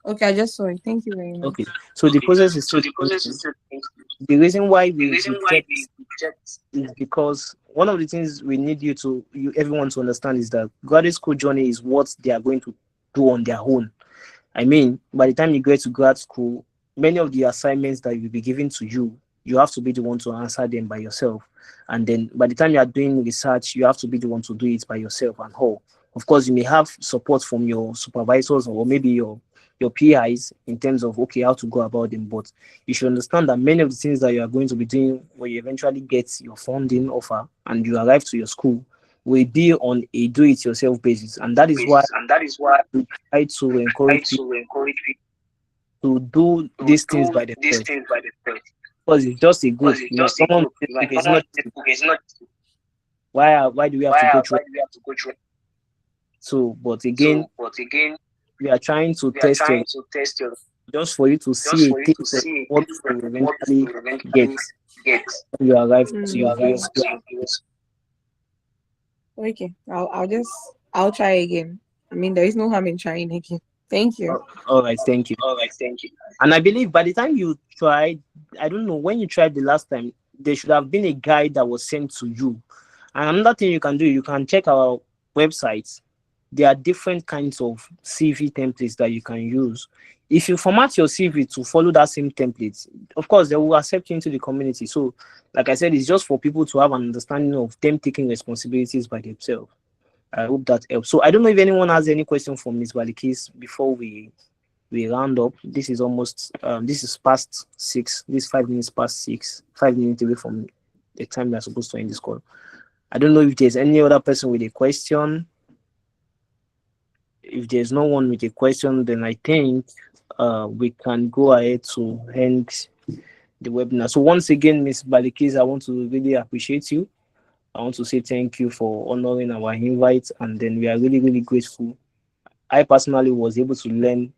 Okay, I just saw it. Thank you very much. Okay. So the process is still the same. The reason why we reject is because one of the things we need everyone to understand is that graduate school journey is what they are going to do on their own. I mean, by the time you get to grad school, many of the assignments that will be given to you, you have to be the one to answer them by yourself. And then by the time you are doing research, you have to be the one to do it by yourself and all. Of course, you may have support from your supervisors or maybe your your PIs in terms of okay how to go about them. But you should understand that many of the things that you are going to be doing when you eventually get your funding offer and you arrive to your school will be on a do-it-yourself basis, and that is why we try to encourage people to do these things by themselves because it's just a group. Someone will say, okay, it's not why do we have to go through? So, but again, we are trying to test your just for you to see a taste of what you eventually get when you arrive to your previous school. Okay, I'll try again. I mean, there is no harm in trying again. Thank you. All right, thank you. And I believe by the time you tried, I don't know when you tried the last time, there should have been a guide that was sent to you. And another thing you can do, you can check our website. There are different kinds of CV templates that you can use. If you format your CV to follow that same template, of course, they will accept you into the community. So, like I said, it's just for people to have an understanding of them taking responsibilities by themselves. I hope that helps. So, I don't know if anyone has any question for Ms. Balikis before we round up. This is almost this is past 6. This is 5 minutes past 6. 5 minutes away from the time we are supposed to end this call. I don't know if there's any other person with a question. If there's no one with a question, then I think we can go ahead to end the webinar. So once again, Ms. Balikis, I want to really appreciate you. I want to say thank you for honoring our invite, and then we are really, really grateful. I personally was able to learn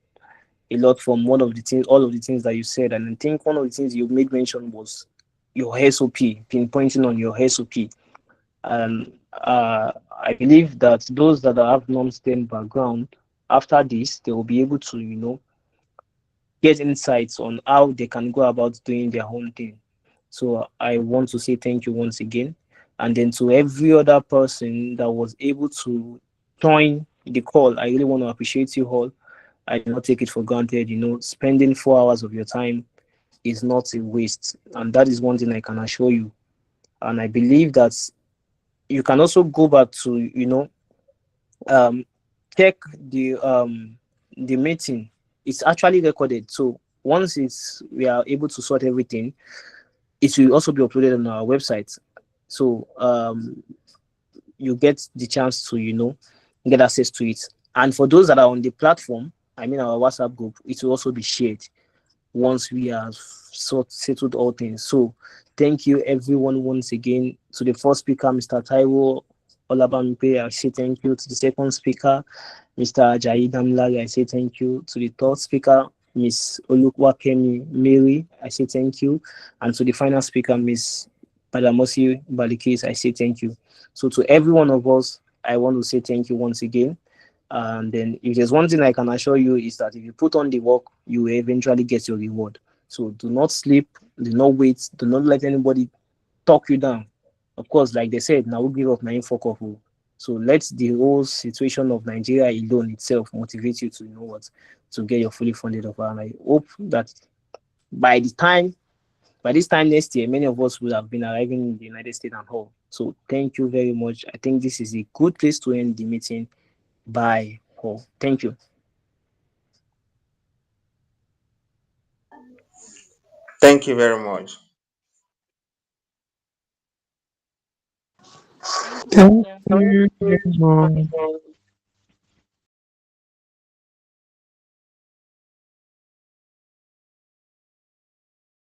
a lot from all of the things that you said, and I think one of the things you made mention was your SOP, pinpointing on your SOP. And I believe that those that have non-STEM background, after this, they will be able to, get insights on how they can go about doing their own thing. So I want to say thank you once again. And then to every other person that was able to join the call, I really want to appreciate you all. I do not take it for granted. Spending 4 hours of your time is not a waste. And that is one thing I can assure you. And I believe that you can also go back to, check the meeting. It's actually recorded. So once we are able to sort everything, it will also be uploaded on our website. So you get the chance to, get access to it. And for those that are on the platform, I mean our WhatsApp group, it will also be shared once we have settled all things. So thank you everyone once again. To the first speaker, Mr. Taiwo Olabampe, I say thank you. To the second speaker, Mr. Ajayi Damlari, I say thank you. To the third speaker, Miss Olukwakemi Mary, I say thank you. And to the final speaker, Miss Badamosi Balikis, I say thank you. So to every one of us, I want to say thank you once again. And then if there's one thing I can assure you is that if you put on the work, you will eventually get your reward. So do not sleep, do not wait, do not let anybody talk you down. Of course, like they said, now we give up my info couple. So let the whole situation of Nigeria alone itself motivate you to to get your fully funded offer. And I hope that by this time next year, many of us will have been arriving in the United States and all. So thank you very much. I think this is a good place to end the meeting. Bye all. Thank you. Thank you very much. Thank you. Thank you.